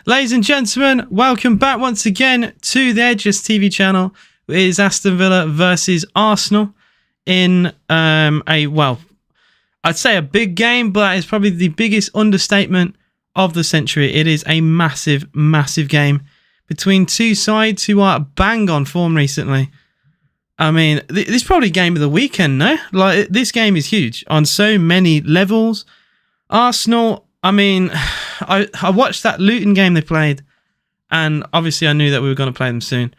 Ladies and gentlemen, welcome back once again to the Edges TV channel. It is Aston Villa versus Arsenal in I'd say a big game, but it's probably the biggest understatement of the century. It is a massive, massive game between two sides who are bang on form recently. I mean, this is probably game of the weekend, no? Like, this game is huge on so many levels. Arsenal, I mean, I watched that Luton game they played, and obviously I knew that we were going to play them soon.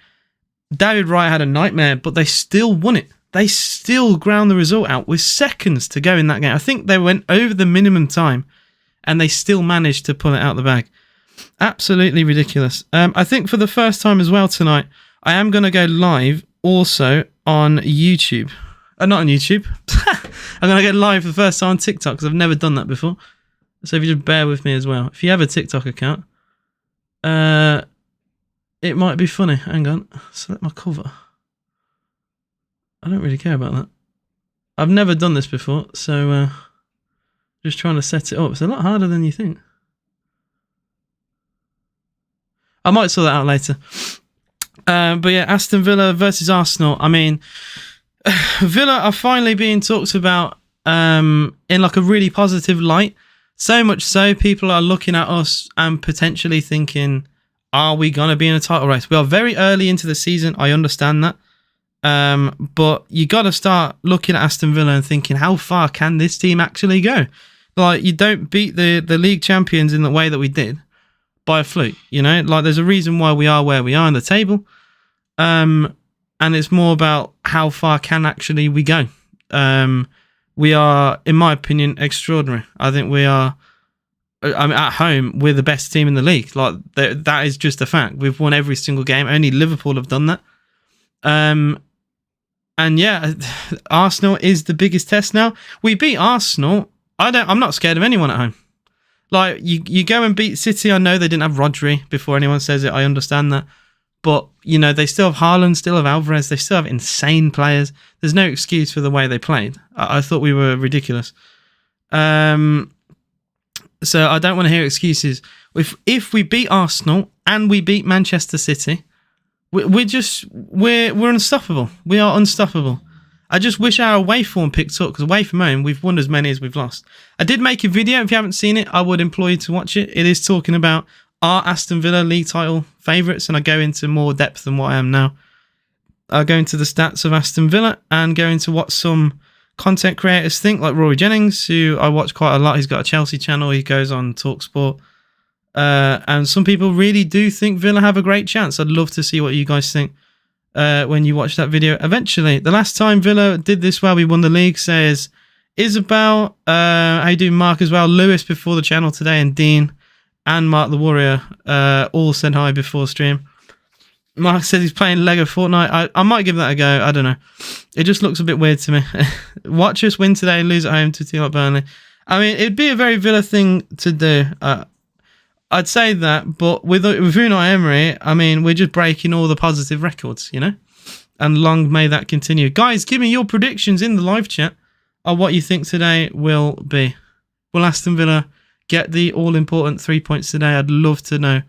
David Wright had a nightmare, but they still won it. They still ground the result out with seconds to go in that game. I think they went over the minimum time, and they still managed to pull it out the bag. Absolutely ridiculous. I think for the first time as well tonight, I am going to go live also on YouTube. Not on YouTube. I'm going to go live for the first time on TikTok because I've never done that before. So if you just bear with me as well. If you have a TikTok account, it might be funny. Hang on. Select my cover. I don't really care about that. I've never done this before, so just trying to set it up. It's a lot harder than you think. I might sort that out later. But yeah, Aston Villa versus Arsenal. I mean, Villa are finally being talked about in like a really positive light. So much so, people are looking at us and potentially thinking, are we going to be in a title race? We are very early into the season. I understand that. But you got to start looking at Aston Villa and thinking, how far can this team actually go? Like, you don't beat the league champions in the way that we did by a fluke, you know? Like, there's a reason why we are where we are in the table. And it's more about how far can actually we go. We are, in my opinion, extraordinary. I think we are, I mean, at home, we're the best team in the league. Like, that is just a fact. We've won every single game. Only Liverpool have done that. And yeah, Arsenal is the biggest test now. We beat Arsenal. I'm not scared of anyone at home. Like, you go and beat City. I know they didn't have Rodri before anyone says it. I understand that. But, you know, they still have Haaland, still have Alvarez. They still have insane players. There's no excuse for the way they played. I thought we were ridiculous. So I don't want to hear excuses. If we beat Arsenal and we beat Manchester City, we're unstoppable. We are unstoppable. I just wish our away form picked up, because away from home, we've won as many as we've lost. I did make a video. If you haven't seen it, I would implore you to watch it. It is talking about our Aston Villa league title favourites, and I go into more depth than what I am now. I'll go into the stats of Aston Villa and go into what some content creators think, like Rory Jennings, who I watch quite a lot. He's got a Chelsea channel. He goes on TalkSport. And some people really do think Villa have a great chance. I'd love to see what you guys think when you watch that video eventually. The last time Villa did this well, we won the league, says Isabel. How you doing, Mark, as well? Lewis before the channel today, and Dean and Mark the Warrior all said hi before stream. Mark says he's playing Lego Fortnite. I might give that a go. I don't know. It just looks a bit weird to me. Watch us win today and lose at home to a team like Burnley. I mean, it'd be a very Villa thing to do. I'd say that, but with Unai Emery, I mean, we're just breaking all the positive records, you know? And long may that continue. Guys, give me your predictions in the live chat of what you think today will be. Will Aston Villa get the all-important 3 points today? I'd love to know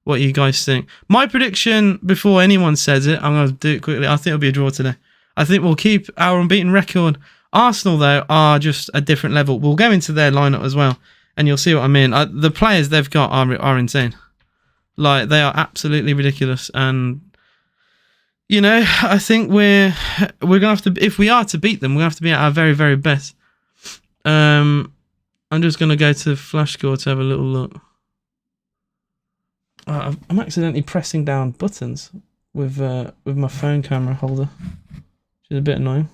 what you guys think. My prediction, before anyone says it, I'm going to do it quickly. I think it'll be a draw today. I think we'll keep our unbeaten record. Arsenal, though, are just a different level. We'll go into their lineup as well, and you'll see what I mean. The players they've got are insane. Like, they are absolutely ridiculous. And, you know, I think we're going to have to, if we are to beat them, we're going to have to be at our very, very best. I'm just going to go to Flashscore to have a little look. I'm accidentally pressing down buttons with my phone camera holder, which is a bit annoying.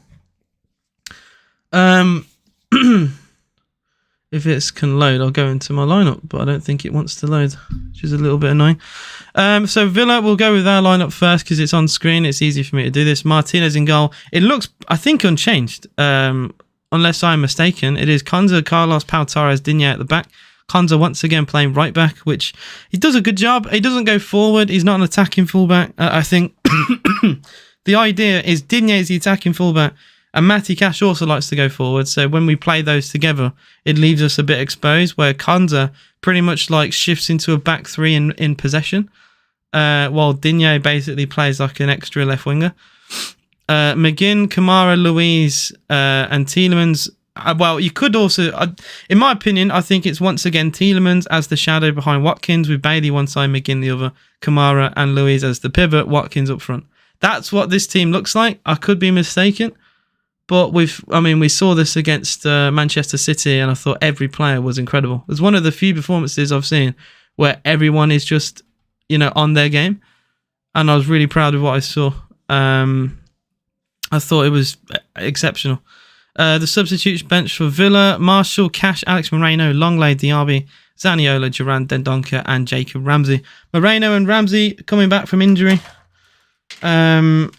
If it can load, I'll go into my lineup, but I don't think it wants to load, which is a little bit annoying. So Villa, we'll go with our lineup first because it's on screen. It's easy for me to do this. Martinez in goal. It looks, I think, unchanged, unless I'm mistaken. It is Konza, Carlos, Pau Torres, Digne at the back. Konza once again playing right back, which he does a good job. He doesn't go forward. He's not an attacking fullback. I think the idea is Digne is the attacking fullback, And Matty Cash also likes to go forward. So when we play those together, it leaves us a bit exposed, where Konza pretty much like shifts into a back three in possession, while Digne basically plays like an extra left winger. McGinn, Kamara, Louise, and Tielemans. Well, you could also, in my opinion, I think it's once again Tielemans as the shadow behind Watkins, with Bailey one side, McGinn the other, Kamara and Louise as the pivot, Watkins up front. That's what this team looks like. I could be mistaken, but we saw this against Manchester City, and I thought every player was incredible. It's one of the few performances I've seen where everyone is just, on their game, and I was really proud of what I saw. I thought it was exceptional. The substitutes bench for Villa: Marshall, Cash, Alex Moreno, Longley, Diaby, Zaniolo, Duran, Dendoncker, and Jacob Ramsey. Moreno and Ramsey coming back from injury. I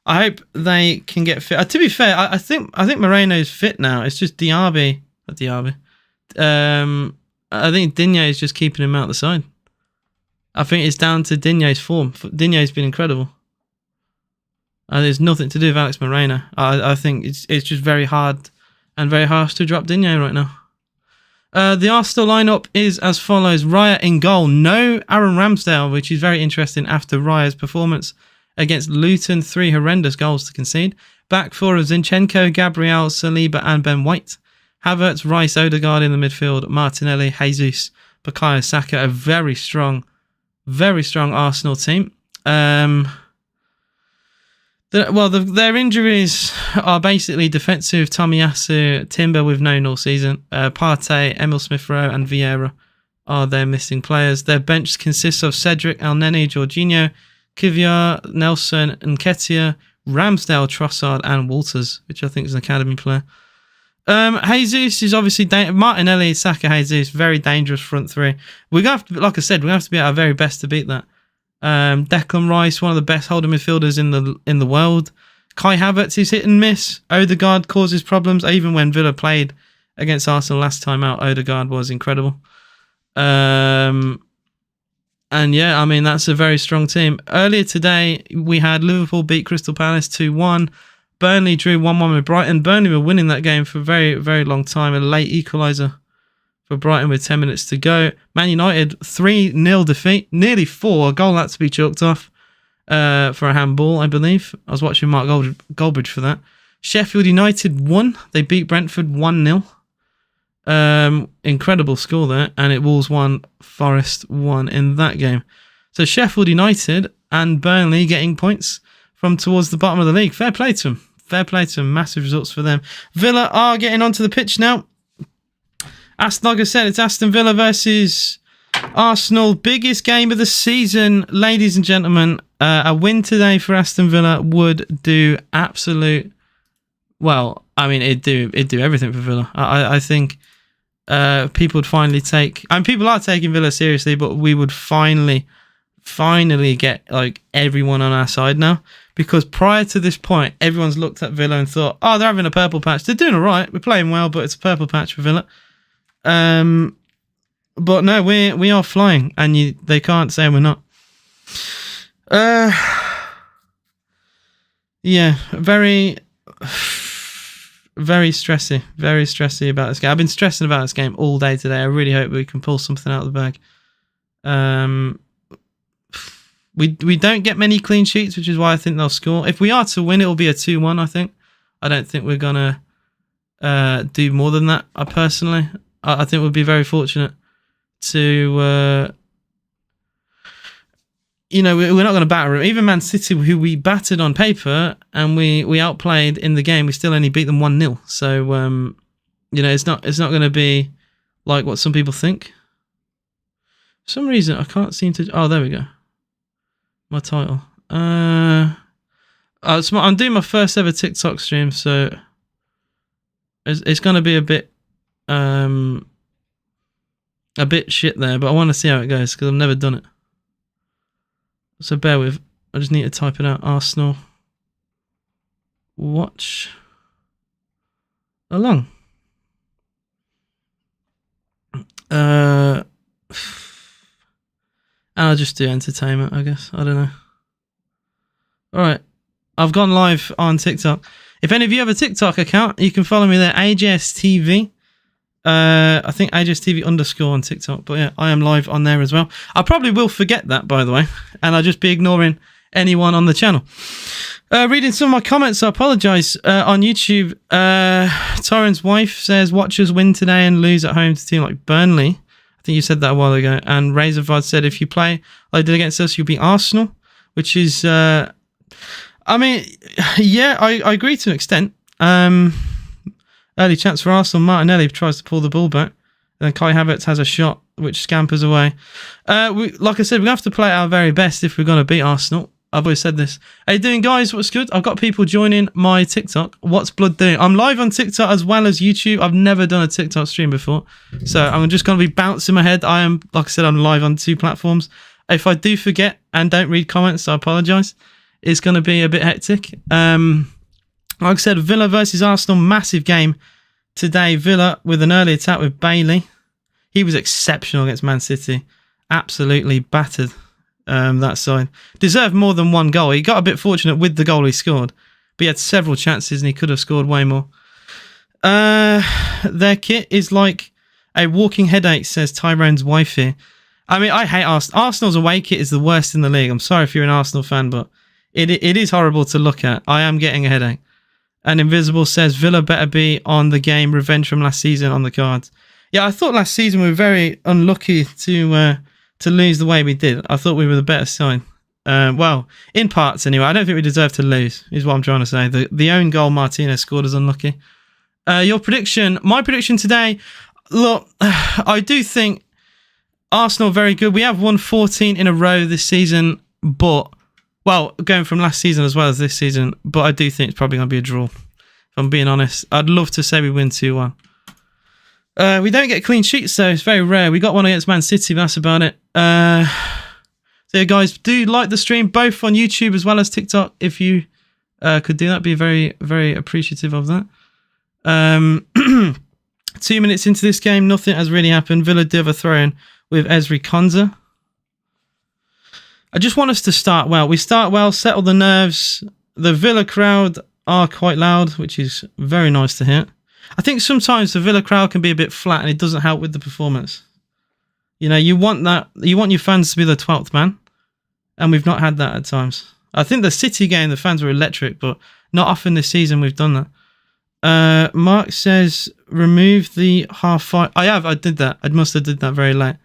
hope they can get fit. To be fair, I think Moreno's fit now. It's just Diaby. I think Digne is just keeping him out the side. I think it's down to Digne's form. Digne's been incredible. There's nothing to do with Alex Moreno. I think it's just very hard and very harsh to drop Digne right now. The Arsenal lineup is as follows: Raya in goal. No Aaron Ramsdale, which is very interesting after Raya's performance against Luton. 3 horrendous goals to concede. Back four of Zinchenko, Gabriel, Saliba, and Ben White. Havertz, Rice, Odegaard in the midfield. Martinelli, Jesus, Bukayo Saka. A very strong Arsenal team. Their injuries are basically defensive. Tomiyasu, Timber with no all season. Partey, Emil Smith-Rowe, and Vieira are their missing players. Their bench consists of Cedric, Elneny, Jorginho, Kivior, Nelson, Nketiah, Ramsdale, Trossard, and Walters, which I think is an academy player. Jesus is obviously Martinelli, Saka, Jesus, very dangerous front three. We have to, like I said, we have to be at our very best to beat that. Declan Rice, one of the best holding midfielders in the world. Kai Havertz is hit and miss. Odegaard causes problems. Even when Villa played against Arsenal last time out, Odegaard was incredible. And yeah, that's a very strong team. Earlier today, we had Liverpool beat Crystal Palace 2-1. Burnley drew 1-1 with Brighton. Burnley were winning that game for a very, very long time. A late equaliser for Brighton with 10 minutes to go. Man United 3-0 defeat. Nearly 4. A goal had to be chalked off for a handball, I believe. I was watching Mark Goldbridge for that. Sheffield United won. They beat Brentford 1-0. Incredible score there. And it Wolves 1, Forest 1 in that game. So Sheffield United and Burnley getting points from towards the bottom of the league. Fair play to them. Fair play to them. Massive results for them. Villa are getting onto the pitch now. Like I said, it's Aston Villa versus Arsenal. Biggest game of the season, ladies and gentlemen. A win today for Aston Villa would do absolute... Well, it'd do everything for Villa. I think people would finally take... people are taking Villa seriously, but we would finally get everyone on our side now. Because prior to this point, everyone's looked at Villa and thought, oh, they're having a purple patch. They're doing all right. We're playing well, but it's a purple patch for Villa. But no, we are flying, and they can't say we're not. Yeah, very, very stressy about this game. I've been stressing about this game all day today. I really hope we can pull something out of the bag. We don't get many clean sheets, which is why I think they'll score. If we are to win, it will be a 2-1, I think. I don't think we're gonna do more than that. I think we'll be very fortunate to, we're not going to batter them. Even Man City, who we battered on paper and we outplayed in the game, we still only beat them 1-0. So, it's not going to be like what some people think. For some reason, I can't seem to... Oh, there we go. My title. I'm doing my first ever TikTok stream, so it's going to be a bit shit there, but I want to see how it goes because I've never done it. So bear with. I just need to type it out. Arsenal watch along. And I'll just do entertainment, I guess. I don't know. Alright. I've gone live on TikTok. If any of you have a TikTok account, you can follow me there, AJSTV. I think AJSTV _ on TikTok. But yeah, I am live on there as well. I probably will forget that, by the way, and I'll just be ignoring anyone on the channel. Reading some of my comments, I apologise. On YouTube, Torrent's wife says, watchers win today and lose at home to a team like Burnley. I think you said that a while ago. And Razorvard said, if you play like I did against us, you'll beat Arsenal, which is... I mean, yeah, I agree to an extent. Early chance for Arsenal. Martinelli tries to pull the ball back. And then Kai Havertz has a shot, which scampers away. Like I said, we're going to have to play our very best if we're going to beat Arsenal. I've always said this. How you doing, guys? What's good? I've got people joining my TikTok. What's Blood doing? I'm live on TikTok as well as YouTube. I've never done a TikTok stream before. So I'm just going to be bouncing my head. Like I said, I'm live on 2 platforms. If I do forget and don't read comments, I apologise. It's going to be a bit hectic. Like I said, Villa versus Arsenal, massive game today. Villa with an early attack with Bailey. He was exceptional against Man City. Absolutely battered that side. Deserved more than 1 goal. He got a bit fortunate with the goal he scored, but he had several chances and he could have scored way more. Their kit is like a walking headache, says Tyrone's wife here. I mean, I hate Arsenal. Arsenal's away kit is the worst in the league. I'm sorry if you're an Arsenal fan, but it is horrible to look at. I am getting a headache. And Invisible says, Villa better be on the game. Revenge from last season on the cards. Yeah, I thought last season we were very unlucky to lose the way we did. I thought we were the better side. Well, in parts anyway. I don't think we deserve to lose, is what I'm trying to say. The own goal Martinez scored is unlucky. Your prediction. My prediction today. Look, I do think Arsenal very good. We have won 14 in a row this season, but... Well, going from last season as well as this season, but I do think it's probably going to be a draw. If I'm being honest, I'd love to say we win 2-1. We don't get clean sheets, though. It's very rare. We got one against Man City, but that's about it. So, yeah, guys, do like the stream, both on YouTube as well as TikTok. If you could do that, be very, very appreciative of that. 2 minutes into this game, nothing has really happened. Villa do have a throw-in with Ezri Konza. I just want us to start well. We start well, settle the nerves. The Villa crowd are quite loud, which is very nice to hear. I think sometimes the Villa crowd can be a bit flat and it doesn't help with the performance. You know, you want your fans to be the 12th man, and we've not had that at times. I think the City game, the fans were electric, but not often this season we've done that. Mark says, remove the half fight. I did that. I must have did that very late.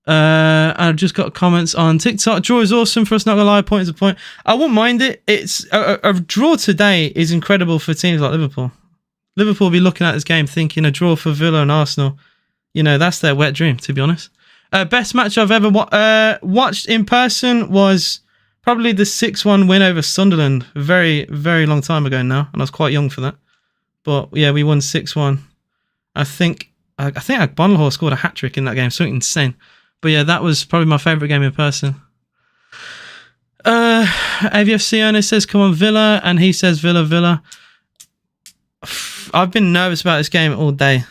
I've just got comments on TikTok. Draw is awesome for us, not gonna lie. Point is a point. I won't mind it. It's a draw today is incredible for teams like Liverpool. Liverpool will be looking at this game thinking a draw for Villa and Arsenal. You know, that's their wet dream, to be honest. Best match I've ever watched in person was probably the 6-1 win over Sunderland. Very, very long time ago now, and I was quite young for that. But yeah, we won 6-1. I think Agbonlahor scored a hat-trick in that game. Something insane. But yeah, that was probably my favourite game in person. AVFC owner says, come on, Villa. And he says, Villa. I've been nervous about this game all day.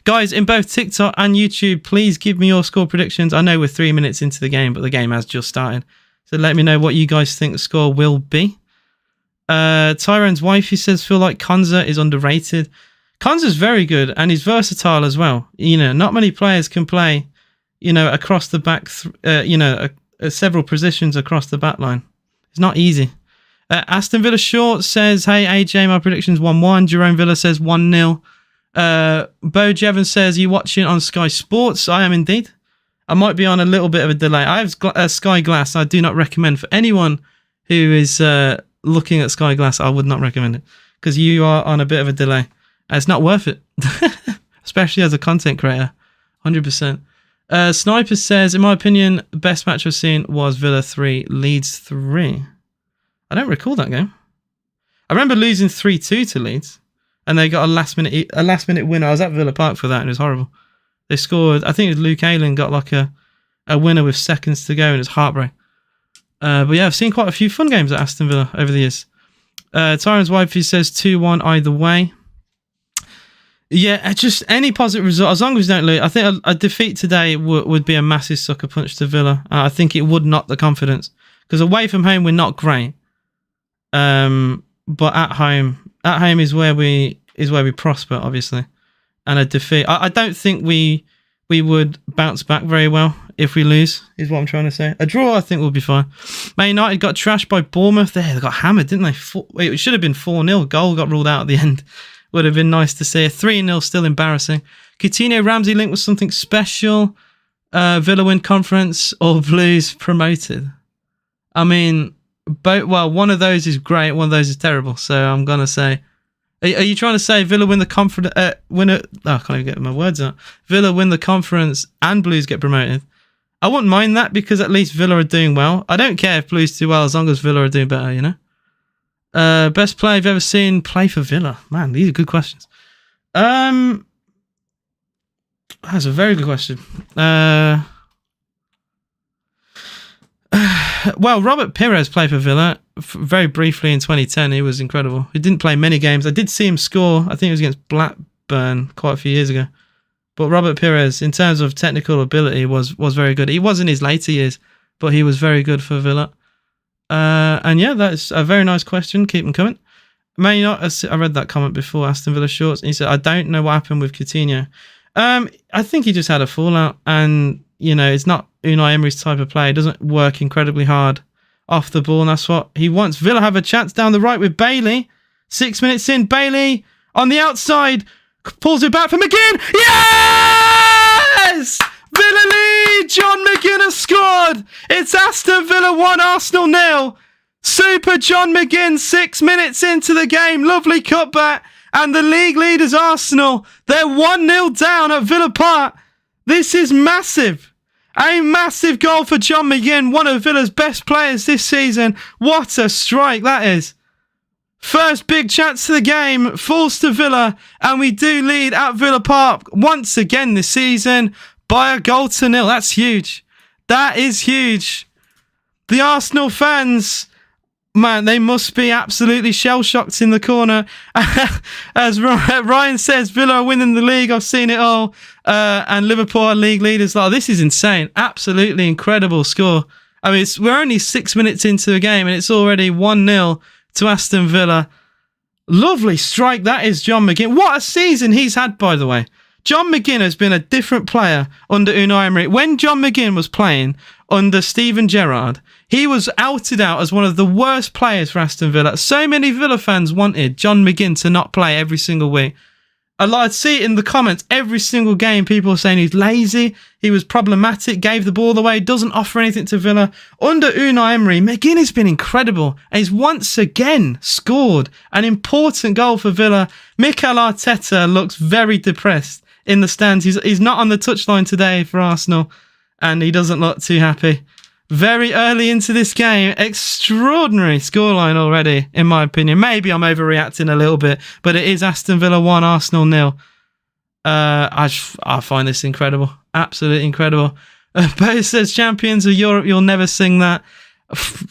Guys, in both TikTok and YouTube, please give me your score predictions. I know we're 3 minutes into the game, but the game has just started. So let me know what you guys think the score will be. Tyrone's wife, he says, feel like Konza is underrated. Konza's very good, and he's versatile as well. You know, not many players can play... across the back, several positions across the back line. It's not easy. Aston Villa Short says, hey, AJ, my prediction's 1-1. Jerome Villa says 1-0. Bo Jevon says, are you watching on Sky Sports? I am indeed. I might be on a little bit of a delay. I have Sky Glass. I do not recommend for anyone who is looking at Sky Glass. I would not recommend it because you are on a bit of a delay. It's not worth it, especially as a content creator. 100%. Sniper says, in my opinion, the best match I've seen was Villa 3, Leeds 3. I don't recall that game. I remember losing 3-2 to Leeds, and they got a last minute winner. I was at Villa Park for that, and it was horrible. They scored, I think it was Luke Ayling got like a winner with seconds to go, and it's heartbreak. But yeah, I've seen quite a few fun games at Aston Villa over the years. Tyron's wife, he says 2-1 either way. Yeah, just any positive result, as long as we don't lose. I think a defeat today would be a massive sucker punch to Villa. I think it would knock the confidence. Because away from home, we're not great. But at home is where we prosper, obviously. And a defeat, I don't think we would bounce back very well if we lose, is what I'm trying to say. A draw, I think, will be fine. Man United got trashed by Bournemouth. They got hammered, didn't they? It should have been 4-0. Goal got ruled out at the end. Would have been nice to see. 3-0, still embarrassing. Coutinho Ramsey link was something special. Villa win conference or Blues promoted. I mean, one of those is great, one of those is terrible. So I'm going to say... Are you trying to say Villa win the conference? I can't even get my words out. Villa win the conference and Blues get promoted. I wouldn't mind that because at least Villa are doing well. I don't care if Blues do well as long as Villa are doing better, you know? Best player I've ever seen play for Villa. Man, these are good questions. That's a very good question. Well, Robert Pires played for Villa very briefly in 2010. He was incredible. He didn't play many games. I did see him score. I think it was against Blackburn quite a few years ago. But Robert Pires, in terms of technical ability, was very good. He was in his later years, but he was very good for Villa. And yeah, that's a very nice question. Keep them coming. I read that comment before, Aston Villa Shorts. And he said, I don't know what happened with Coutinho. I think he just had a fallout. And, you know, it's not Unai Emery's type of play. He doesn't work incredibly hard off the ball, and that's what he wants. Villa have a chance down the right with Bailey. 6 minutes in, Bailey on the outside. Pulls it back for McGinn. Yes! Villa lead! John McGinn has scored! It's Aston Villa 1, Arsenal 0. Super John McGinn 6 minutes into the game. Lovely cutback. And the league leaders Arsenal, they're 1-0 down at Villa Park. This is massive. A massive goal for John McGinn, one of Villa's best players this season. What a strike that is. First big chance to the game, falls to Villa, and we do lead at Villa Park once again this season by a goal to 0. That's huge. That is huge. The Arsenal fans, man, they must be absolutely shell-shocked in the corner. As Ryan says, Villa are winning the league. I've seen it all. And Liverpool are league leaders. Oh, this is insane. Absolutely incredible score. I mean, we're only 6 minutes into the game and it's already 1-0 to Aston Villa. Lovely strike. That is John McGinn. What a season he's had, by the way. John McGinn has been a different player under Unai Emery. When John McGinn was playing under Steven Gerrard, he was outed out as one of the worst players for Aston Villa. So many Villa fans wanted John McGinn to not play every single week. I'd see it in the comments every single game. People are saying he's lazy, he was problematic, gave the ball away, doesn't offer anything to Villa. Under Unai Emery, McGinn has been incredible and he's once again scored an important goal for Villa. Mikel Arteta looks very depressed in the stands. He's not on the touchline today for Arsenal and he doesn't look too happy. Very early into this game, extraordinary scoreline already, in my opinion. Maybe I'm overreacting a little bit, but it is Aston Villa 1, Arsenal 0. I find this incredible. Absolutely incredible. Bo says, champions of Europe, you'll never sing that.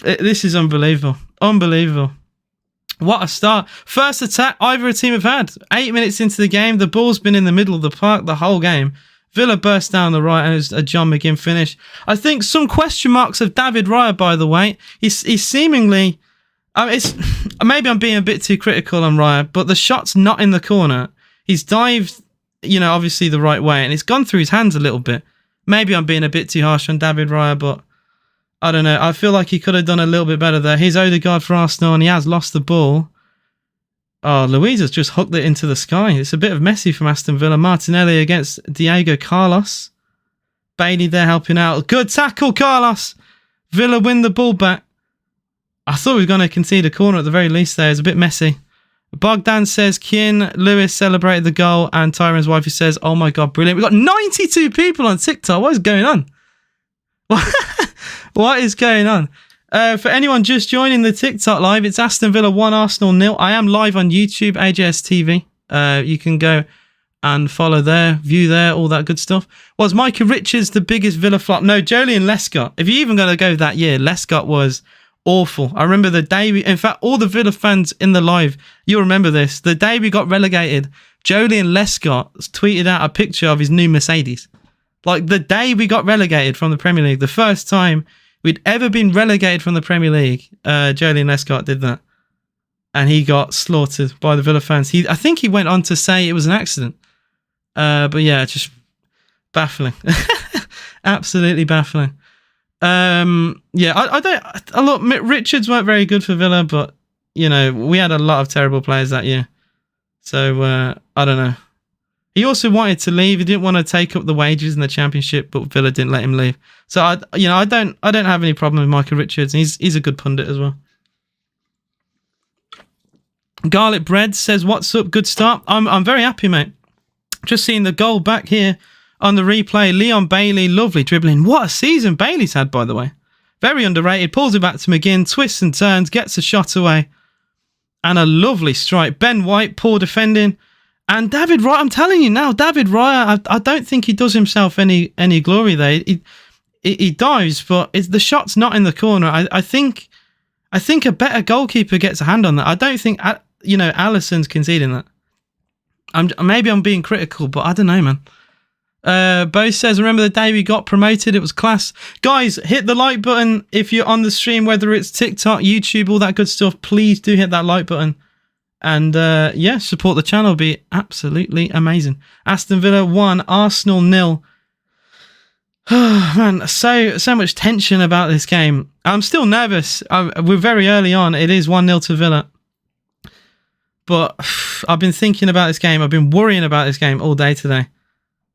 This is unbelievable. Unbelievable. What a start. First attack either team have had. 8 minutes into the game, the ball's been in the middle of the park the whole game. Villa burst down the right and it was a John McGinn finish. I think some question marks of David Raya, by the way. He's seemingly... maybe I'm being a bit too critical on Raya, but the shot's not in the corner. He's dived, obviously the right way, and it's gone through his hands a little bit. Maybe I'm being a bit too harsh on David Raya, but I don't know. I feel like he could have done a little bit better there. Here's Odegaard for Arsenal, and he has lost the ball. Oh, Luiz has just hooked it into the sky. It's a bit of Messi from Aston Villa. Martinelli against Diego Carlos. Bailey there helping out. Good tackle, Carlos. Villa win the ball back. I thought we were going to concede a corner at the very least there. It's a bit messy. Bogdan says, Kien Lewis celebrated the goal. And Tyron's wife says, oh my God, brilliant. We've got 92 people on TikTok. What is going on? What is going on? For anyone just joining the TikTok live, it's Aston Villa 1, Arsenal 0. I am live on YouTube, AJS TV. You can go and follow there, view there, all that good stuff. Was Micah Richards the biggest Villa flop? No, Joleon Lescott. If you're even going to go that year, Lescott was awful. I remember the day in fact, all the Villa fans in the live, you'll remember this. The day we got relegated, Joleon Lescott tweeted out a picture of his new Mercedes. Like the day we got relegated from the Premier League, the first time we'd ever been relegated from the Premier League, Joleon Lescott did that. and he got slaughtered by the Villa fans. I think he went on to say it was an accident. But yeah, just baffling. Absolutely baffling. Yeah, I don't. Look, Richards weren't very good for Villa, but you know, we had a lot of terrible players that year. So I don't know. He also wanted to leave. He didn't want to take up the wages in the Championship, but Villa didn't let him leave. So I don't have any problem with Michael Richards. He's a good pundit as well. Garlic Bread says, "What's up? Good start. I'm very happy, mate. Just seeing the goal back here on the replay. Leon Bailey, lovely dribbling. What a season Bailey's had, by the way. Very underrated. Pulls it back to McGinn, twists and turns, gets a shot away, and a lovely strike. Ben White, poor defending." And David Raya, I'm telling you now, David Raya, I don't think he does himself any glory there. He dives, but the shot's not in the corner. I think a better goalkeeper gets a hand on that. I don't think Alisson's conceding that. Maybe I'm being critical, but I don't know, man. Bo says, "Remember the day we got promoted? It was class." Guys, hit the like button if you're on the stream, whether it's TikTok, YouTube, all that good stuff. Please do hit that like button. And yeah, support the channel. It'll be absolutely amazing. Aston Villa 1, Arsenal 0. Man, so much tension about this game. I'm still nervous. We're very early on. It is 1-0 to Villa. But I've been thinking about this game. I've been worrying about this game all day today.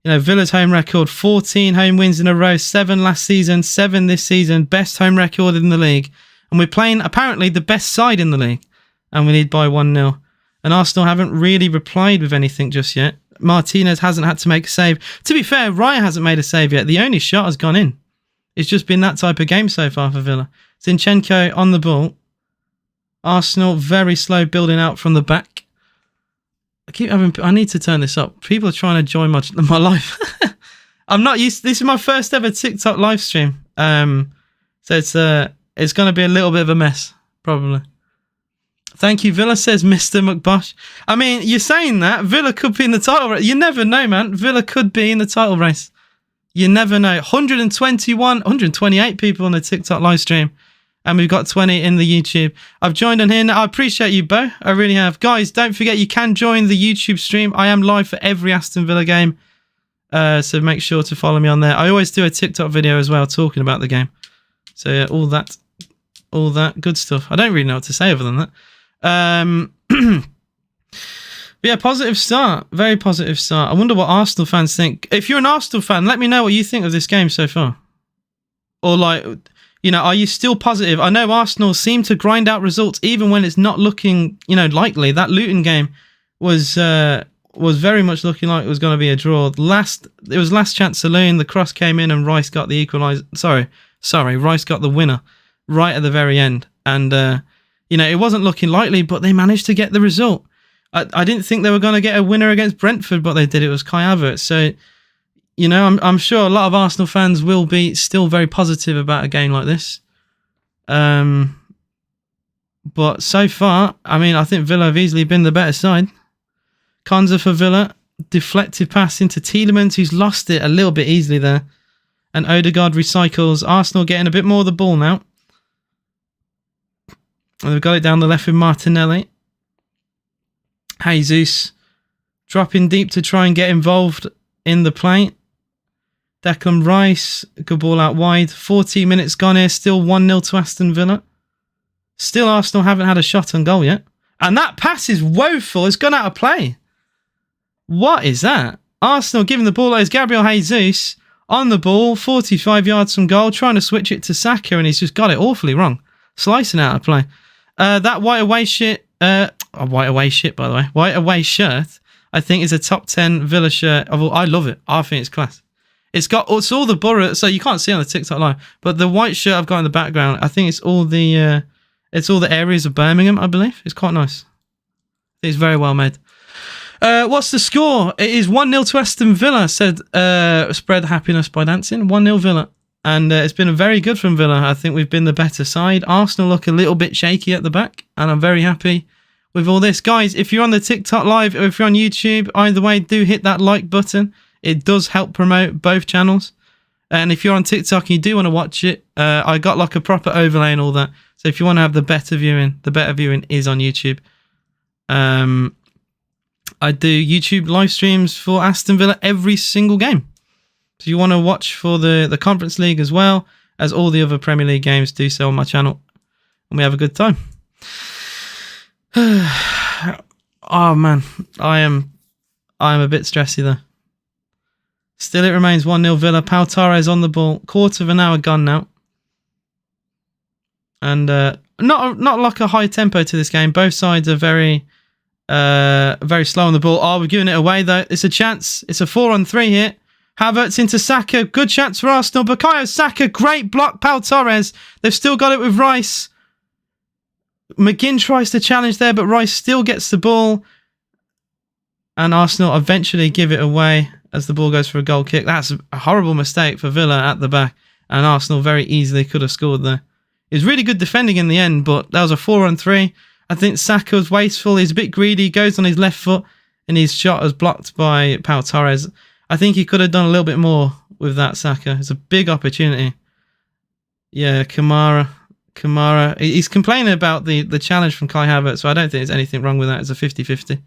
You know, Villa's home record, 14 home wins in a row, 7 last season, 7 this season, best home record in the league. And we're playing, apparently, the best side in the league. And we lead by 1-0. And Arsenal haven't really replied with anything just yet. Martinez hasn't had to make a save. To be fair, Raya hasn't made a save yet. The only shot has gone in. It's just been that type of game so far for Villa. Zinchenko on the ball. Arsenal very slow building out from the back. I need to turn this up. People are trying to join my life. I'm not used to, this is my first ever TikTok live stream. So it's going to be a little bit of a mess, probably. Thank you, Villa, says Mr. McBosh. I mean, you're saying that. Villa could be in the title race. You never know, man. Villa could be in the title race. You never know. 128 people on the TikTok live stream. And we've got 20 in the YouTube. I've joined on here now. I appreciate you, Bo. I really have. Guys, don't forget you can join the YouTube stream. I am live for every Aston Villa game. So make sure to follow me on there. I always do a TikTok video as well talking about the game. So yeah, all that good stuff. I don't really know what to say other than that. But yeah, positive start. Very positive start. I wonder what Arsenal fans think. If you're an Arsenal fan, let me know what you think of this game so far. Or like, you know, are you still positive? I know Arsenal seem to grind out results even when it's not looking, you know, likely. That Luton game was very much looking like it was going to be a draw. It was last chance saloon. The cross came in and Rice got the equaliser. Sorry, Rice got the winner right at the very end. And you know, it wasn't looking likely, but they managed to get the result. I didn't think they were going to get a winner against Brentford, but they did. It was Kai Havertz. So, you know, I'm sure a lot of Arsenal fans will be still very positive about a game like this. But so far, I mean, I think Villa have easily been the better side. Konza for Villa. Deflected pass into Tielemans, who's lost it a little bit easily there. And Odegaard recycles. Arsenal getting a bit more of the ball now. And they've got it down the left with Martinelli. Jesus dropping deep to try and get involved in the play. Declan Rice, good ball out wide. 14 minutes gone here, still 1-0 to Aston Villa. Still Arsenal haven't had a shot on goal yet. And that pass is woeful. It's gone out of play. What is that? Arsenal giving the ball. There's Gabriel Jesus on the ball, 45 yards from goal, trying to switch it to Saka, and he's just got it awfully wrong. Slicing out of play. That white away shirt, by the way, white away shirt, I think is a top 10 Villa shirt. I love it. I think it's class. It's all the borough, so you can't see on the TikTok live, but the white shirt I've got in the background, I think it's all the areas of Birmingham, I believe. It's quite nice. It's very well made. What's the score? It is 1-0 to Aston Villa, said Spread Happiness by Dancing. 1-0 Villa. And it's been very good from Villa. I think we've been the better side. Arsenal look a little bit shaky at the back, and I'm very happy with all this. Guys, if you're on the TikTok live or if you're on YouTube, either way, do hit that like button. It does help promote both channels. And if you're on TikTok and you do want to watch it, I got like a proper overlay and all that. So if you want to have the better viewing is on YouTube. I do YouTube live streams for Aston Villa every single game. So you want to watch for the Conference League as well as all the other Premier League games, do so on my channel. And we have a good time. Oh man, I am a bit stressy though. Still it remains 1-0 Villa. Pau Torres on the ball. Quarter of an hour gone now. And not like a high tempo to this game. Both sides are very slow on the ball. Oh, we're giving it away though. It's a chance. It's a 4-on-3 here. Havertz into Saka. Good chance for Arsenal. Bukayo Saka. Great block. Pau Torres. They've still got it with Rice. McGinn tries to challenge there, but Rice still gets the ball. And Arsenal eventually give it away as the ball goes for a goal kick. That's a horrible mistake for Villa at the back. And Arsenal very easily could have scored there. It was really good defending in the end, but that was a 4-on-3. I think Saka was wasteful. He's a bit greedy. Goes on his left foot, and his shot was blocked by Pau Torres. I think he could have done a little bit more with that, Saka. It's a big opportunity. Yeah, Kamara. He's complaining about the challenge from Kai Havertz, so I don't think there's anything wrong with that. It's a 50-50.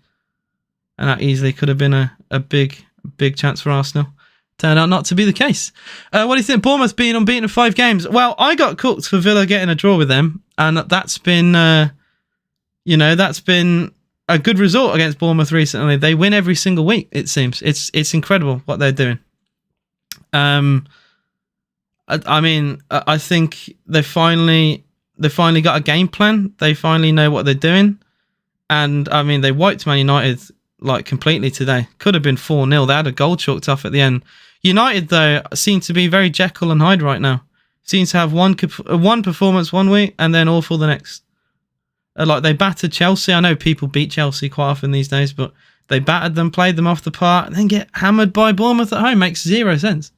And that easily could have been a big chance for Arsenal. Turned out not to be the case. What do you think? Bournemouth being unbeaten in 5 games. Well, I got cooked for Villa getting a draw with them, and that's been, that's been a good result against Bournemouth recently. They win every single week. It seems it's incredible what they're doing. I think they finally got a game plan. They finally know what they're doing, and I mean they wiped Man United like completely today. Could have been 4-0. They had a goal chalked off at the end. United though seem to be very Jekyll and Hyde right now. Seems to have one performance one week and then awful the next. Like they battered Chelsea. I know people beat Chelsea quite often these days, but they battered them, played them off the park, and then get hammered by Bournemouth at home. Makes zero sense.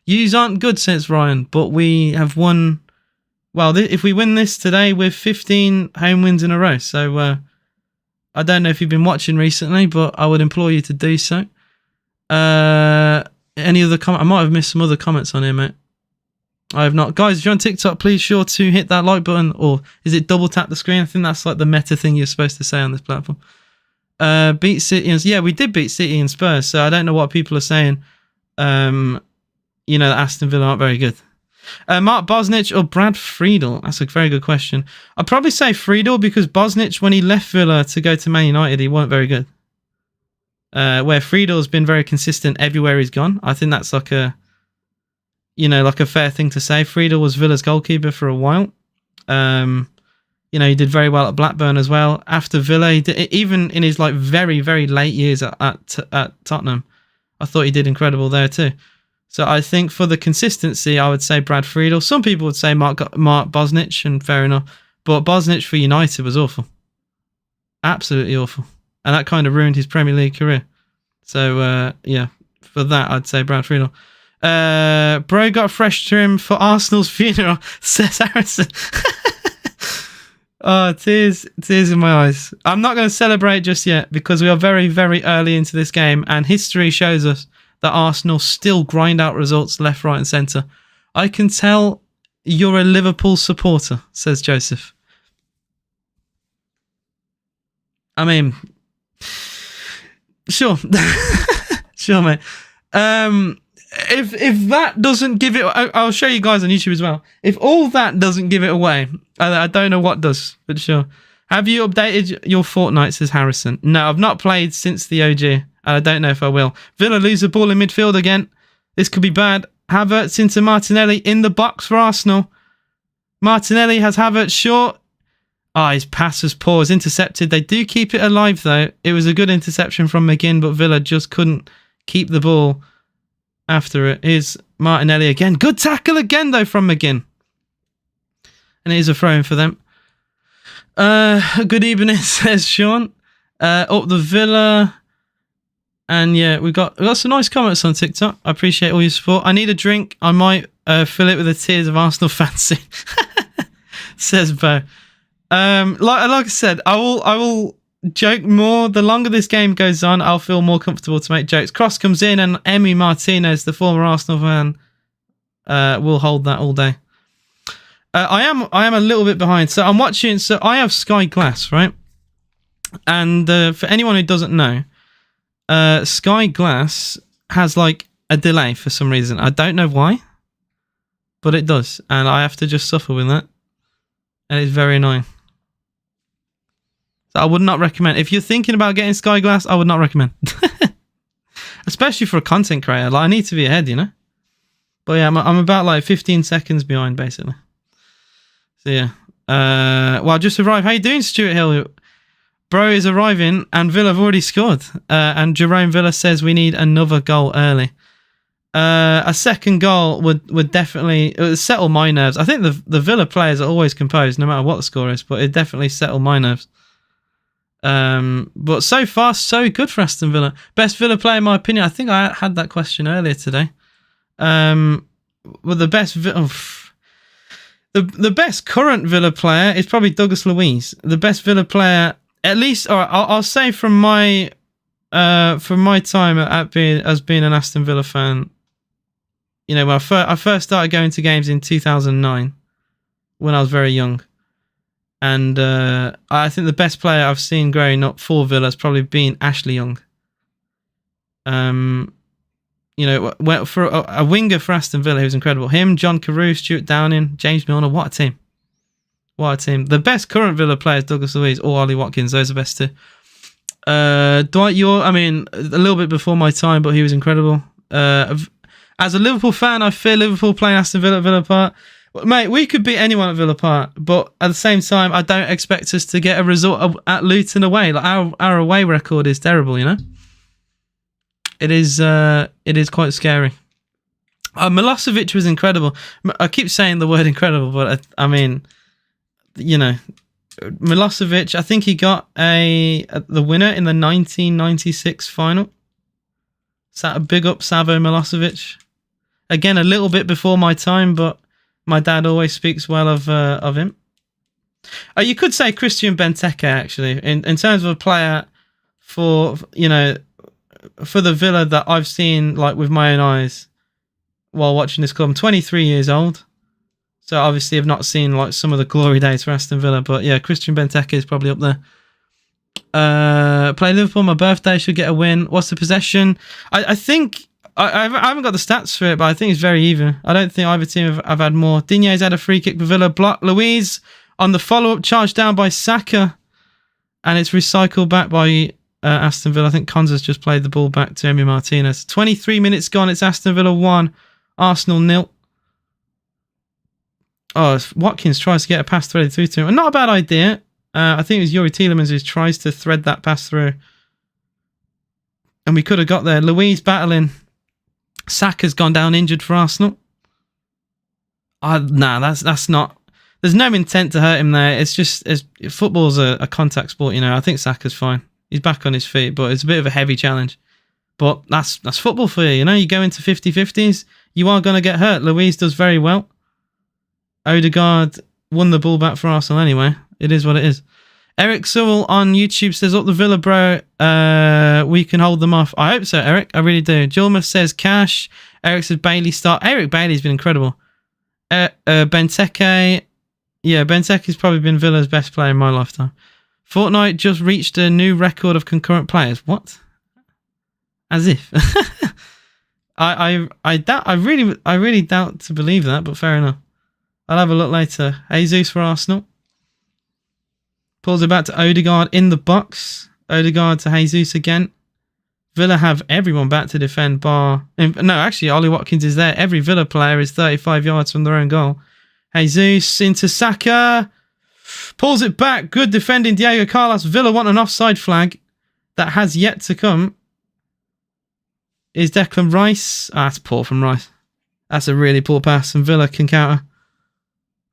Yous aren't good since Ryan, but we have won. Well, if we win this today, we're 15 home wins in a row. So I don't know if you've been watching recently, but I would implore you to do so. Any other comment? I might have missed some other comments on here, mate. I have not. Guys, if you're on TikTok, please sure to hit that like button, or is it double tap the screen? I think that's like the meta thing you're supposed to say on this platform. Beat City and yeah, we did beat City and Spurs, so I don't know what people are saying. That Aston Villa aren't very good. Mark Bosnich or Brad Friedel? That's a very good question. I'd probably say Friedel because Bosnich, when he left Villa to go to Man United, he weren't very good. Where Friedel's been very consistent everywhere he's gone. I think that's like a fair thing to say. Friedel was Villa's goalkeeper for a while. He did very well at Blackburn as well. After Villa, he did, even in his like very, very late years at Tottenham, I thought he did incredible there too. So I think for the consistency, I would say Brad Friedel. Some people would say Mark Bosnich, and fair enough. But Bosnich for United was awful. Absolutely awful. And that kind of ruined his Premier League career. So, for that, I'd say Brad Friedel. Bro got fresh trim for Arsenal's funeral, says Harrison. Oh, tears in my eyes. I'm not going to celebrate just yet because we are very, very early into this game, and history shows us that Arsenal still grind out results left, right, and centre. I can tell you're a Liverpool supporter, says Joseph. I mean, sure, sure, mate. If that doesn't give it, I'll show you guys on YouTube as well. If all that doesn't give it away, I don't know what does, but sure. Have you updated your Fortnite, says Harrison? No, I've not played since the OG, and I don't know if I will. Villa lose the ball in midfield again. This could be bad. Havertz into Martinelli in the box for Arsenal. Martinelli has Havertz short. His pass was poor. It's intercepted. They do keep it alive, though. It was a good interception from McGinn, but Villa just couldn't keep the ball after it. Here's Martinelli again. Good tackle again, though, from McGinn. And it is a throw-in for them. Good evening, says Sean. Up the Villa. And yeah, we got some nice comments on TikTok. I appreciate all your support. I need a drink. I might fill it with the tears of Arsenal fans soon. Says Bo. Like I said, I will joke more. The longer this game goes on, I'll feel more comfortable to make jokes. Cross comes in, and Emi Martinez, the former Arsenal fan, we'll hold that all day. I am a little bit behind. So I'm watching. So I have Sky Glass, right? And for anyone who doesn't know, Sky Glass has like a delay for some reason. I don't know why, but it does, and I have to just suffer with that, and it's very annoying. So I would not recommend. If you're thinking about getting Sky Glass, I would not recommend. Especially for a content creator. Like, I need to be ahead, you know? But yeah, I'm about like 15 seconds behind, basically. So yeah. Well, I just arrived. How you doing, Stuart Hill? Bro is arriving, and Villa have already scored. And Jerome Villa says we need another goal early. A second goal would definitely settle my nerves. I think the Villa players are always composed, no matter what the score is, but it definitely settled my nerves. But so far, so good for Aston Villa. Best Villa player, in my opinion. I think I had that question earlier today. Well, the best the best current Villa player is probably Douglas Luiz. The best Villa player, at least, or I'll say from my time as being an Aston Villa fan. You know, when I first started going to games in 2009, when I was very young. And I think the best player I've seen growing up for Villa has probably been Ashley Young. You know, for a winger for Aston Villa, he was incredible. Him, John Carew, Stuart Downing, James Milner. What a team. What a team. The best current Villa player is Douglas Luiz or Ollie Watkins. Those are the best two. Dwight York, I mean, a little bit before my time, but he was incredible. As a Liverpool fan, I fear Liverpool playing Aston Villa at Villa Park. Mate, we could beat anyone at Villa Park, but at the same time, I don't expect us to get a result at Luton away. Like our away record is terrible, you know. It is quite scary. Milosevic was incredible. I keep saying the word incredible, but I mean, you know, Milosevic. I think he got the winner in the 1996 final. Big up Savo Milosevic. Again, a little bit before my time, but my dad always speaks well of him. You could say Christian Benteke, actually, in terms of a player for, you know, for the Villa that I've seen like with my own eyes while watching this club. I'm 23 years old, so obviously I've not seen like some of the glory days for Aston Villa. But yeah, Christian Benteke is probably up there. Play Liverpool on my birthday, should get a win. What's the possession? I think. I haven't got the stats for it, but I think it's very even. I don't think either team have had more. Digne's had a free kick for Villa. Block. Luiz on the follow-up, charged down by Saka. And it's recycled back by Aston Villa. I think Konza's just played the ball back to Emi Martinez. 23 minutes gone. It's Aston Villa 1, Arsenal 0. Oh, Watkins tries to get a pass threaded through to him. Not a bad idea. I think it was Yuri Tielemans who tries to thread that pass through. And we could have got there. Luiz battling. Saka's gone down injured for Arsenal. Nah, that's not. There's no intent to hurt him there. It's just football's a contact sport, you know. I think Saka's fine. He's back on his feet, but it's a bit of a heavy challenge. But that's football for you, you know. You go into 50-50s, you are going to get hurt. Luiz does very well. Odegaard won the ball back for Arsenal anyway. It is what it is. Eric Sewell on YouTube says, up the Villa, bro. We can hold them off. I hope so, Eric. I really do. Jilma says, cash. Eric says, Bailey start. Eric Bailey's been incredible. Benteke. Yeah, Benteke's probably been Villa's best player in my lifetime. Fortnite just reached a new record of concurrent players. What? As if. I really doubt to believe that, but fair enough. I'll have a look later. Jesus for Arsenal. Pulls it back to Odegaard in the box. Odegaard to Jesus again. Villa have everyone back to defend bar... No, actually, Ollie Watkins is there. Every Villa player is 35 yards from their own goal. Jesus into Saka. Pulls it back. Good defending Diego Carlos. Villa want an offside flag that has yet to come. Is Declan Rice. That's poor from Rice. That's a really poor pass, and Villa can counter.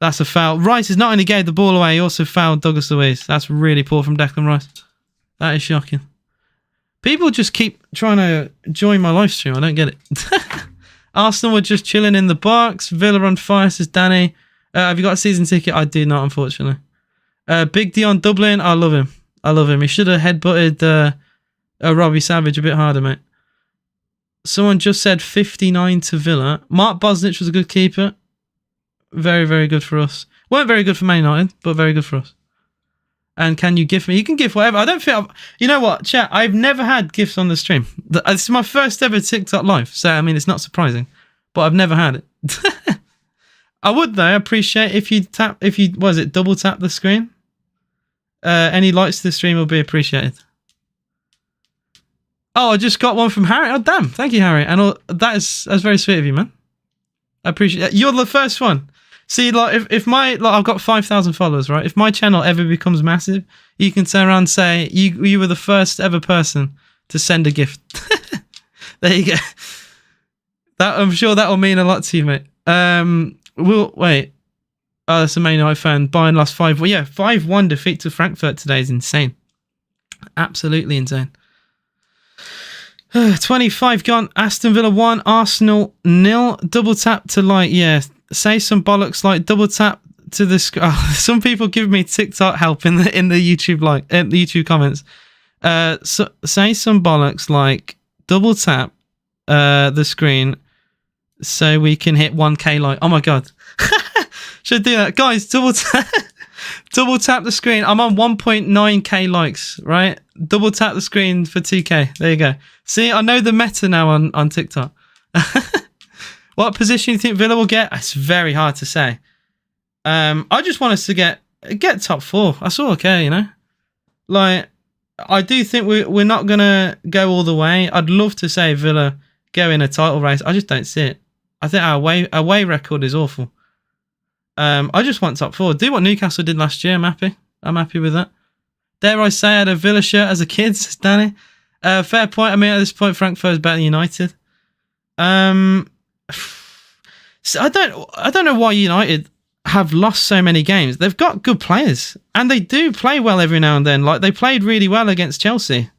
That's a foul. Rice has not only gave the ball away, he also fouled Douglas Luiz. That's really poor from Declan Rice. That is shocking. People just keep trying to join my live stream. I don't get it. Arsenal were just chilling in the box. Villa on fire, says Danny. Have you got a season ticket? I do not, unfortunately. Big Dion Dublin. I love him. I love him. He should have headbutted Robbie Savage a bit harder, mate. Someone just said 59 to Villa. Mark Bosnich was a good keeper. Very, very good for us. Weren't very good for Man United, but very good for us. And can you gift me? You can gift whatever. I don't think you know what, chat? I've never had gifts on the stream. This is my first ever TikTok live. So, I mean, it's not surprising. But I've never had it. I would, though, appreciate if you double tap the screen? Any likes to the stream will be appreciated. Oh, I just got one from Harry. Oh, damn. Thank you, Harry. And that's very sweet of you, man. I appreciate it. You're the first one. See, like, if I've got 5,000 followers, right? If my channel ever becomes massive, you can turn around and say, you were the first ever person to send a gift. There you go. I'm sure that will mean a lot to you, mate. Wait. Oh, that's a Man United fan. Bayern lost 5. Well, yeah, 5-1 defeat to Frankfurt today is insane. Absolutely insane. 25 gone. Aston Villa 1, Arsenal 0. Double tap to say some bollocks like double tap to the screen. Oh, some people give me TikTok help in the YouTube the YouTube comments. Say some bollocks like double tap the screen so we can hit 1K like. Oh my god. Should do that, guys. Double tap the screen. I'm on 1.9k likes, right? Double tap the screen for 2k. There you go. See, I know the meta now on TikTok. What position do you think Villa will get? It's very hard to say. I just want us to get top 4. That's all okay, you know. Like, I do think we're not gonna go all the way. I'd love to say Villa go in a title race. I just don't see it. I think our away record is awful. I just want top 4. Do what Newcastle did last year. I'm happy. I'm happy with that. Dare I say I had a Villa shirt as a kid, says Danny. Fair point. I mean, at this point, Frankfurt is better than United. So I don't know why United have lost so many games. They've got good players, and they do play well every now and then. Like, they played really well against Chelsea.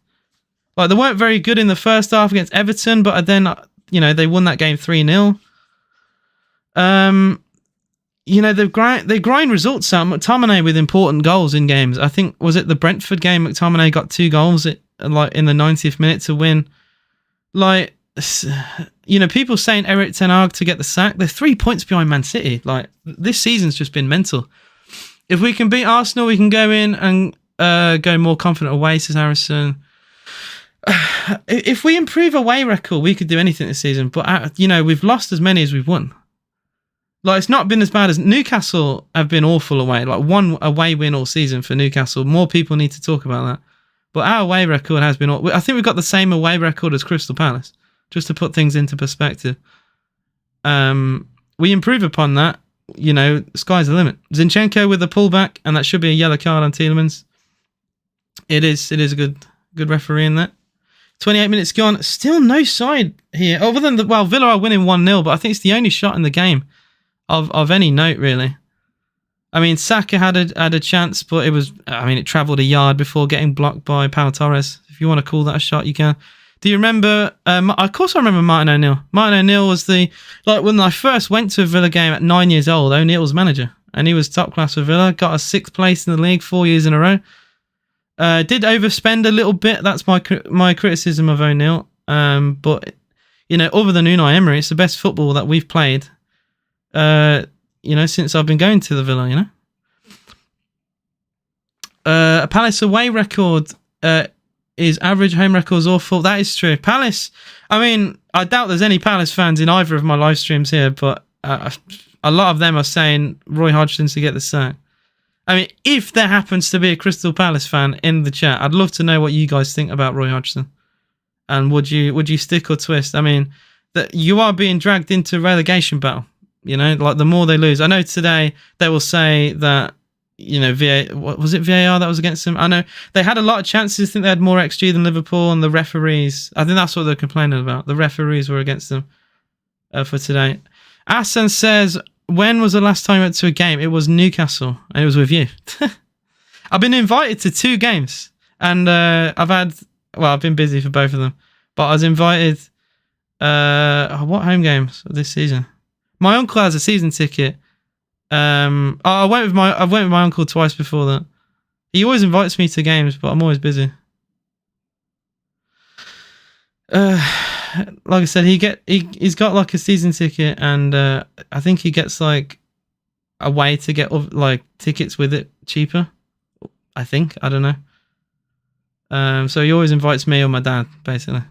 Like, they weren't very good in the first half against Everton, but then, you know, they won that game 3-0. You know, they grind results out. McTominay with important goals in games. I think, was it the Brentford game? McTominay got 2 goals in the 90th minute to win. Like, you know, people saying Eric Ten Hag to get the sack. They're 3 points behind Man City. Like, this season's just been mental. If we can beat Arsenal, we can go in and go more confident away, says Harrison. If we improve away record, we could do anything this season. But, you know, we've lost as many as we've won. Like, it's not been as bad as Newcastle have been awful away. Like, 1 away win all season for Newcastle. More people need to talk about that. But our away record has been... I think we've got the same away record as Crystal Palace, just to put things into perspective. We improve upon that. You know, sky's the limit. Zinchenko with a pullback, and that should be a yellow card on Tielemans. It is a good referee in that. 28 minutes gone. Still no side here. Other than, Villa are winning 1-0, but I think it's the only shot in the game of any note, really. I mean, Saka had a chance, but it travelled a yard before getting blocked by Pau Torres. If you want to call that a shot, you can. Do you remember? Of course I remember Martin O'Neill. Martin O'Neill was when I first went to a Villa game at 9 years old, O'Neill was manager, and he was top class for Villa. Got a 6th place in the league 4 years in a row. Did overspend a little bit. That's my criticism of O'Neill. But, you know, other than Unai Emery, it's the best football that we've played, you know, since I've been going to the Villa, you know. A Palace away record is average, home record's awful. That is true. Palace, I mean, I doubt there's any Palace fans in either of my live streams here, but a lot of them are saying Roy Hodgson's to get the sack. I mean, if there happens to be a Crystal Palace fan in the chat, I'd love to know what you guys think about Roy Hodgson. And would you stick or twist? I mean, that you are being dragged into relegation battle. You know, like, the more they lose. I know today they will say that, you know, was it VAR that was against them? I know they had a lot of chances. I think they had more XG than Liverpool, and the referees, I think that's what they're complaining about. The referees were against them for today. Aston says, when was the last time I went to a game? It was Newcastle, and it was with you. I've been invited to 2 games, and I've been busy for both of them. But I was invited, what home games this season? My uncle has a season ticket. I went with my uncle twice before that. He always invites me to games, but I'm always busy. like I said, he's got like a season ticket, and I think he gets like a way to get like tickets with it cheaper. I think, I don't know. So he always invites me or my dad, basically.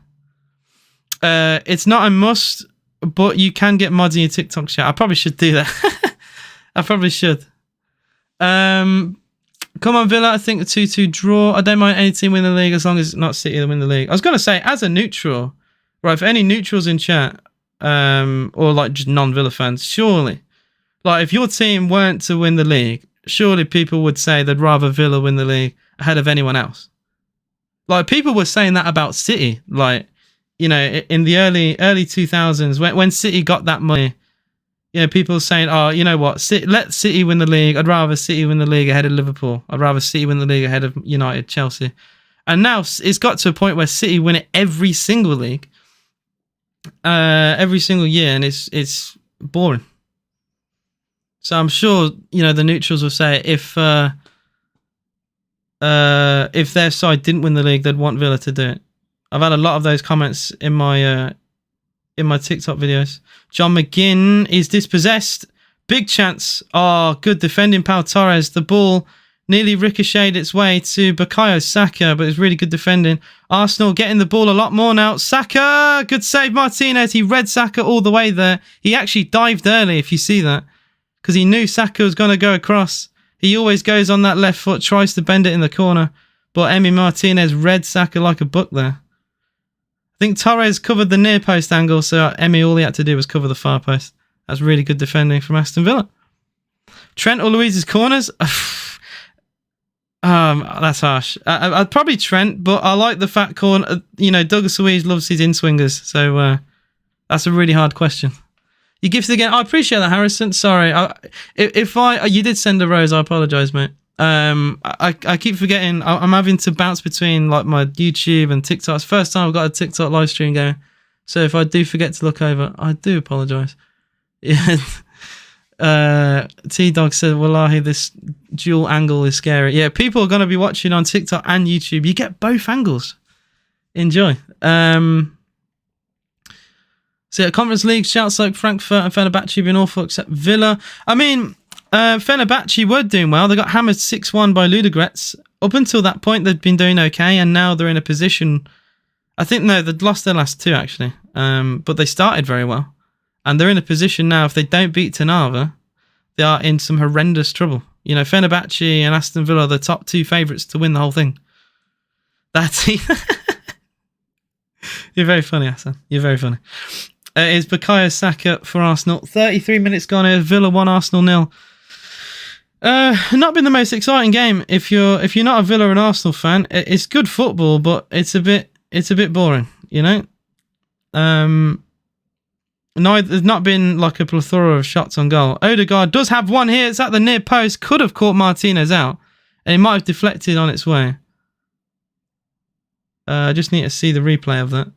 It's not a must, but you can get mods in your TikTok chat. I probably should do that. I probably should. Come on, Villa. I think a 2-2 draw. I don't mind any team win the league as long as it's not City that win the league. I was going to say, as a neutral, right, for any neutrals in chat, or like just non-Villa fans, surely, like if your team weren't to win the league, surely people would say they'd rather Villa win the league ahead of anyone else. Like people were saying that about City, like, you know, in the early 2000s, when City got that money, you know, people are saying, oh, you know what, let City win the league. I'd rather City win the league ahead of Liverpool. I'd rather City win the league ahead of United, Chelsea. And now it's got to a point where City win it every single league, every single year, and it's boring. So I'm sure, you know, the neutrals will say if their side didn't win the league, they'd want Villa to do it. I've had a lot of those comments in my TikTok videos. John McGinn is dispossessed. Big chance. Oh, good defending, Pau Torres. The ball nearly ricocheted its way to Bukayo Saka, but it's really good defending. Arsenal getting the ball a lot more now. Saka! Good save, Martinez. He read Saka all the way there. He actually dived early, if you see that, because he knew Saka was going to go across. He always goes on that left foot, tries to bend it in the corner, but Emi Martinez read Saka like a book there. I think Torres covered the near post angle, so Emi, all he had to do was cover the far post. That's really good defending from Aston Villa. Trent or Luiz's corners? That's harsh. I'd probably Trent, but I like the fat corner. You know, Douglas Luiz loves his in-swingers, so that's a really hard question. You gifted again. I appreciate that, Harrison. Sorry. You did send a rose, I apologise, mate. I keep forgetting. I'm having to bounce between like my YouTube and TikTok. It's the first time I've got a TikTok live stream going. So if I do forget to look over, I do apologise. Yeah. T-Dog said, Wallahi, this dual angle is scary. Yeah, people are going to be watching on TikTok and YouTube. You get both angles. Enjoy. So yeah, Conference League, shouts like Frankfurt and Fenerbahce have been awful except Villa. I mean, Fenerbahce were doing well. They got hammered 6-1 by Ludogorets. Up until that point, they'd been doing okay, and now they're in a position... I think, no, they'd lost their last two, actually. But they started very well. And they're in a position now, if they don't beat Tanava, they are in some horrendous trouble. You know, Fenerbahce and Aston Villa are the top two favourites to win the whole thing. That's... You're very funny, Hassan. You're very funny. It's Bukayo Saka for Arsenal. 33 minutes gone here. Villa 1, Arsenal 0. Not been the most exciting game. If you're not a Villa and Arsenal fan, it's good football, but it's a bit boring. You know. There's not been like a plethora of shots on goal. Odegaard does have one here. It's at the near post. Could have caught Martinez out, and it might have deflected on its way. I just need to see the replay of that.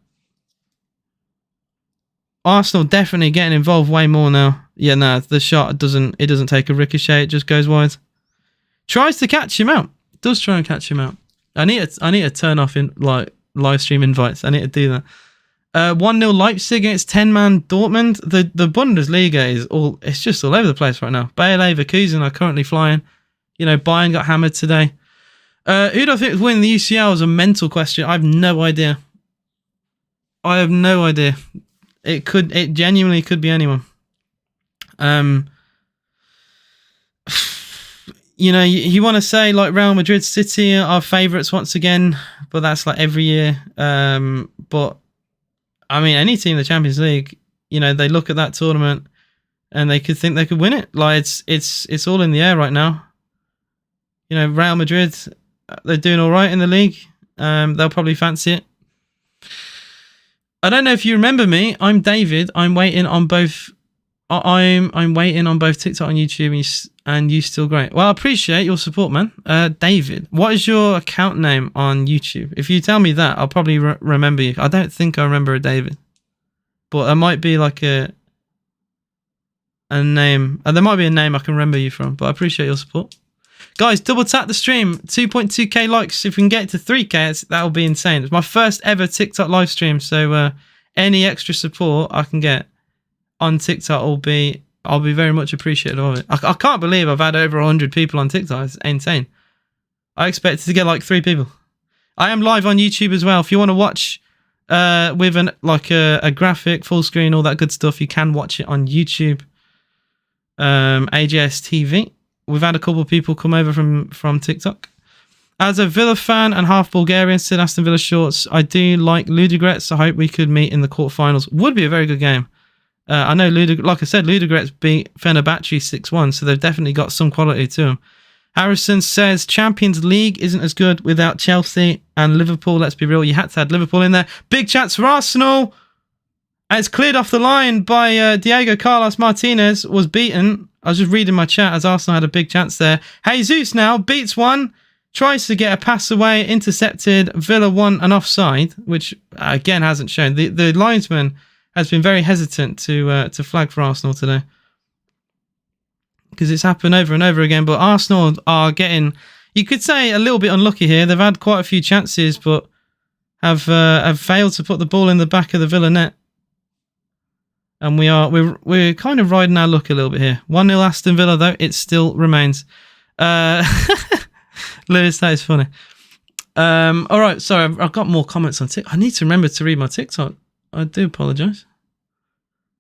Arsenal definitely getting involved way more now. Yeah, no, the shot doesn't take a ricochet, it just goes wide. Tries to catch him out. Does try and catch him out. I need to turn off in like live stream invites. I need to do that. 1-0 Leipzig against 10-man Dortmund. The Bundesliga it's just all over the place right now. Bayer Leverkusen are currently flying. You know, Bayern got hammered today. Who do I think is winning the UCL is a mental question. I have no idea. It genuinely could be anyone. You know, you want to say like Real Madrid, City are favourites once again, but that's like every year. But I mean, any team in the Champions League, you know, they look at that tournament and they could think they could win it. Like it's all in the air right now. You know, Real Madrid, they're doing all right in the league. They'll probably fancy it. I don't know if you remember me. I'm David. I'm waiting on both. I'm waiting on both TikTok and YouTube, and you still great. Well, I appreciate your support, man. David, what is your account name on YouTube? If you tell me that, I'll probably remember you. I don't think I remember a David, but it might be like a name. There might be a name I can remember you from. But I appreciate your support. Guys, double tap the stream. 2.2k likes. If we can get it to 3k, that'll be insane. It's my first ever TikTok live stream. So any extra support I can get on TikTok I'll be very much appreciative of it. I can't believe I've had over 100 people on TikTok. It's insane. I expected to get like 3 people. I am live on YouTube as well. If you want to watch with a graphic, full screen, all that good stuff, you can watch it on YouTube. AJS TV. We've had a couple of people come over from TikTok. As a Villa fan and half Bulgarian, said Aston Villa shorts, I do like Ludogorets. I hope we could meet in the quarterfinals. Would be a very good game. I know, like I said, Ludogorets beat Fenerbahce 6-1, so they've definitely got some quality to them. Harrison says Champions League isn't as good without Chelsea and Liverpool. Let's be real, you had to have Liverpool in there. Big chance for Arsenal. And it's cleared off the line by Diego Carlos Martinez. Was beaten. I was just reading my chat as Arsenal had a big chance there. Jesus now beats one. Tries to get a pass away. Intercepted. Villa won an offside, which again hasn't shown. The linesman has been very hesitant to flag for Arsenal today. Because it's happened over and over again. But Arsenal are getting, you could say, a little bit unlucky here. They've had quite a few chances, but have failed to put the ball in the back of the Villa net. And we're kind of riding our luck a little bit here. 1-0 Aston Villa, though. It still remains. Lewis, that is funny. All right, sorry, I've got more comments on TikTok. I need to remember to read my TikTok. I do apologise.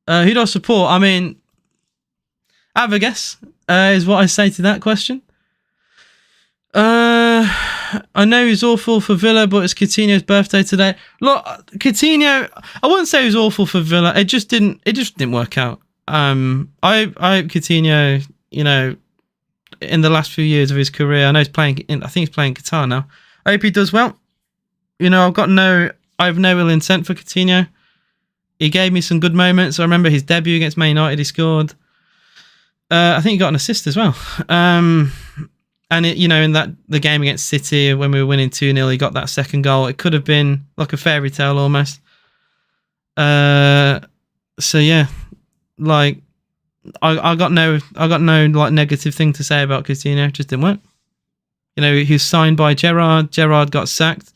Who do I support? I mean, have a guess, is what I say to that question. I know he's awful for Villa, but it's Coutinho's birthday today. Look, Coutinho, I wouldn't say he was awful for Villa. It just didn't work out. I hope Coutinho, in the last few years of his career, I know I think he's playing Qatar now. I hope he does well. I have no ill intent for Coutinho. He gave me some good moments. I remember his debut against Man United, he scored. I think he got an assist as well. And in the game against City when we were winning 2-0, he got that second goal. It could have been like a fairy tale almost. So yeah, like I got no like negative thing to say about Coutinho. It just didn't work. He was signed by Gerrard. Gerrard got sacked,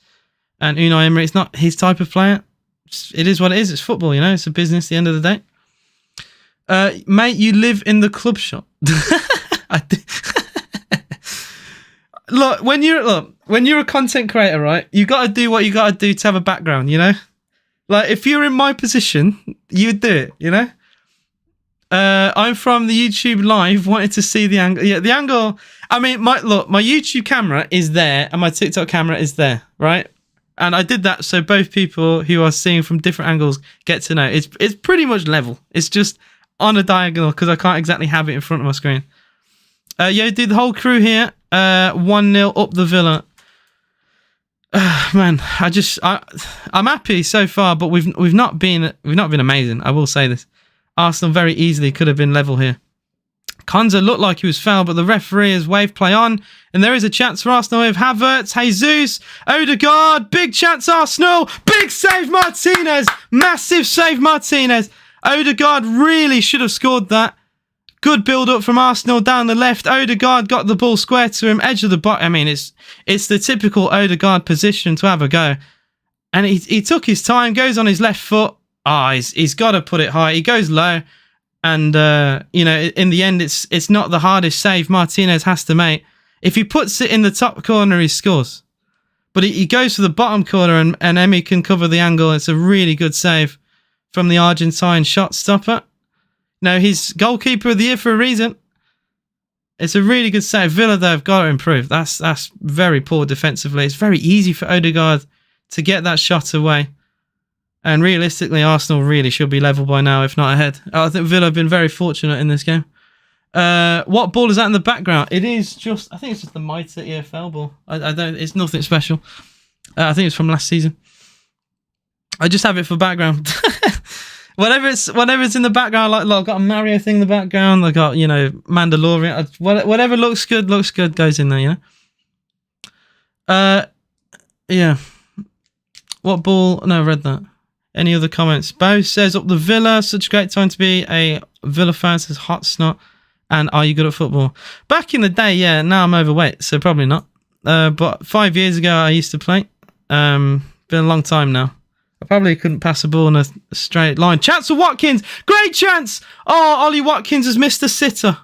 and Unai Emery, it's not his type of player. It is what it is. It's football, it's a business at the end of the day. Mate, you live in the club shop. Look, when you're a content creator, right, you got to do what you got to do to have a background, Like, if you're in my position, you'd do it, I'm from the YouTube live, wanted to see the angle. Yeah, the angle, I mean, my YouTube camera is there and my TikTok camera is there, right? And I did that so both people who are seeing from different angles get to know. It's pretty much level. It's just on a diagonal because I can't exactly have it in front of my screen. Dude, the whole crew here, 1-0 up the Villa. Man, I'm happy so far, but we've not been amazing. I will say this. Arsenal very easily could have been level here. Konza looked like he was fouled, but the referee has waved play on, and there is a chance for Arsenal with Havertz, Jesus, Odegaard, big chance Arsenal, big save Martinez, massive save Martinez. Odegaard really should have scored that. Good build-up from Arsenal down the left. Odegaard got the ball square to him, edge of the box. I mean, it's the typical Odegaard position to have a go. And he took his time, goes on his left foot. He's got to put it high. He goes low. And, in the end, it's not the hardest save Martinez has to make. If he puts it in the top corner, he scores. But he goes to the bottom corner and Emi can cover the angle. It's a really good save from the Argentine shot stopper. He's goalkeeper of the year for a reason. It's a really good save. Villa, though, have got to improve. That's very poor defensively. It's very easy for Odegaard to get that shot away. And realistically, Arsenal really should be level by now, if not ahead. I think Villa have been very fortunate in this game. What ball is that in the background? It is I think it's just the Mitre EFL ball. I don't. It's nothing special. I think it's from last season. I just have it for background. Whenever it's in the background, like I've got a Mario thing in the background. I got Mandalorian. Whatever looks good goes in there. Yeah. What ball? No, I read that. Any other comments? Bo says up the Villa. Such a great time to be a Villa fan. Says hot snot. And are you good at football? Back in the day, yeah. Now I'm overweight, so probably not. But 5 years ago I used to play. Been a long time now. I probably couldn't pass the ball in a straight line. Chance for Watkins. Great chance. Oh, Ollie Watkins has missed a sitter.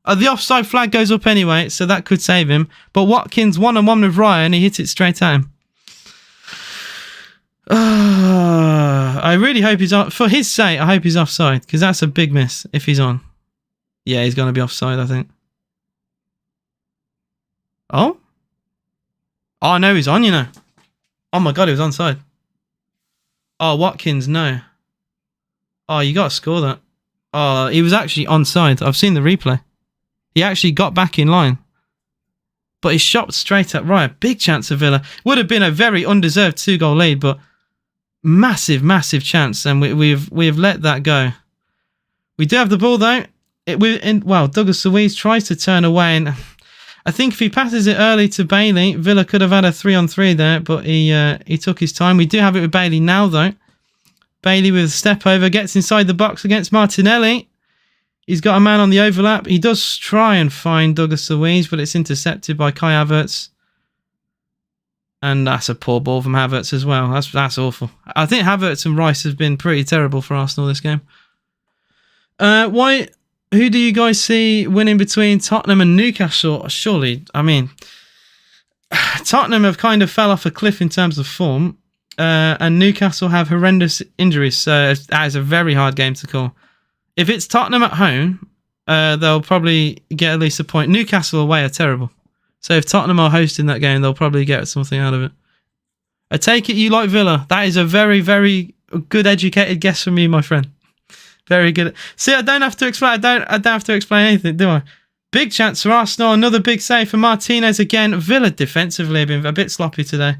The offside flag goes up anyway, so that could save him. But Watkins one-on-one with Ryan. He hit it straight at him. I really hope he's on. For his sake, I hope he's offside, because that's a big miss if he's on. Yeah, he's going to be offside, I think. Oh? Oh, no, he's on, you know. Oh, my God, he was onside. Oh, Watkins, no. Oh, you got to score that. Oh, he was actually onside. I've seen the replay. He actually got back in line. But he shot straight at Ryan. Big chance of Villa. Would have been a very undeserved 2-goal lead, but massive, massive chance. And we've let that go. We do have the ball, though. Douglas Luiz tries to turn away, and I think if he passes it early to Bailey, Villa could have had a 3-on-3 there, but he took his time. We do have it with Bailey now, though. Bailey with a step over, gets inside the box against Martinelli. He's got a man on the overlap. He does try and find Douglas Luiz, but it's intercepted by Kai Havertz. And that's a poor ball from Havertz as well. That's awful. I think Havertz and Rice have been pretty terrible for Arsenal this game. Who do you guys see winning between Tottenham and Newcastle? Surely, I mean, Tottenham have kind of fell off a cliff in terms of form, and Newcastle have horrendous injuries, so that is a very hard game to call. If it's Tottenham at home, they'll probably get at least a point. Newcastle away are terrible, so if Tottenham are hosting that game, they'll probably get something out of it. I take it you like Villa. That is a very, very good educated guess from you, my friend. Very good. See, I don't have to explain. I don't have to explain anything, do I? Big chance for Arsenal. Another big save for Martinez again. Villa defensively have been a bit sloppy today.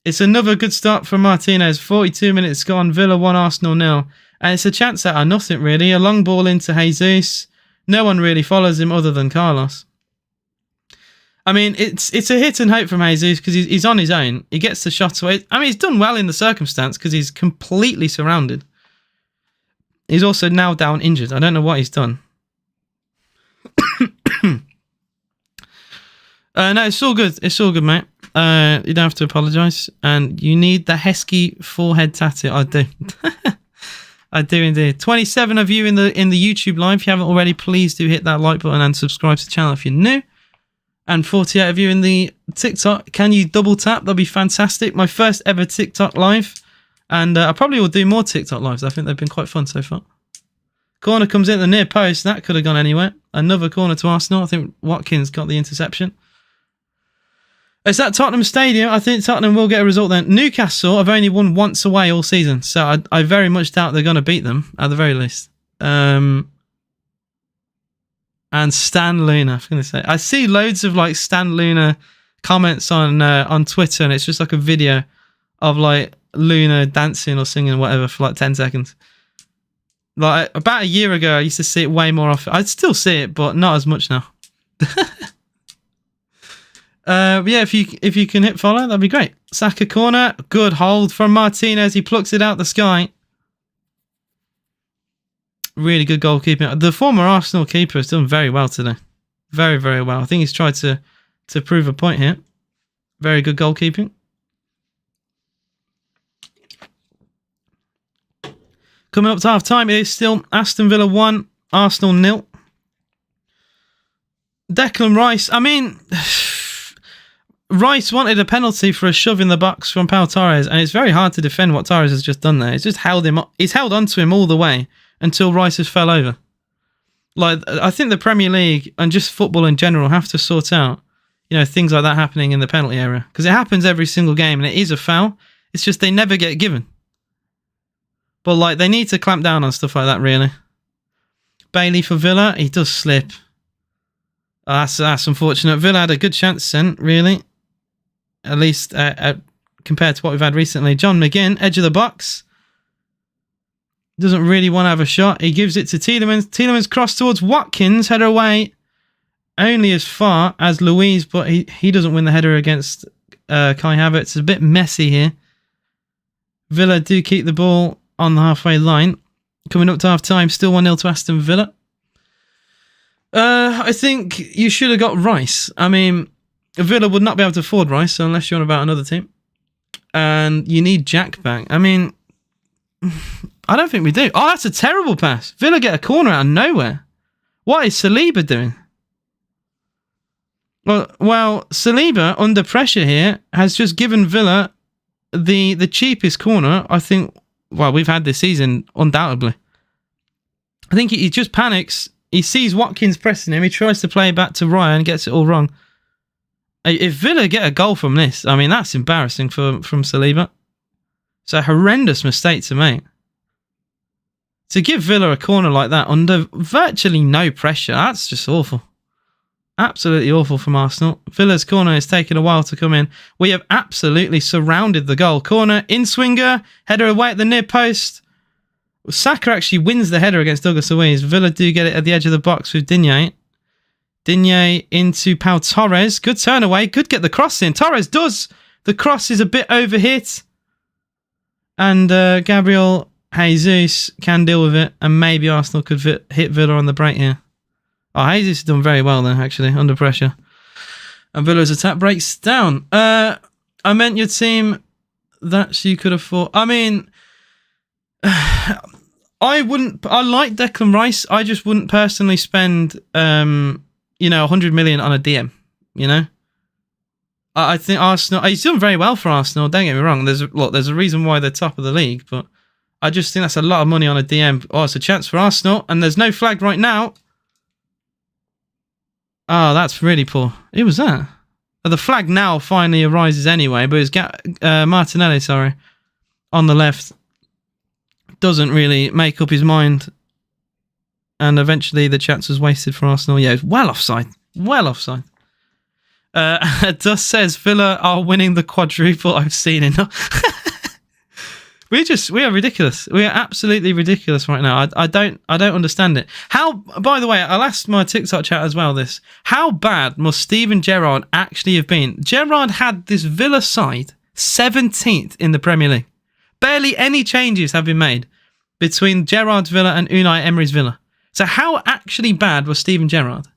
It's another good start for Martinez. 42 minutes gone. Villa 1, Arsenal 0. And it's a chance out of nothing, really. A long ball into Jesus. No one really follows him other than Carlos. I mean, it's a hit and hope from Jesus because he's on his own. He gets the shot away. I mean, he's done well in the circumstance because he's completely surrounded. He's also now down injured. I don't know what he's done. No, it's all good. It's all good, mate. You don't have to apologise. And you need the Heskey forehead tattoo. I do. I do indeed. 27 of you in the YouTube live. If you haven't already, please do hit that like button and subscribe to the channel if you're new. And 48 of you in the TikTok. Can you double tap? That'll be fantastic. My first ever TikTok live. And I probably will do more TikTok lives. I think they've been quite fun so far. Corner comes in at the near post. That could have gone anywhere. Another corner to Arsenal. I think Watkins got the interception. It's at Tottenham Stadium. I think Tottenham will get a result then. Newcastle have only won once away all season. So I very much doubt they're going to beat them, at the very least. And Stan Luna, I was going to say. I see loads of like Stan Luna comments on Twitter, and it's just like a video of like Luna dancing or singing or whatever for like 10 seconds. Like about a year ago, I used to see it way more often. I'd still see it, but not as much now. Yeah, if you can hit follow, that'd be great. Saka corner, good hold from Martinez. He plucks it out the sky. Really good goalkeeping. The former Arsenal keeper has done very well today. Very, very well. I think he's tried to prove a point here. Very good goalkeeping. Coming up to half time, it is still Aston Villa 1, Arsenal 0. Declan Rice, I mean, Rice wanted a penalty for a shove in the box from Pau Torres, and it's very hard to defend what Torres has just done there. He's just held him up. He's held onto him all the way until Rice has fell over. Like, I think the Premier League and just football in general have to sort out, things like that happening in the penalty area, because it happens every single game, and it is a foul. It's just they never get given. But, like, they need to clamp down on stuff like that, really. Bailey for Villa. He does slip. Oh, that's unfortunate. Villa had a good chance then, really. At least compared to what we've had recently. John McGinn, edge of the box. Doesn't really want to have a shot. He gives it to Tielemans. Tielemans cross towards Watkins. Header away. Only as far as Luiz, but he doesn't win the header against Kai Havertz. It's a bit messy here. Villa do keep the ball on the halfway line. Coming up to half time, still 1-0 to Aston Villa. I think you should have got Rice. I mean, Villa would not be able to afford Rice unless you're on about another team. and you need Jack back. I mean, I don't think we do. Oh, that's a terrible pass. Villa get a corner out of nowhere. What is Saliba doing? Well, Saliba, under pressure here, has just given Villa the cheapest corner, I think, well, we've had this season, undoubtedly. I think he just panics. He sees Watkins pressing him. He tries to play back to Ryan, gets it all wrong. If Villa get a goal from this, I mean, that's embarrassing from Saliba. It's a horrendous mistake to make. To give Villa a corner like that under virtually no pressure, that's just awful. Absolutely awful from Arsenal. Villa's corner is taking a while to come in. We have absolutely surrounded the goal. Corner, in-swinger, header away at the near post. Saka actually wins the header against Douglas Luiz. Villa do get it at the edge of the box with Digne. Digne into Pau Torres. Good turn away. Could get the cross in. Torres does. The cross is a bit overhit. And Gabriel Jesus can deal with it. And maybe Arsenal could hit Villa on the break here. Oh, Jesus has done very well there, actually, under pressure. And Villa's attack breaks down. I meant your team that you could afford. I mean, I like Declan Rice. I just wouldn't personally spend, 100 million on a DM, you know? I think Arsenal, he's done very well for Arsenal, don't get me wrong. There's a reason why they're top of the league, but I just think that's a lot of money on a DM. Oh, it's a chance for Arsenal, and there's no flag right now. Oh, that's really poor. Who was that? Oh, the flag now finally arises anyway, but it's Martinelli, on the left. Doesn't really make up his mind. And eventually the chance was wasted for Arsenal. Yeah, it's well offside. Well offside. Dust says Villa are winning the quadruple. I've seen enough. We are ridiculous. We are absolutely ridiculous right now. I don't understand it. How, by the way, I'll ask my TikTok chat as well this. How bad must Steven Gerrard actually have been? Gerrard had this Villa side 17th in the Premier League. Barely any changes have been made between Gerrard's Villa and Unai Emery's Villa. So how actually bad was Steven Gerrard?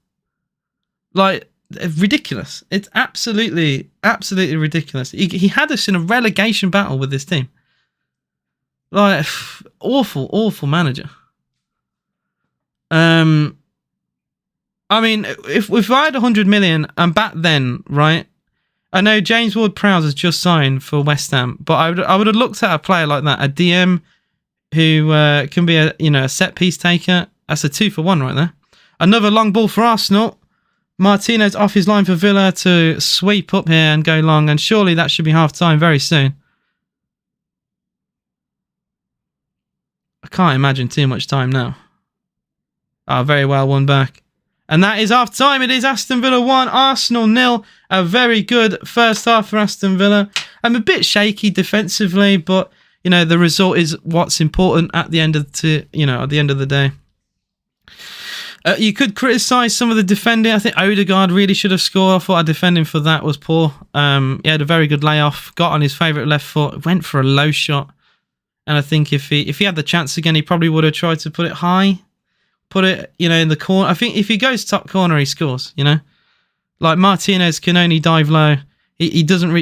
Like, ridiculous. It's absolutely ridiculous. He had us in a relegation battle with this team. Like, awful manager. I mean, if I had 100 million, and back then, right, I know James Ward-Prowse has just signed for West Ham, but I would have looked at a player like that, a DM who can be a set piece taker. That's a 2-for-1 right there. Another long ball for Arsenal. Martinez off his line for Villa to sweep up here and go long, and surely that should be half time very soon. I can't imagine too much time now. Very well won back. And that is half time. It is Aston Villa 1, Arsenal 0. A very good first half for Aston Villa. I'm a bit shaky defensively, but the result is what's important at the end of the day. You could criticise some of the defending. I think Odegaard really should have scored. I thought our defending for that was poor. He had a very good layoff, got on his favourite left foot, went for a low shot. And I think if he had the chance again, he probably would have tried to put it high, put it, in the corner. I think if he goes top corner, he scores, Like Martinez can only dive low. He doesn't,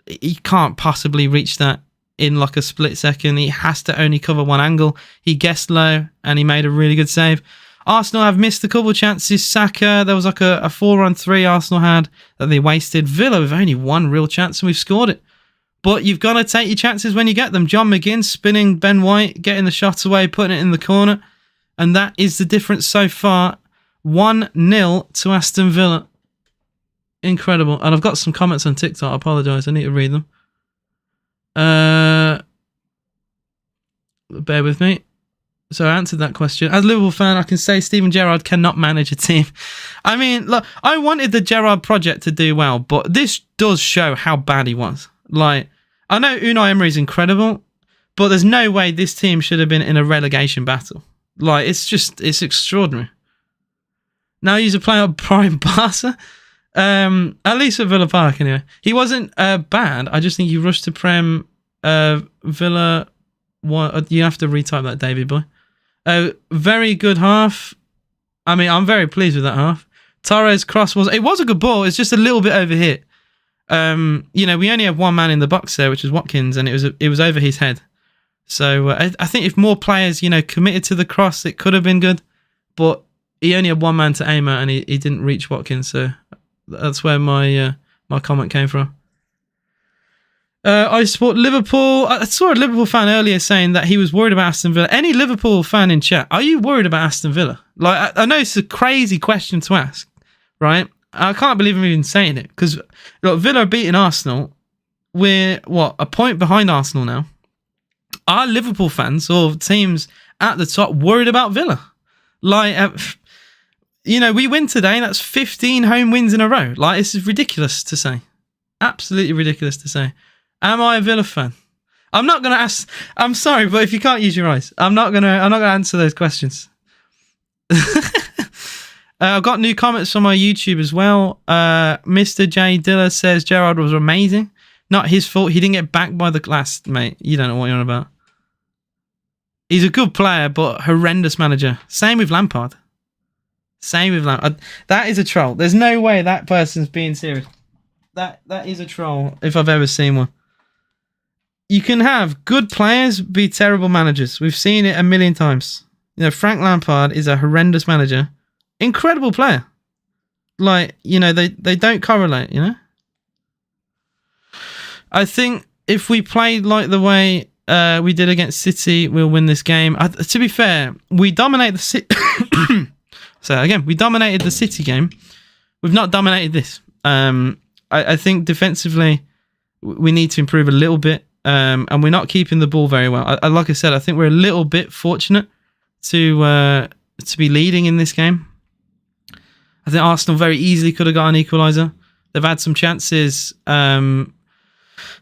he can't possibly reach that in like a split second. He has to only cover one angle. He guessed low and he made a really good save. Arsenal have missed a couple of chances. Saka, there was like a 4-on-3 Arsenal had that they wasted. Villa with only one real chance and we've scored it. But you've got to take your chances when you get them. John McGinn spinning Ben White, getting the shot away, putting it in the corner. And that is the difference so far. 1-0 to Aston Villa. Incredible. And I've got some comments on TikTok. I apologise. I need to read them. Bear with me. So I answered that question. As a Liverpool fan, I can say Steven Gerrard cannot manage a team. I mean, look, I wanted the Gerrard project to do well, but this does show how bad he was. Like, I know Unai Emery is incredible, but there's no way this team should have been in a relegation battle. Like, it's extraordinary. Now he's a player of prime Barca. At least at Villa Park, anyway. He wasn't bad. I just think he rushed to Prem Villa. You have to retype that, David boy. Very good half. I mean, I'm very pleased with that half. Torres cross was a good ball. It's just a little bit overhit. You know, we only have one man in the box there, which is Watkins, and it was over his head. So I think if more players, you know, committed to the cross, it could have been good. But he only had one man to aim at, and he didn't reach Watkins. So that's where my comment came from. I support Liverpool. I saw a Liverpool fan earlier saying that he was worried about Aston Villa. Any Liverpool fan in chat, are you worried about Aston Villa? Like, I know it's a crazy question to ask, right? I can't believe I'm even saying it, because Villa are beating Arsenal. We're, a point behind Arsenal now. Are Liverpool fans or teams at the top worried about Villa? Like, you know, we win today, that's 15 home wins in a row. Like, this is ridiculous to say. Absolutely ridiculous to say. Am I a Villa fan? I'm not going to ask. I'm sorry, but if you can't use your eyes, I'm not going to answer those questions. I've got new comments on my YouTube as well. Mr. J Diller says Gerrard was amazing. Not his fault. He didn't get backed by the glass, mate. You don't know what you're on about. He's a good player, but horrendous manager. Same with Lampard. That is a troll. There's no way that person's being serious. That is a troll if I've ever seen one. You can have good players be terrible managers. We've seen it a million times. You know, Frank Lampard is a horrendous manager. Incredible player. Like, you know, they don't correlate, you know? I think if we played like the way we did against City, we'll win this game. To be fair, we dominate the City... So, again, we dominated the City game. We've not dominated this. I think defensively, we need to improve a little bit. And we're not keeping the ball very well. Like I said, I think we're a little bit fortunate to be leading in this game. I think Arsenal very easily could have got an equaliser. They've had some chances, but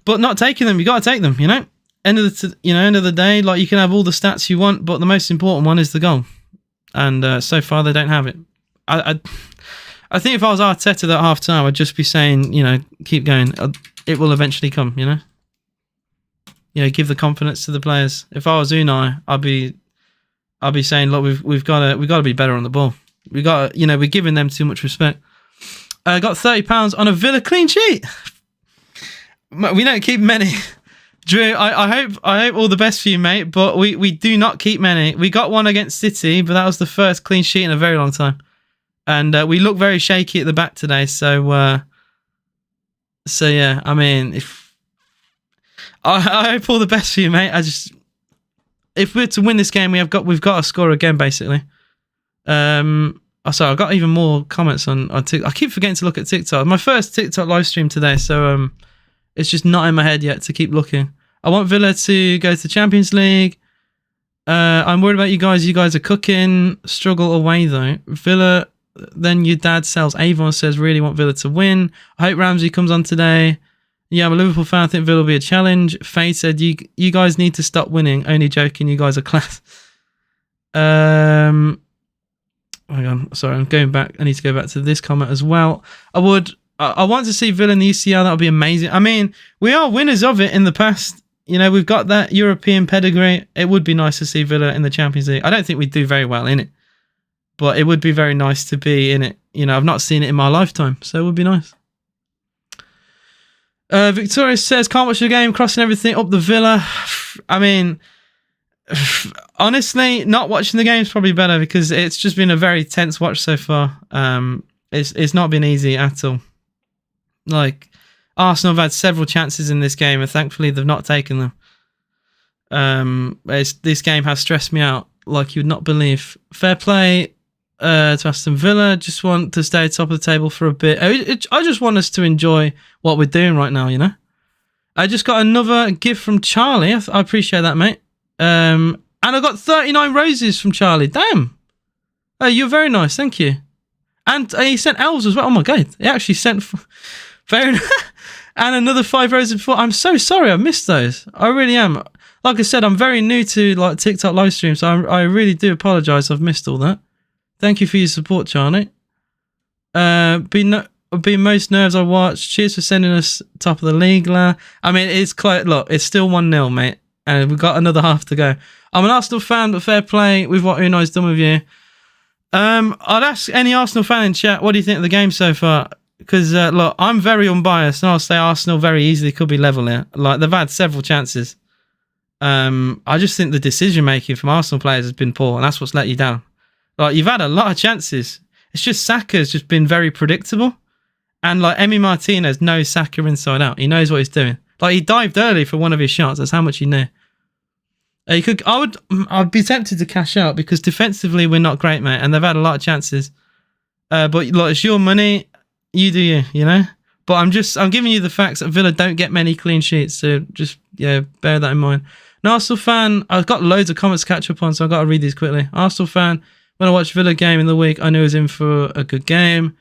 not taking them. You got to take them. You know, end of the day, like, you can have all the stats you want, but the most important one is the goal. And so far, they don't have it. I think if I was Arteta at half time, I'd just be saying, you know, keep going. It will eventually come. You know, give the confidence to the players. If I was Unai, I'd be saying, look, we've got to be better on the ball. We're giving them too much respect. I got £30 on a Villa clean sheet. We don't keep many. Drew, I hope all the best for you, mate. But we do not keep many. We got one against City, but that was the first clean sheet in a very long time. And we look very shaky at the back today. So yeah, I mean, I hope all the best for you, mate. If we're to win this game, we've got to score again, basically. Sorry, I've got even more comments on TikTok. I keep forgetting to look at TikTok. My first TikTok live stream today, so it's just not in my head yet to keep looking. I want Villa to go to Champions League. I'm worried about you guys. You guys are cooking. Struggle away, though. Villa, then your dad sells. Avon says, really want Villa to win. I hope Ramsey comes on today. Yeah, I'm a Liverpool fan. I think Villa will be a challenge. Faye said, you guys need to stop winning. Only joking. You guys are class. Hang on. Sorry, I'm going back. I need to go back to this comment as well. I want to see Villa in the UCL. That would be amazing. I mean, we are winners of it in the past. You know, we've got that European pedigree. It would be nice to see Villa in the Champions League. I don't think we'd do very well in it, but it would be very nice to be in it. You know, I've not seen it in my lifetime, so it would be nice. Victoria says, can't watch the game, crossing everything up the Villa. I mean, honestly, not watching the game is probably better, because it's just been a very tense watch so far. It's not been easy at all. Like, Arsenal have had several chances in this game, and thankfully they've not taken them. This game has stressed me out like you would not believe. Fair play to Aston Villa. Just want to stay top of the table for a bit. I just want us to enjoy what we're doing right now, you know? I just got another gift from Charlie. I appreciate that, mate. And I got 39 roses from Charlie. Damn. Oh, you're very nice. Thank you. And he sent elves as well. Oh my God. He actually sent... Fair enough. And another 5 roses before. I'm so sorry. I missed those. I really am. Like I said, I'm very new to like TikTok live streams, so I really do apologise. I've missed all that. Thank you for your support, Charlie. Been most nerves I watched. Cheers for sending us top of the league, la. I mean, it's close. Look, it's still 1-0, mate. And we've got another half to go. I'm an Arsenal fan, but fair play with what Unai's done with you. I'd ask any Arsenal fan in chat, what do you think of the game so far? because look, I'm very unbiased, and I'll say Arsenal very easily could be level here. Like, they've had several chances. I just think the decision making from Arsenal players has been poor, and that's what's let you down. Like, you've had a lot of chances. It's just Saka's just been very predictable, and like Emi Martinez knows Saka inside out. He knows what he's doing. Like, he dived early for one of his shots. That's how much he knew. I'd be tempted to cash out because defensively we're not great, mate, and they've had a lot of chances. But look, it's your money. You do you know. But I'm giving you the facts that Villa don't get many clean sheets, so just bear that in mind. An Arsenal fan, I've got loads of comments to catch up on, so I've got to read these quickly. Arsenal fan, when I watched Villa game in the week, I knew he was in for a good game.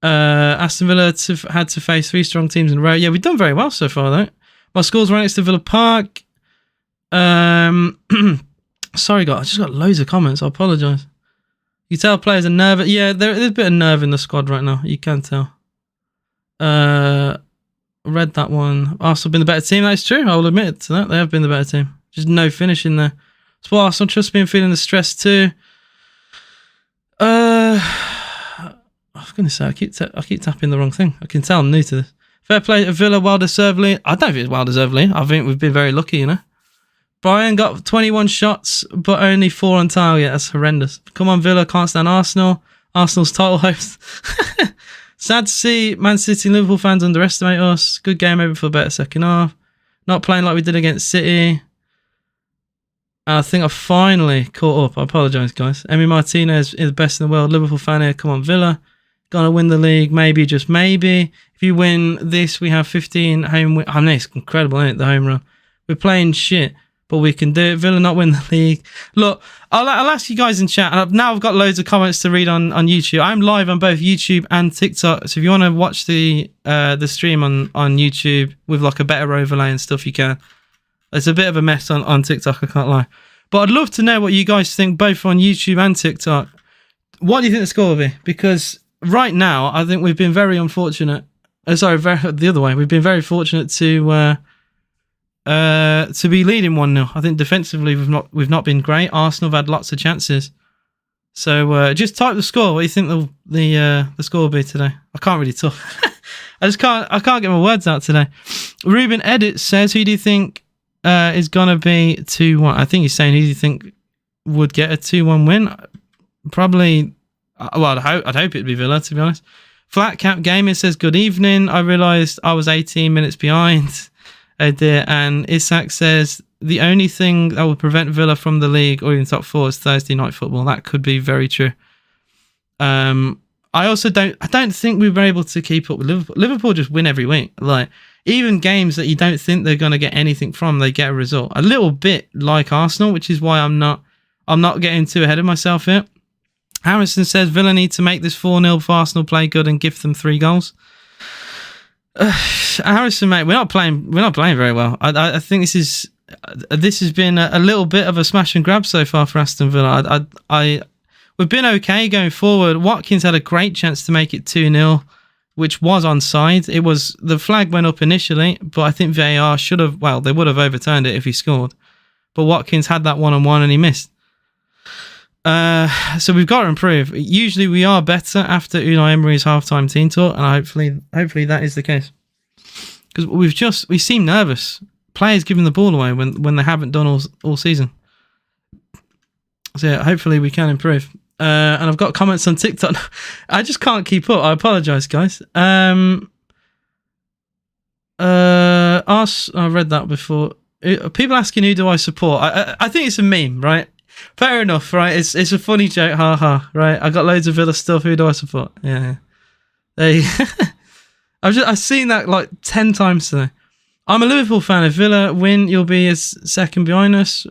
Aston Villa had to face 3 strong teams in a row. Yeah, we've done very well so far, though. My school's right next to Villa Park. Sorry, guys, I just got loads of comments. I apologise. You tell players are nervous. Yeah, there's a bit of nerve in the squad right now. You can tell. Read that one. Arsenal been the better team. That's true. I will admit it to that. They have been the better team. Just no finish in there. Sport Arsenal, trust me, I'm feeling the stress too. I was going to say, I keep tapping the wrong thing. I can tell I'm new to this. Fair play to Villa, well deservedly. I don't think it's well deservedly. I think we've been very lucky, you know. Brian got 21 shots, but only 4 on target. That's horrendous. Come on, Villa, can't stand Arsenal. Arsenal's title hopes. Sad to see Man City and Liverpool fans underestimate us. Good game, maybe for a better second half. Not playing like we did against City. I think I finally caught up. I apologise, guys. Emi Martinez is the best in the world. Liverpool fan here. Come on, Villa. Gonna win the league. Maybe, just maybe. If you win this, we have 15 home wins. I mean, it's incredible, isn't it? The home run. We're playing shit, but we can do it. Villa not win the league. Look, I'll ask you guys in chat. And I've got loads of comments to read on YouTube. I'm live on both YouTube and TikTok. So if you want to watch the stream on YouTube with like a better overlay and stuff, you can. It's a bit of a mess on TikTok, I can't lie. But I'd love to know what you guys think, both on YouTube and TikTok. What do you think the score will be? Because right now, I think we've been very unfortunate. The other way. We've been very fortunate to be leading 1-0. I think defensively we've not been great. Arsenal have had lots of chances. So just type the score. What do you think the score will be today? I can't really talk. I can't get my words out today. Ruben Edit says, who do you think is gonna be 2-1? I think he's saying, who do you think would get a 2-1 win? Probably. Well, I'd hope it'd be Villa, to be honest. Flat Cap Gaming says, good evening. I realised I was 18 minutes behind. Oh dear. And Isak says, the only thing that will prevent Villa from the league or even top 4 is Thursday night football. That could be very true. I don't think we were able to keep up with Liverpool. Liverpool just win every week. Like, even games that you don't think they're going to get anything from, they get a result. A little bit like Arsenal, which is why I'm not getting too ahead of myself here. Harrison says Villa need to make this 4-0 for Arsenal play good and give them 3 goals. Harrison, mate, we're not playing very well. I think this has been a little bit of a smash and grab so far for Aston Villa. We've been okay going forward. Watkins had a great chance to make it 2-0, which was onside. It was, the flag went up initially, but I think VAR they would have overturned it if he scored. But Watkins had that 1-on-1 and he missed. So we've got to improve. Usually we are better after Unai Emery's halftime team talk, and hopefully that is the case. Because we seem nervous. Players giving the ball away when they haven't done all season. So yeah, hopefully we can improve. And I've got comments on TikTok. I just can't keep up. I apologise, guys. I read that before. People asking who do I support. I think it's a meme, right? Fair enough, right? It's a funny joke, haha, right? I got loads of Villa stuff. Who do I support? Yeah. I've seen that like 10 times today. I'm a Liverpool fan. If Villa win, you'll be a second behind us.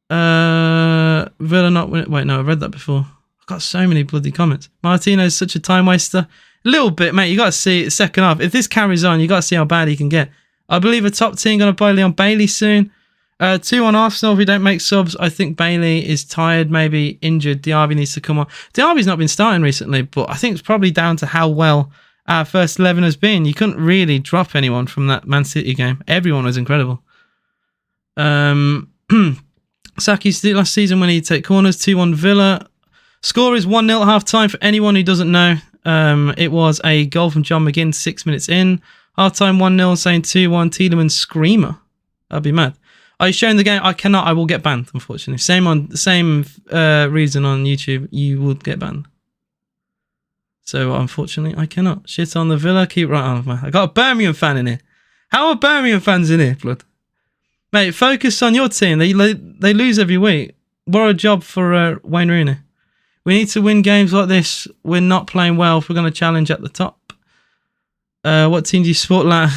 Villa not win. Wait, no, I read that before. I've got so many bloody comments. Martino's such a time waster. A little bit, mate. You got to see it second half. If this carries on, you got to see how bad he can get. I believe a top team going to buy Leon Bailey soon. 2 on Arsenal if we don't make subs. I think Bailey is tired, maybe injured. Diaby needs to come on. Diaby's not been starting recently, but I think it's probably down to how well our first 11 has been. You couldn't really drop anyone from that Man City game. Everyone was incredible. Saki's last season when he'd take corners. 2-1 Villa. Score is 1-0 at half time for anyone who doesn't know. It was a goal from John McGinn 6 minutes in. Half-time 1-0, saying 2-1. Tiedemann screamer. I'd be mad. Are you showing the game? I cannot. I will get banned, unfortunately. Same reason on YouTube. You would get banned. So, unfortunately, I cannot. Shit on the Villa. Keep right on, man. I got a Birmingham fan in here. How are Birmingham fans in here, blood? Mate, focus on your team. They lose every week. What a job for Wayne Rooney. We need to win games like this. We're not playing well if we're going to challenge at the top. What team do you support, lad?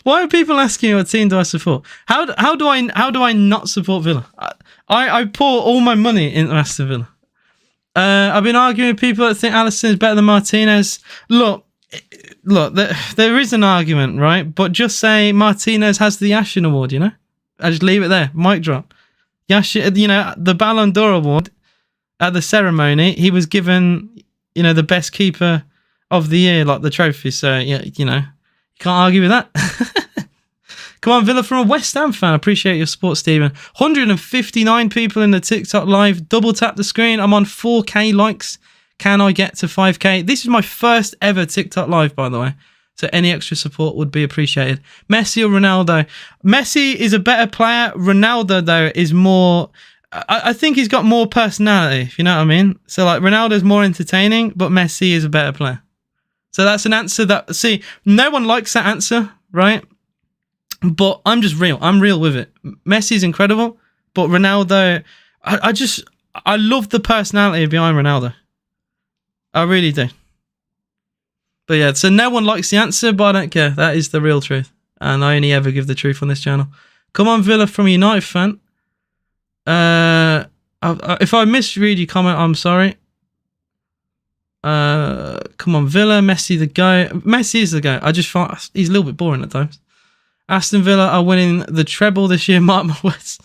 Why are people asking me what team do I support? How do I not support Villa? I pour all my money into Aston Villa. I've been arguing with people that think Alisson is better than Martinez. Look, there is an argument, right? But just say Martinez has the Aston Award, you know? I just leave it there. Mic drop. Yashin, you know, the Ballon d'Or Award at the ceremony, he was given, you know, the best keeper of the year, like the trophy. So, yeah, you know, you can't argue with that. Come on, Villa, from a West Ham fan. Appreciate your support, Stephen. 159 people in the TikTok live. Double tap the screen. I'm on 4K likes. Can I get to 5K? This is my first ever TikTok live, by the way. So any extra support would be appreciated. Messi or Ronaldo? Messi is a better player. Ronaldo, though, is more... I think he's got more personality, if you know what I mean. So, like, Ronaldo's more entertaining, but Messi is a better player. So that's an answer that... See, no one likes that answer, right? But I'm just real. I'm real with it. Messi's incredible, but Ronaldo... I love the personality behind Ronaldo. I really do. But yeah, so no one likes the answer, but I don't care. That is the real truth. And I only ever give the truth on this channel. Come on, Villa, from a United fan. If I misread your comment, I'm sorry. Come on, Villa, Messi the guy. Messi is the guy. I just find he's a little bit boring at times. Aston Villa are winning the treble this year. Mark my words.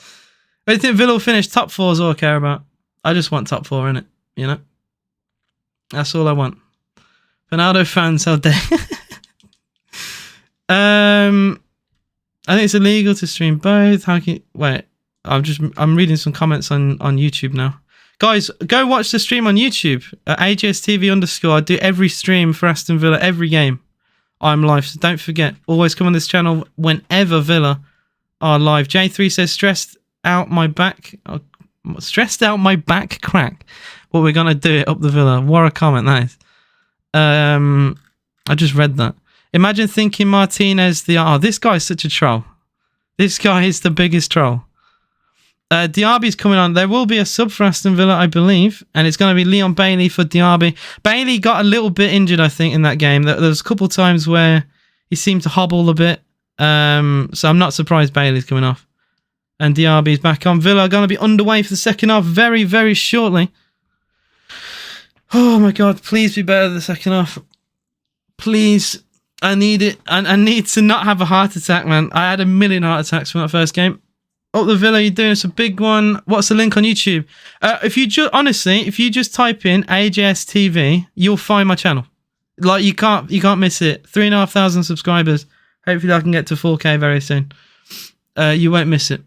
I think Villa will finish top 4 is all I care about. I just want top 4, innit? You know? That's all I want. Ronaldo fans, how dare. I think it's illegal to stream both. How can you... Wait, I'm reading some comments on YouTube now. Guys, go watch the stream on YouTube at AJSTV_. I do every stream for Aston Villa, every game. I'm live, so don't forget. Always come on this channel whenever Villa are live. J3 says, stressed out my back crack. But we're going to do it up the Villa. What a comment that is. I just read that. Imagine thinking Martinez, this guy's such a troll. This guy is the biggest troll. Diaby's coming on. There will be a sub for Aston Villa, I believe, and it's going to be Leon Bailey for Diaby. Bailey got a little bit injured, I think, in that game. There was a couple of times where he seemed to hobble a bit, so I'm not surprised Bailey's coming off. And Diaby's back on. Villa are going to be underway for the second half very, very shortly. Oh my God, please be better the second half. Please. I need it. I need to not have a heart attack, man. I had a million heart attacks from that first game. Up the Villa, you're doing us a big one. What's the link on YouTube? If you just type in AJS TV, you'll find my channel. Like you can't miss it. 3,500 subscribers. Hopefully I can get to 4K very soon. You won't miss it.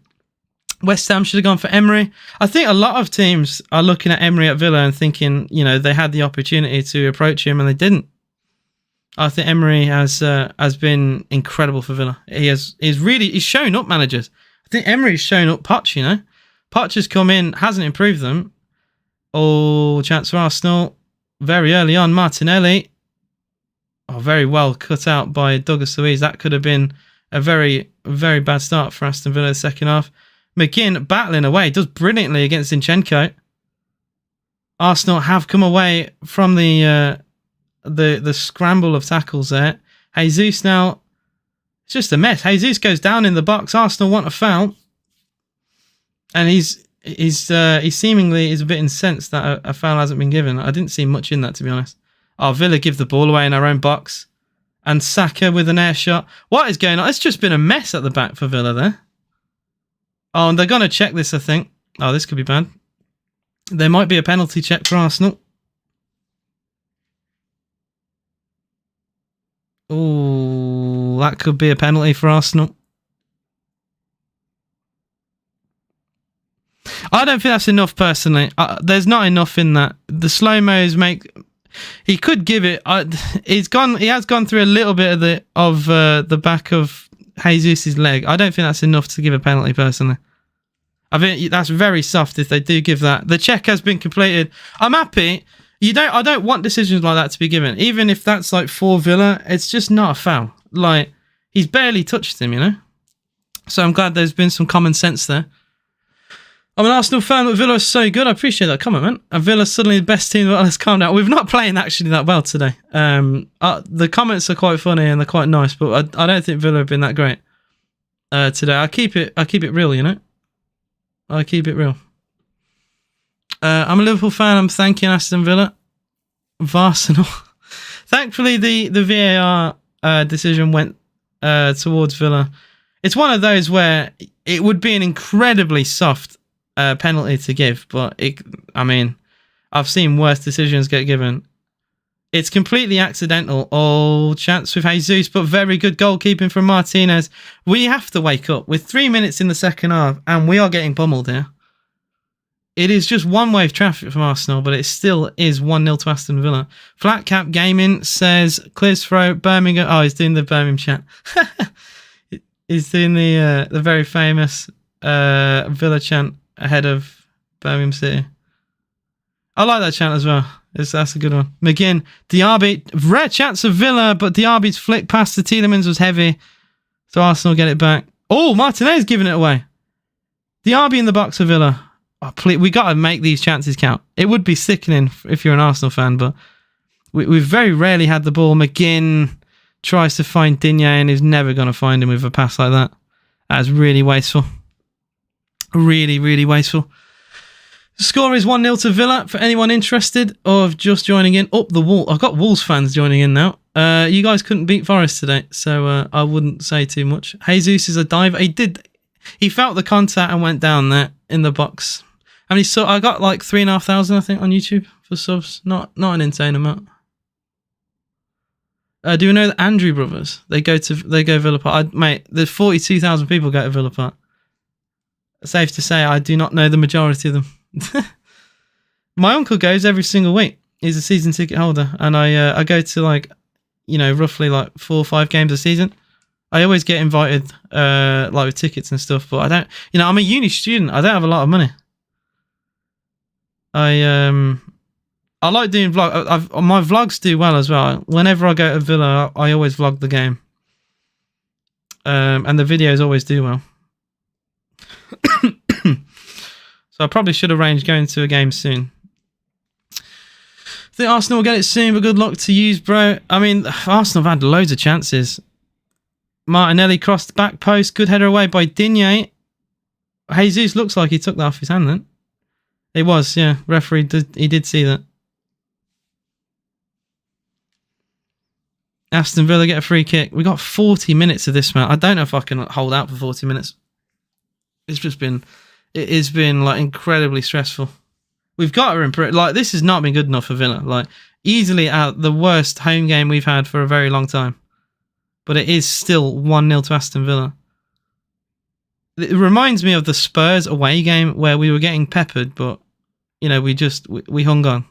West Ham should have gone for Emery. I think a lot of teams are looking at Emery at Villa and thinking, you know, they had the opportunity to approach him and they didn't. I think Emery has been incredible for Villa. He's shown up managers. I think Emery's shown up Poch, you know. Poch has come in, hasn't improved them. Oh, chance for Arsenal. Very early on, Martinelli. Oh, very well cut out by Douglas Luiz. That could have been a very, very bad start for Aston Villa in the second half. McGinn battling away, does brilliantly against Zinchenko. Arsenal have come away from the scramble of tackles there. Jesus now, it's just a mess. Jesus goes down in the box. Arsenal want a foul, and he's seemingly is a bit incensed that a foul hasn't been given. I didn't see much in that, to be honest. Oh, Villa give the ball away in our own box, and Saka with an air shot. What is going on? It's just been a mess at the back for Villa there. Oh, and they're going to check this, I think. Oh, this could be bad. There might be a penalty check for Arsenal. Oh, that could be a penalty for Arsenal. I don't think that's enough, personally. There's not enough in that. The slow-mos make... He could give it. He's gone. He has gone through a little bit of the back of Jesus' leg. I don't think that's enough to give a penalty, personally. I think that's very soft if they do give that. The check has been completed. I'm happy. I don't want decisions like that to be given. Even if that's like for Villa, it's just not a foul. Like, he's barely touched him, you know? So I'm glad there's been some common sense there. I'm an Arsenal fan, but Villa is so good. I appreciate that comment, man. And Villa's suddenly the best team. Well, let's calm down. We've not playing actually that well today. The comments are quite funny and they're quite nice, but I don't think Villa have been that great today. I keep it real, you know? I keep it real. I'm a Liverpool fan. I'm thanking Aston Villa. Arsenal. Thankfully, the VAR decision went towards Villa. It's one of those where it would be an incredibly soft penalty to give, but I've seen worse decisions get given. It's completely accidental. Oh, chance with Jesus, but very good goalkeeping from Martinez. We have to wake up. With 3 minutes in the second half, and we are getting pummeled here. It is just one-way of traffic from Arsenal, but it still is 1-0 to Aston Villa. Flat Cap Gaming says, clears throw, Birmingham. Oh, he's doing the Birmingham chant. He's doing the very famous Villa chant ahead of Birmingham City. I like that chant as well. That's a good one. McGinn, Diaby, rare chance of Villa, but Diaby's flick past the Tielemans was heavy. So Arsenal get it back. Oh, Martinez giving it away. Diaby in the box for Villa. Oh, please, we got to make these chances count. It would be sickening if you're an Arsenal fan, but we've very rarely had the ball. McGinn tries to find Digne and he's never going to find him with a pass like that. That's really wasteful. Really, really wasteful. The score is 1-0 to Villa. For anyone interested or just joining in, up the wall. I've got Wolves fans joining in now. You guys couldn't beat Forest today, so I wouldn't say too much. Jesus is a diver. He felt the contact and went down there in the box. I got like 3,500, I think, on YouTube for subs. Not an insane amount. Do you know the Andrew brothers? They go Villa Park. Mate, there's 42,000 people go to Villa Park. Safe to say, I do not know the majority of them. My uncle goes every single week. He's a season ticket holder, and I go to roughly like 4 or 5 games a season. I always get invited like with tickets and stuff, but I don't. I'm a uni student. I don't have a lot of money. I like doing vlog. My vlogs do well as well. Whenever I go to Villa, I always vlog the game, and the videos always do well. So I probably should arrange going to a game soon. I think Arsenal will get it soon, but good luck to you, bro. I mean, Arsenal have had loads of chances. Martinelli crossed back post. Good header away by Digne. Jesus looks like he took that off his hand then. It was, yeah. Referee did see that. Aston Villa get a free kick. We got 40 minutes of this, man. I don't know if I can hold out for 40 minutes. It has been like incredibly stressful. We've got to improve. Like, this has not been good enough for Villa. Like, easily the worst home game we've had for a very long time. But it is still 1-0 to Aston Villa. It reminds me of the Spurs away game where we were getting peppered, but we hung on.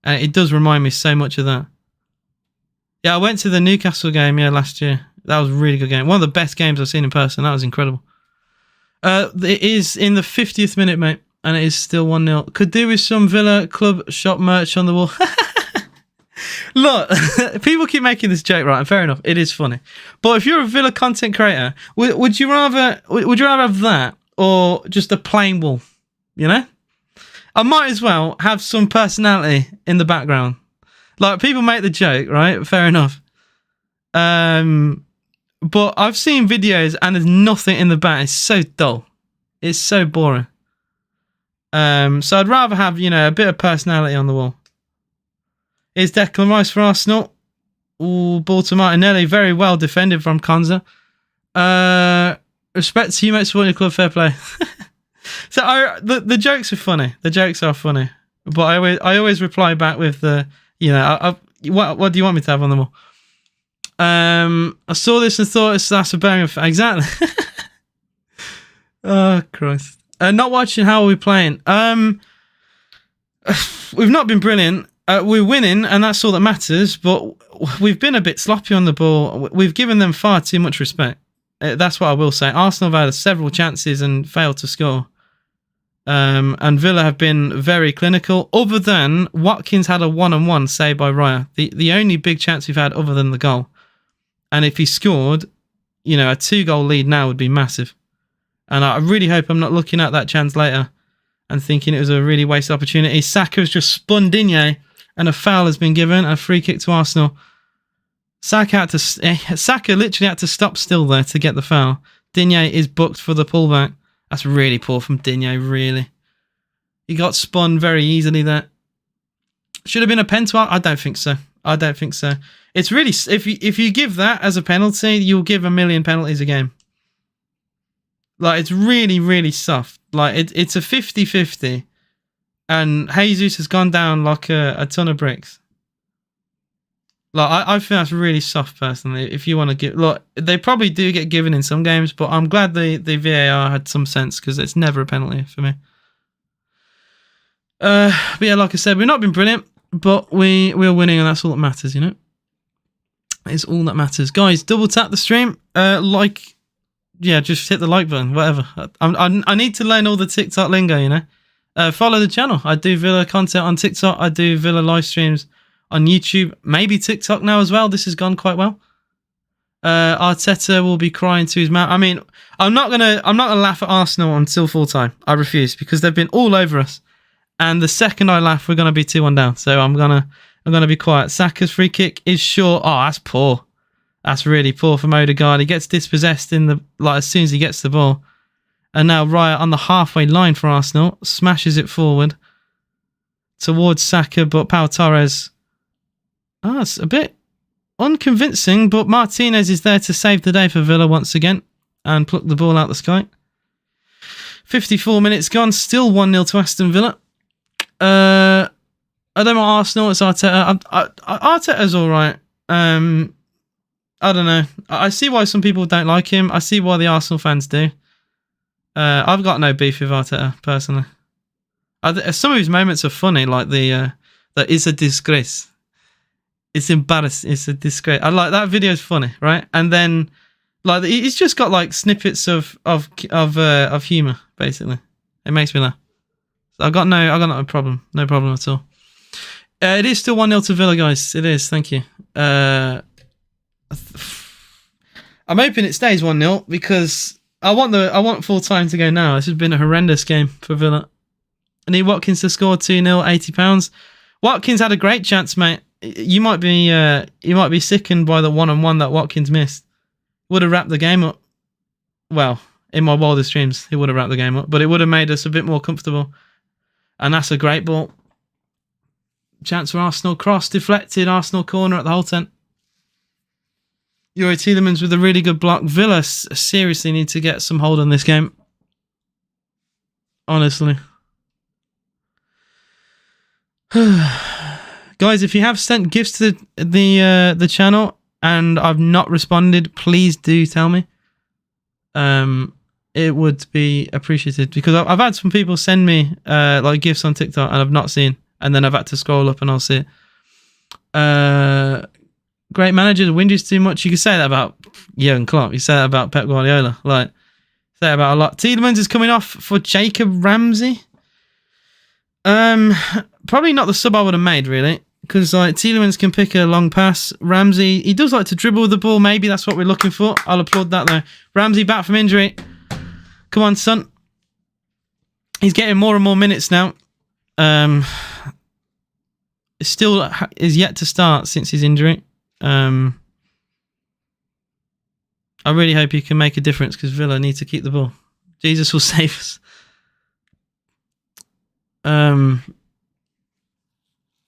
And it does remind me so much of that. Yeah, I went to the Newcastle game last year. That was a really good game. One of the best games I've seen in person. That was incredible. It is in the 50th minute, mate, and it is still 1-0. Could do with some Villa club shop merch on the wall. Look, people keep making this joke, right? And fair enough, it is funny. But if you're a Villa content creator, would you rather have that or just a plain wall? I might as well have some personality in the background. Like, people make the joke, right? Fair enough. But I've seen videos and there's nothing in the back. It's so dull. It's so boring. So I'd rather have, a bit of personality on the wall. Here's Declan Rice for Arsenal. Ooh, ball to Martinelli. Very well defended from Konza. Respect to you, mate, supporting your club. Fair play. So the jokes are funny. The jokes are funny. But I always reply back with the, what do you want me to have on the wall? I saw this and thought that's a Birmingham fan. Exactly. Oh, Christ. Not watching. How are we playing? We've not been brilliant. We're winning, and that's all that matters, but we've been a bit sloppy on the ball. We've given them far too much respect. That's what I will say. Arsenal have had several chances and failed to score. And Villa have been very clinical, other than Watkins had a one-on-one saved by Raya. The only big chance we've had other than the goal. And if he scored, you know, a 2-goal lead now would be massive. And I really hope I'm not looking at that chance later and thinking it was a really wasted opportunity. Saka has just spun Digne, and a foul has been given, a free kick to Arsenal. Saka literally had to stop still there to get the foul. Digne is booked for the pullback. That's really poor from Digne, really. He got spun very easily there. Should have been a penalty? I don't think so. I don't think so. It's really, if you give that as a penalty, you'll give 1 million penalties a game. Like, it's really, really soft. Like, it's a 50-50. And Jesus has gone down like a ton of bricks. Like, I think that's really soft, personally. If you want to give... Look, they probably do get given in some games, but I'm glad the VAR had some sense, because it's never a penalty for me. But yeah, like I said, we've not been brilliant, but we're winning, and that's all that matters, you know? It's all that matters. Guys, double tap the stream. Yeah, just hit the like button, whatever. I need to learn all the TikTok lingo, you know? Follow the channel. I do Villa content on TikTok. I do Villa live streams on YouTube, maybe TikTok now as well. This has gone quite well. Arteta will be crying to his mouth. I mean, I'm not gonna laugh at Arsenal until full time. I refuse, because they've been all over us. And the second I laugh, we're gonna be 2-1 down. So I'm gonna be quiet. Saka's free kick is short. Oh, that's poor. That's really poor from Odegaard. He gets dispossessed as soon as he gets the ball. And now Raya on the halfway line for Arsenal smashes it forward towards Saka, but Pau Torres. It's a bit unconvincing, but Martinez is there to save the day for Villa once again and pluck the ball out the sky. 54 minutes gone, still 1-0 to Aston Villa. I don't know Arsenal, it's Arteta. Arteta's alright. I don't know. I see why some people don't like him. I see why the Arsenal fans do. I've got no beef with Arteta, personally. Some of his moments are funny, like that is a disgrace. It's embarrassing. It's a disgrace. I like that video's funny, right? And then, like, he's just got like snippets of humor, basically. It makes me laugh. So I got no problem, no problem at all. It is still 1-0 to Villa, guys. It is. Thank you. I'm hoping it stays 1-0 because I want full time to go now. This has been a horrendous game for Villa. I need Watkins to score 2-0, £80. Watkins had a great chance, mate. You might be sickened by the one-on-one that Watkins missed. Would have wrapped the game up. Well, in my wildest dreams, he would have wrapped the game up, but it would have made us a bit more comfortable. And that's a great ball. Chance for Arsenal, cross deflected, Arsenal corner at the whole tent. Youri Tielemans with a really good block. Villa seriously need to get some hold on this game. Honestly. Guys, if you have sent gifts to the channel and I've not responded, please do tell me. It would be appreciated because I've had some people send me like gifts on TikTok and I've not seen, and then I've had to scroll up and I'll see it. Great manager, the whinges too much. You can say that about Jurgen Klopp. You say that about Pep Guardiola. Like, say that about a lot. Tielemans is coming off for Jacob Ramsey. Probably not the sub I would have made, really. Because like Tielemans can pick a long pass. Ramsey, he does like to dribble with the ball. Maybe that's what we're looking for. I'll applaud that, though. Ramsey back from injury. Come on, son. He's getting more and more minutes now. Still is yet to start since his injury. I really hope he can make a difference because Villa need to keep the ball. Jesus will save us.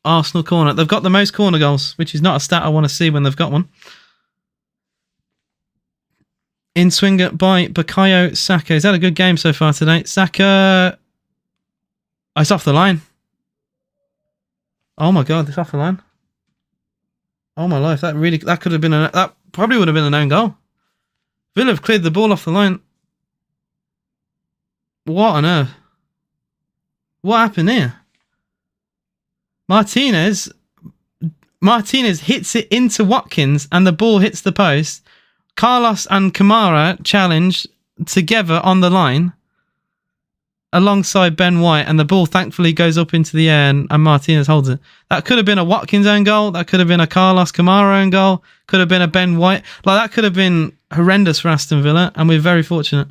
Arsenal corner. They've got the most corner goals, which is not a stat I want to see when they've got one. In swinger by Bukayo Saka. He's had a good game so far today. Saka. Oh, it's off the line. Oh my god, it's off the line. Oh my life, that could have been that probably would have been an own goal. Villa have cleared the ball off the line. What on earth? What happened here? Martinez hits it into Watkins and the ball hits the post. Carlos and Kamara challenge together on the line alongside Ben White, and the ball thankfully goes up into the air and Martinez holds it. That could have been a Watkins own goal. That could have been a Carlos Kamara own goal. Could have been a Ben White. Like, that could have been horrendous for Aston Villa, and we're very fortunate.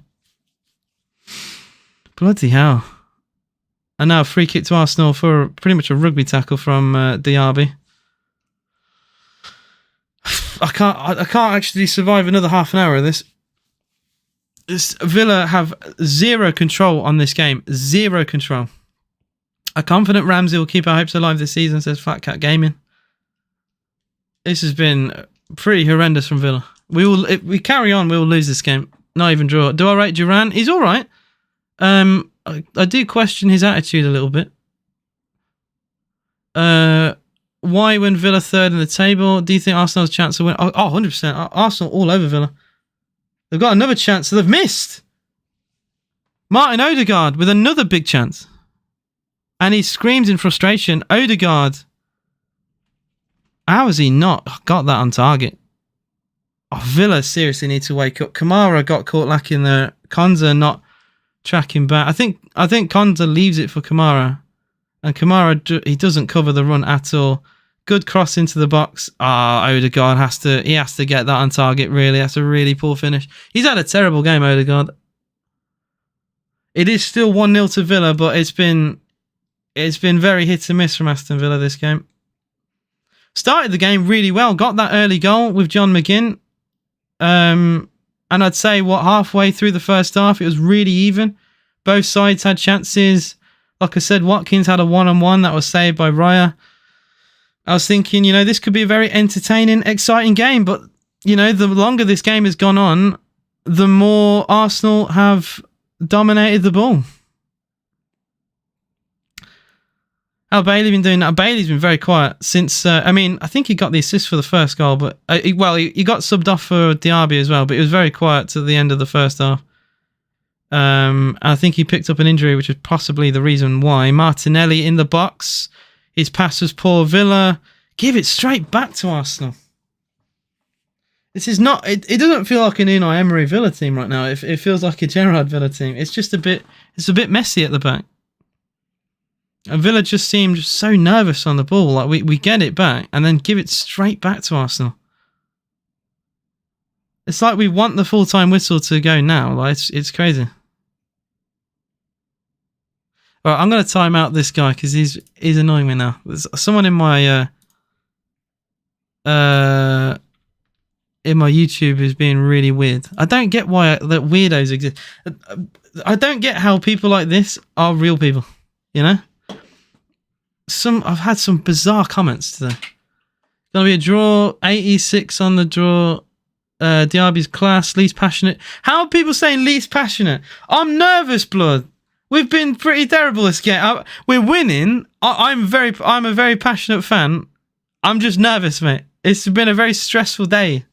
Bloody hell. And now a free kick to Arsenal for pretty much a rugby tackle from Diaby. I can't actually survive another half an hour of this. Villa have zero control on this game. Zero control. A confident Ramsey will keep our hopes alive this season, says Fat Cat Gaming. This has been pretty horrendous from Villa. If we carry on, we will lose this game. Not even draw. Do I rate Duran? He's all right. I do question his attitude a little bit. Why when Villa third in the table? Do you think Arsenal's chance to win? Oh, 100%. Arsenal all over Villa. They've got another chance, so they've missed. Martin Odegaard with another big chance. And he screams in frustration. Odegaard. How has he not got that on target? Oh, Villa seriously need to wake up. Kamara got caught lacking there. Konza not tracking back. I think Konza leaves it for Kamara. And Kamara, he doesn't cover the run at all. Good cross into the box. Odegaard has to get that on target, really. That's a really poor finish. He's had a terrible game, Odegaard. It is still 1-0 to Villa, but it's been very hit and miss from Aston Villa this game. Started the game really well. Got that early goal with John McGinn. And I'd say, halfway through the first half, it was really even. Both sides had chances. Like I said, Watkins had a one-on-one that was saved by Raya. I was thinking, this could be a very entertaining, exciting game. But, the longer this game has gone on, the more Arsenal have dominated the ball. How Bailey been doing that? Bailey's been very quiet since, I think he got the assist for the first goal, but, he got subbed off for Diaby as well, but he was very quiet to the end of the first half. I think he picked up an injury, which was possibly the reason why. Martinelli in the box. His pass was poor. Villa give it straight back to Arsenal. This is not. It doesn't feel like an Unai Emery Villa team right now. It feels like a Gerrard Villa team. It's just a bit messy at the back. And Villa just seemed so nervous on the ball. Like we get it back and then give it straight back to Arsenal. It's like we want the full-time whistle to go now. Like it's crazy. All right, I'm going to time out this guy because he's annoying me now. There's someone in my YouTube who's being really weird. I don't get why that weirdos exist. I don't get how people like this are real people. I've had some bizarre comments today. Gonna be a draw. 86 on the draw. Diaby's class, least passionate. How are people saying least passionate? I'm nervous, blood. We've been pretty terrible this game. We're winning. I'm a very passionate fan. I'm just nervous, mate. It's been a very stressful day.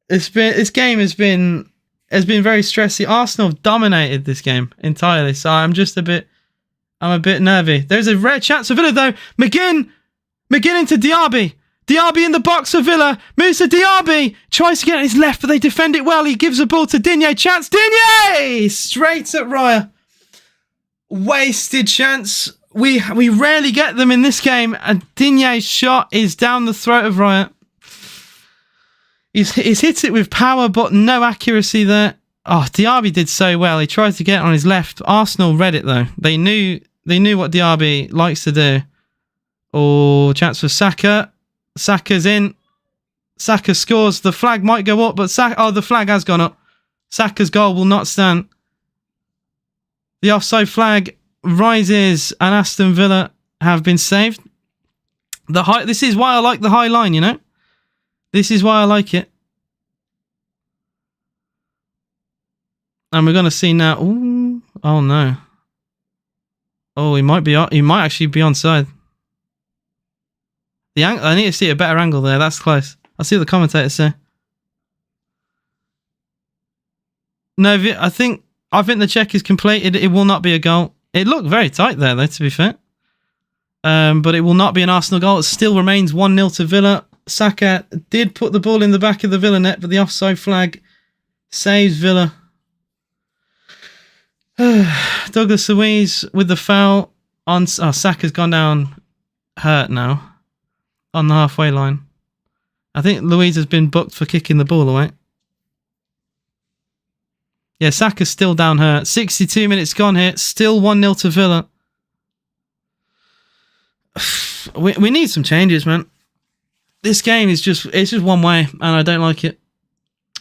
This game has been very stressy. Arsenal have dominated this game entirely, so I'm a bit nervy. There's a rare chance for Villa though. McGinn into Diaby. Diaby in the box for Villa. Moves to Diaby. Tries to get on his left, but they defend it well. He gives the ball to Digne. Chance. Digne! Straight at Raya. Wasted chance. We rarely get them in this game. And Digne's shot is down the throat of Raya. He's hit it with power, but no accuracy there. Oh, Diaby did so well. He tried to get on his left. Arsenal read it, though. They knew what Diaby likes to do. Oh, chance for Saka. Saka's in. Saka scores. The flag might go up, but the flag has gone up. Saka's goal will not stand. The offside flag rises, and Aston Villa have been saved. This is why I like the high line, This is why I like it. And we're going to see now. Ooh, oh no. Oh, he might actually be onside. I need to see a better angle there. That's close. I'll see what the commentators say. No, I think the check is complete. It will not be a goal. It looked very tight there, though, to be fair. But it will not be an Arsenal goal. It still remains 1-0 to Villa. Saka did put the ball in the back of the Villa net, but the offside flag saves Villa. Douglas Luiz with the foul on. Oh, Saka's gone down hurt now on the halfway line. I think Luiz has been booked for kicking the ball away. Yeah, Saka's still down hurt. 62 minutes gone here. Still 1-0 to Villa. We need some changes, man. This game is just one way, and I don't like it.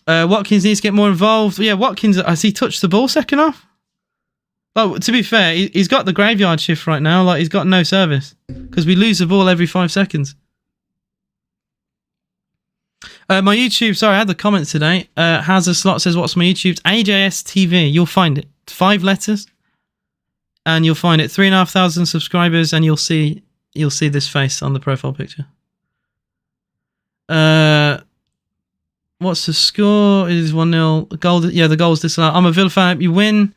Watkins needs to get more involved. Yeah, Watkins, has he touched the ball second half? Like, to be fair, he's got the graveyard shift right now. Like, he's got no service because we lose the ball every 5 seconds. My YouTube, sorry, I had the comment today. Has a slot says, what's my YouTube? It's AJS TV. You'll find it. 5 letters. And you'll find it. 3,500 subscribers, and you'll see this face on the profile picture. What's the score? It is 1-0. Goal, yeah, the goal's disallowed. I'm a Villa fan. You win.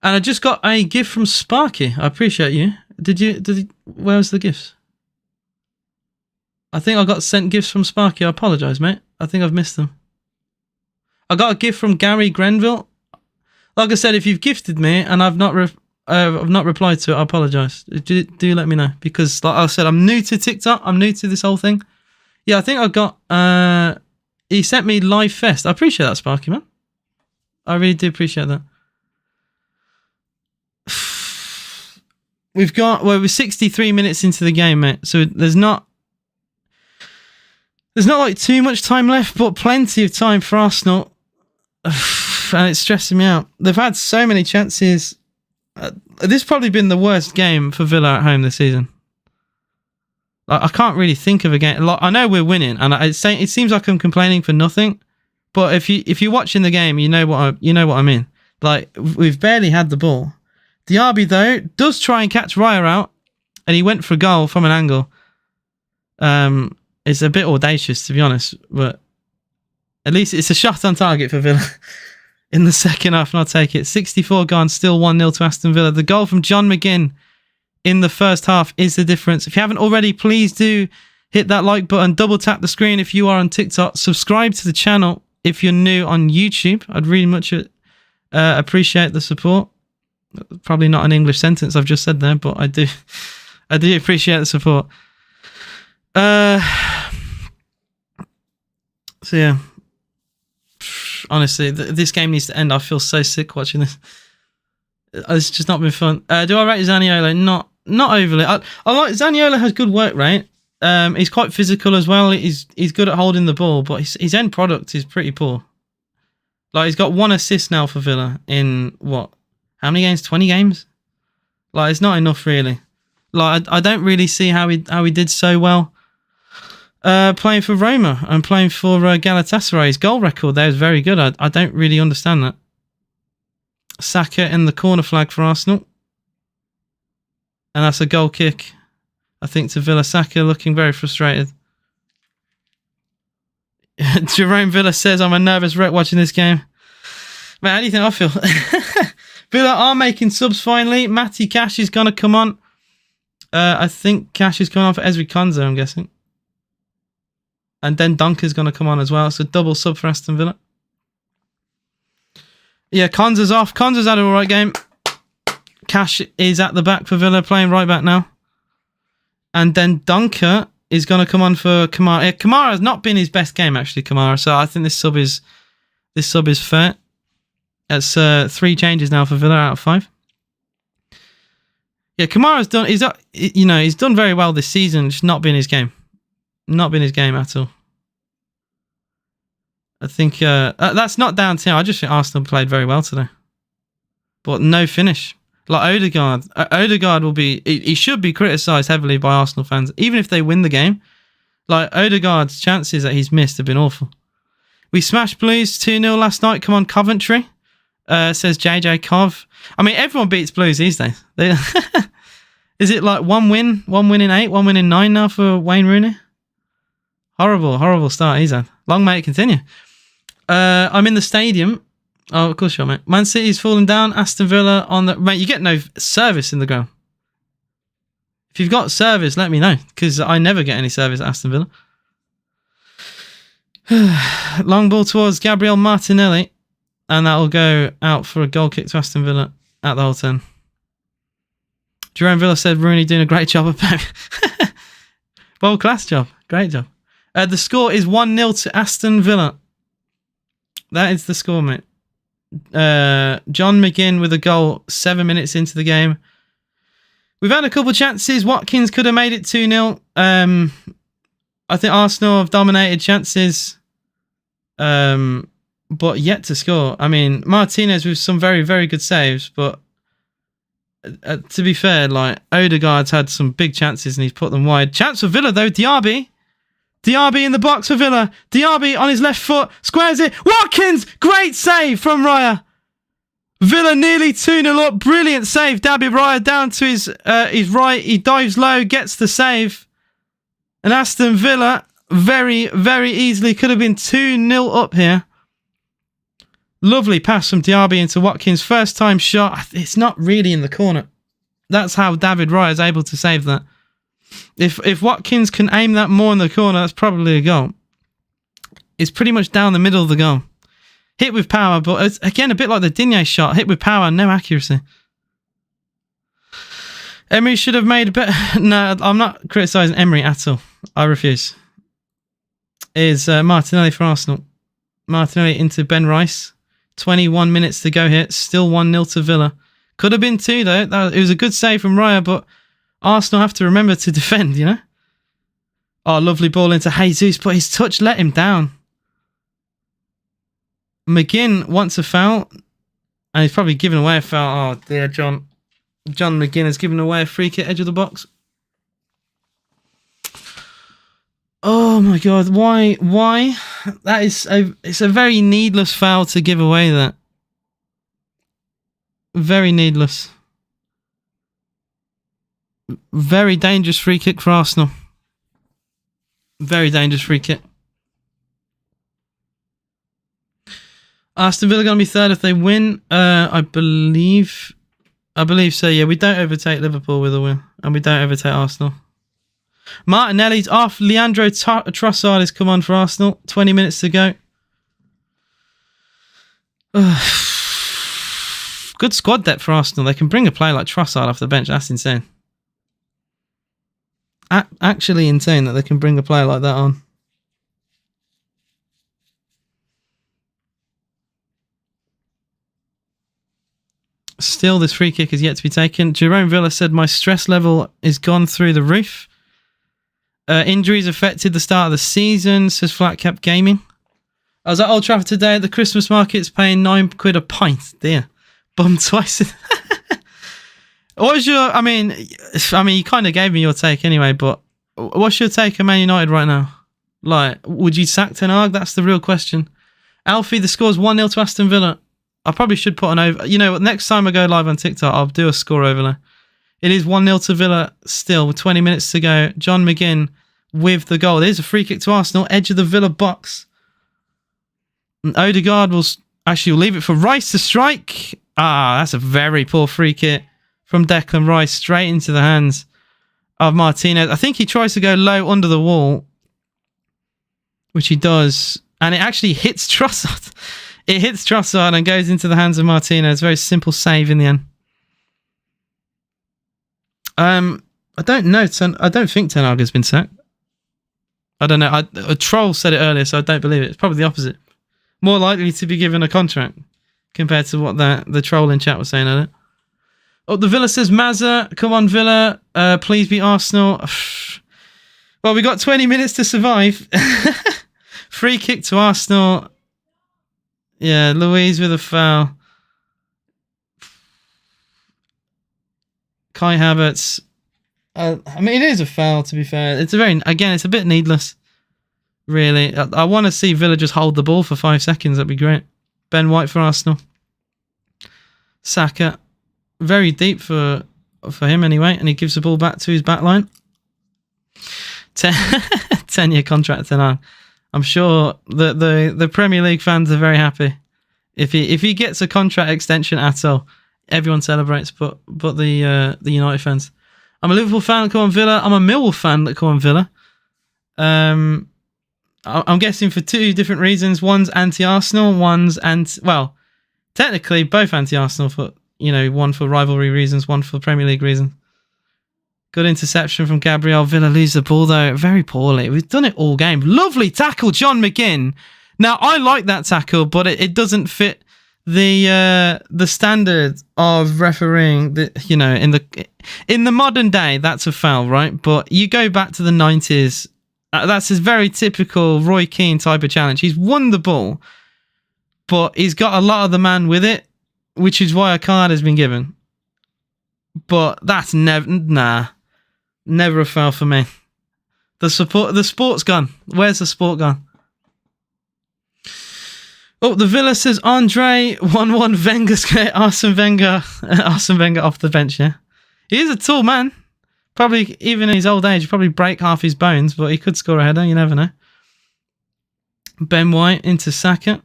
And I just got a gift from Sparky. I appreciate you. Where was the gifts? I think I got sent gifts from Sparky. I apologise, mate. I think I've missed them. I got a gift from Gary Grenville. Like I said, if you've gifted me and I've not replied to it, I apologise. Do let me know, because like I said, I'm new to TikTok. I'm new to this whole thing. Yeah, I think I got. He sent me Live Fest. I appreciate that, Sparky, man. I really do appreciate that. We're 63 minutes into the game, mate. So there's not like too much time left, but plenty of time for Arsenal. And it's stressing me out. They've had so many chances. This has probably been the worst game for Villa at home this season. Like, I can't really think of a game. Like, I know we're winning, and it seems like I'm complaining for nothing. But if you're watching the game, you know what I mean. Like, we've barely had the ball. Diaby, though, does try and catch Raya out, and he went for a goal from an angle. It's a bit audacious, to be honest, but at least it's a shot on target for Villa in the second half, and I'll take it. 64 gone, still 1-0 to Aston Villa. The goal from John McGinn in the first half is the difference. If you haven't already, please do hit that like button, double tap the screen if you are on TikTok, subscribe to the channel if you're new on YouTube. I'd really much appreciate the support. Probably not an English sentence I've just said there, but I do appreciate the support. So yeah, honestly, this game needs to end. I feel so sick watching this. It's just not been fun. Do I rate Zaniolo? Not overly. I like Zaniolo, has good work rate. He's quite physical as well. He's good at holding the ball, but his end product is pretty poor. Like, he's got 1 assist now for Villa in what? How many games? 20 games? Like, it's not enough, really. Like, I don't really see how he did so well playing for Roma and playing for Galatasaray. His goal record there is very good. I don't really understand that. Saka in the corner flag for Arsenal. And that's a goal kick, I think, to Villa. Saka looking very frustrated. Jerome Villa says, I'm a nervous wreck watching this game. Man, how do you think I feel? Villa are making subs finally. Matty Cash is going to come on. I think Cash is coming on for Ezri Konza, I'm guessing. And then Dunker's going to come on as well. So double sub for Aston Villa. Yeah, Konza's off. Konza's had an alright game. Cash is at the back for Villa, playing right back now. And then Dunker is going to come on for Kamara. Kamara has not been his best game, actually, Kamara. So I think this sub is fair. That's 3 changes now for Villa out of 5. Yeah, Kamara's done. He's done very well this season. Just not been his game. Not been his game at all. I think that's not down to him. I just think Arsenal played very well today, but no finish. Like Odegaard will be. He should be criticised heavily by Arsenal fans, even if they win the game. Like, Odegaard's chances that he's missed have been awful. We smashed Blues 2-0 last night. Come on, Coventry. Says JJ Cov. I mean, everyone beats Blues these days. Is it like 1 win in 8, 1 win in 9 now for Wayne Rooney? Horrible start he's had. Long may it continue. I'm in the stadium. Oh, of course you are, mate. Man City's falling down. Aston Villa on the... Mate, you get no service in the ground. If you've got service, let me know, because I never get any service at Aston Villa. Long ball towards Gabriel Martinelli, and that will go out for a goal kick to Aston Villa at the whole 10. Jerome Villa said Rooney doing a great job of Pep. World class job. Great job. The score is 1-0 to Aston Villa. That is the score, mate. John McGinn with a goal 7 minutes into the game. We've had a couple of chances. Watkins could have made it 2-0. I think Arsenal have dominated chances, but yet to score. I mean, Martinez with some very, very good saves, but to be fair, like, Odegaard's had some big chances and he's put them wide. Chance for Villa, though. Diaby in the box for Villa. Diaby on his left foot. Squares it. Watkins! Great save from Raya. Villa nearly 2-0 up. Brilliant save. David Raya down to his right. He dives low, gets the save. And Aston Villa very, very easily could have been 2-0 up here. Lovely pass from Diaby into Watkins. First time shot. It's not really in the corner. That's how David Raya is able to save that. If Watkins can aim that more in the corner, that's probably a goal. It's pretty much down the middle of the goal. Hit with power, but it's, again, a bit like the Digne shot. Hit with power, no accuracy. Emery should have made a better... No, I'm not criticising Emery at all. I refuse. Is Martinelli for Arsenal. Martinelli into Ben Rice. 21 minutes to go here. Still 1-0 to Villa. Could have been 2, though. It was a good save from Raya, but Arsenal have to remember to defend, you know? Oh, lovely ball into Jesus, but his touch let him down. McGinn wants a foul, and he's probably given away a foul. Oh, dear, John McGinn has given away a free kick edge of the box. Oh, my God. Why? That is it's a very needless foul to give away that. Very needless. Very dangerous free kick for Arsenal. Very dangerous free kick. Aston Villa going to be third if they win. I believe so. Yeah, we don't overtake Liverpool with a win, and we don't overtake Arsenal. Martinelli's off. Leandro Trossard has come on for Arsenal. 20 minutes to go. Good squad depth for Arsenal. They can bring a player like Trossard off the bench. That's insane. Actually insane that they can bring a player like that on. Still, this free kick is yet to be taken. Jerome Villa said, my stress level is gone through the roof. Injuries affected the start of the season, says Flat Cap Gaming. I was at Old Trafford today at the Christmas markets paying £9 a pint. Dear. Bum twice. What's your... I mean, you kind of gave me your take anyway, but what's your take on Man United right now? Like, would you sack Ten Hag? That's the real question. Alfie, the score's 1-0 to Aston Villa. I probably should put an over... You know, next time I go live on TikTok, I'll do a score overlay. It is 1-0 to Villa still, with 20 minutes to go. John McGinn with the goal. There's a free kick to Arsenal, edge of the Villa box. And Odegaard will leave it for Rice to strike. Ah, that's a very poor free kick from Declan Rice, straight into the hands of Martinez. I think he tries to go low under the wall, which he does, and it actually hits Trossard. It hits Trossard and goes into the hands of Martinez. Very simple save in the end. I don't know. I don't think Ten Hag has been sacked. I don't know. A troll said it earlier, so I don't believe it. It's probably the opposite. More likely to be given a contract compared to what the troll in chat was saying earlier. Oh, the Villa says, Mazza, come on, Villa. Please beat Arsenal. Well, we got 20 minutes to survive. Free kick to Arsenal. Yeah, Louise with a foul. Kai Havertz. I mean, it is a foul, to be fair. It's a bit needless, really. I want to see Villa just hold the ball for 5 seconds. That'd be great. Ben White for Arsenal. Saka. Very deep for him anyway, and he gives the ball back to his back line. 10-year contract tonight. I'm sure that the Premier League fans are very happy. If he gets a contract extension at all, everyone celebrates, but the United fans. I'm a Liverpool fan that come on Villa. I'm a Millwall fan that come on Villa. I'm guessing for two different reasons. One's anti-Arsenal, well, technically both anti-Arsenal, for one for rivalry reasons, one for Premier League reasons. Good interception from Gabriel. Villa lose the ball though very poorly. We've done it all game. Lovely tackle, John McGinn. Now I like that tackle, but it doesn't fit the standard of refereeing. In the modern day, that's a foul, right? But you go back to the 90s. That's his very typical Roy Keane type of challenge. He's won the ball, but he's got a lot of the man with it, which is why a card has been given. But that's never a foul for me. The sport's gone. Where's the sport gone? Oh, the Villa says Andre 1-1 Wenger's Arsene Wenger off the bench, yeah. He is a tall man. Probably, even in his old age, probably break half his bones, but he could score a header, you never know. Ben White into Saka.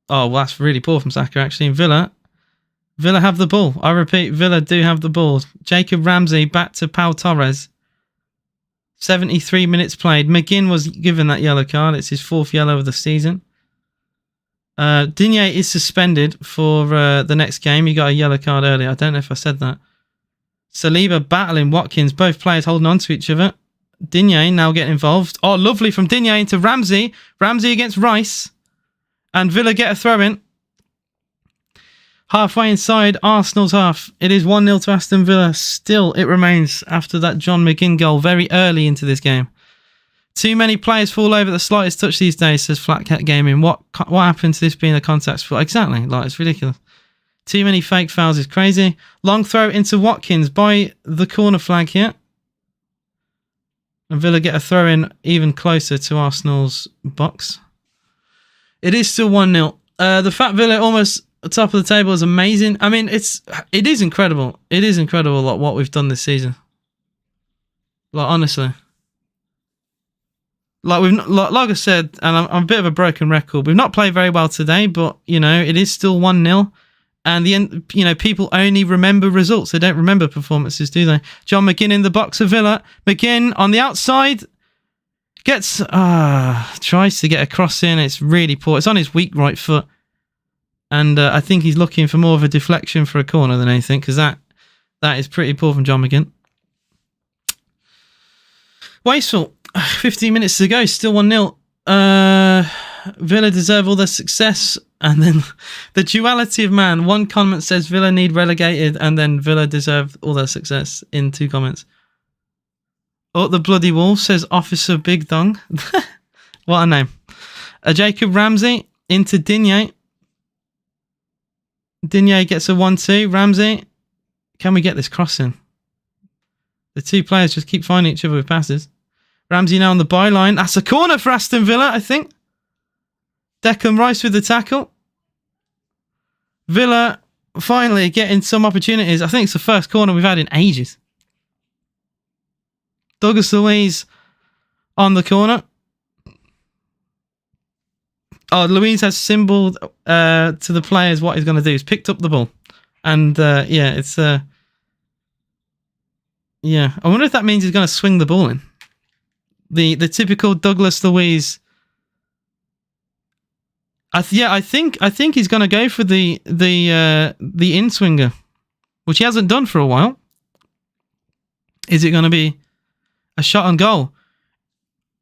Oh, well, that's really poor from Saka, actually. In Villa have the ball. I repeat, Villa do have the ball. Jacob Ramsey back to Pau Torres. 73 minutes played. McGinn was given that yellow card. It's his 4th yellow of the season. Digne is suspended for the next game. He got a yellow card earlier. I don't know if I said that. Saliba battling Watkins. Both players holding on to each other. Digne now getting involved. Oh, lovely from Digne into Ramsey. Ramsey against Rice. And Villa get a throw-in. Halfway inside Arsenal's half. It is 1-0 to Aston Villa. Still, it remains after that John McGinn goal very early into this game. Too many players fall over the slightest touch these days, says Flat Cat Gaming. What happened to this being a contact sport? Exactly. It's ridiculous. Too many fake fouls is crazy. Long throw into Watkins by the corner flag here. And Villa get a throw in even closer to Arsenal's box. It is still 1-0. The fact Villa almost at the top of the table is amazing. I mean, it is incredible. It is incredible what we've done this season. Honestly. Like I said, and I'm a bit of a broken record. We've not played very well today, but it is still 1-0. And people only remember results. They don't remember performances, do they? John McGinn in the box of Villa. McGinn on the outside tries to get a cross in. It's really poor. It's on his weak right foot, and I think he's looking for more of a deflection for a corner than anything, because that is pretty poor from John McGinn. Wasteful. 15 minutes to go. Still 1-0. Villa deserve all their success. And then the duality of man. One comment says Villa need relegated, and then Villa deserve all their success in 2 comments. Oh, the Bloody Wolf says Officer Big Dong. What a name. Jacob Ramsey into Digne. Digne gets a 1-2. Ramsey. Can we get this crossing? The 2 players just keep finding each other with passes. Ramsey now on the byline. That's a corner for Aston Villa, I think. Declan Rice with the tackle. Villa finally getting some opportunities. I think it's the first corner we've had in ages. Douglas Luiz on the corner. Oh, Luiz has symboled to the players what he's going to do. He's picked up the ball. And it's... I wonder if that means he's going to swing the ball in. The typical Douglas Luiz... I think he's going to go for the in-swinger, which he hasn't done for a while. Is it going to be a shot on goal?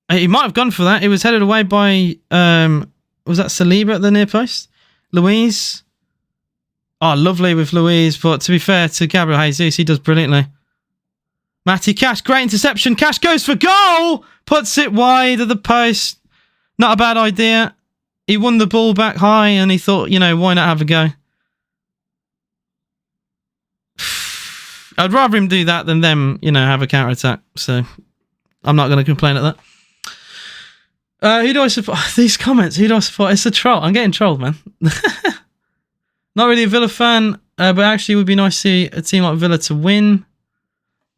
He might have gone for that. It was headed away by, was that Saliba at the near post? Luiz. Oh, lovely with Luiz, but to be fair to Gabriel Jesus, he does brilliantly. Matty Cash, great interception. Cash goes for goal! Puts it wide of the post. Not a bad idea. He won the ball back high and he thought, why not have a go? I'd rather him do that than them, have a counter-attack. So I'm not going to complain at that. Who do I support? These comments, who do I support? It's a troll. I'm getting trolled, man. Not really a Villa fan, but actually it would be nice to see a team like Villa to win.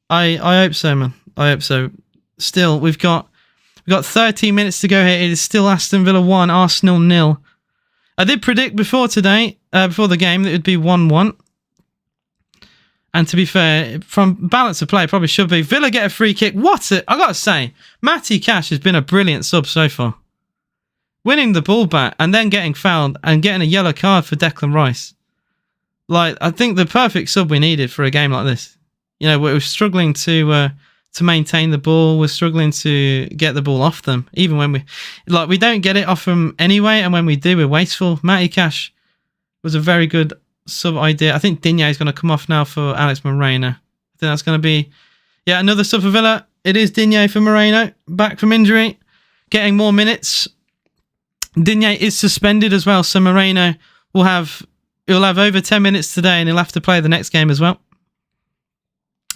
I hope so, man. I hope so. Still, we've got 30 minutes to go here. It is still Aston Villa 1, Arsenal 0. I did predict before the game, that it would be 1-1. And to be fair, from balance of play, probably should be. Villa get a free kick. I got to say, Matty Cash has been a brilliant sub so far. Winning the ball back and then getting fouled and getting a yellow card for Declan Rice. Like, I think the perfect sub we needed for a game like this. You know, we're struggling to maintain the ball. We're struggling to get the ball off them. Even when we don't get it off them anyway. And when we do, we're wasteful. Matty Cash was a very good sub idea. I think Digne is going to come off now for Alex Moreno. I think that's going to be, another sub for Villa. It is Digne for Moreno. Back from injury. Getting more minutes. Digne is suspended as well. So Moreno he'll have over 10 minutes today and he'll have to play the next game as well.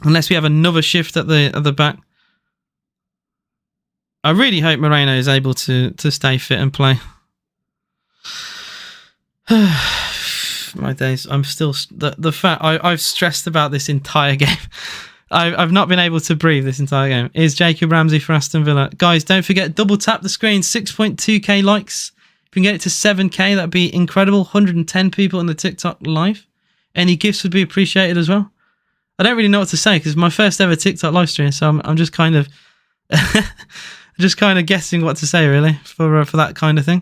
Unless we have another shift at the back. I really hope Moreno is able to stay fit and play. My days. I'm still... The fact I've stressed about this entire game. I've not been able to breathe this entire game. Is Jacob Ramsey for Aston Villa. Guys, don't forget, double tap the screen. 6.2k likes. If we can get it to 7k, that'd be incredible. 110 people in the TikTok live. Any gifts would be appreciated as well. I don't really know what to say because it's my first ever TikTok live stream, so I'm just kind of guessing what to say really for that kind of thing.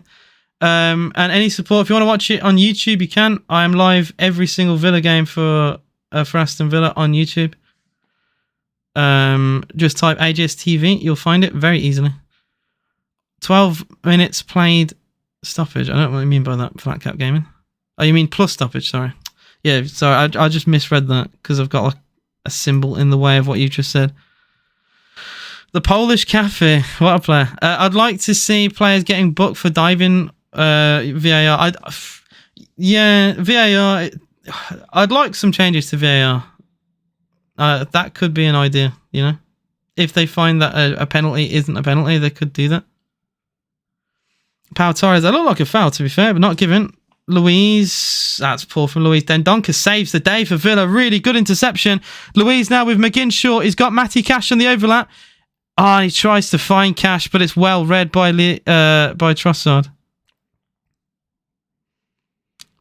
And any support, if you want to watch it on YouTube, you can. I am live every single Villa game for Aston Villa on YouTube. Just type AJS TV, you'll find it very easily. 12 minutes played stoppage. I don't know what you mean by that. Flat Cap Gaming. Oh, you mean plus stoppage? Sorry. Yeah, sorry, I just misread that because I've got like a symbol in the way of what you just said. The Polish Cafe, what a player. I'd like to see players getting booked for diving VAR. VAR. I'd like some changes to VAR. That could be an idea, you know. If they find that a penalty isn't a penalty, they could do that. Pau Torres, that looked like a foul to be fair, but not given. Luiz, that's poor from Luiz. Dendoncker saves the day for Villa. Really good interception. Luiz now with McGinn short. He's got Matty Cash on the overlap. He tries to find Cash, but it's well read by Trossard.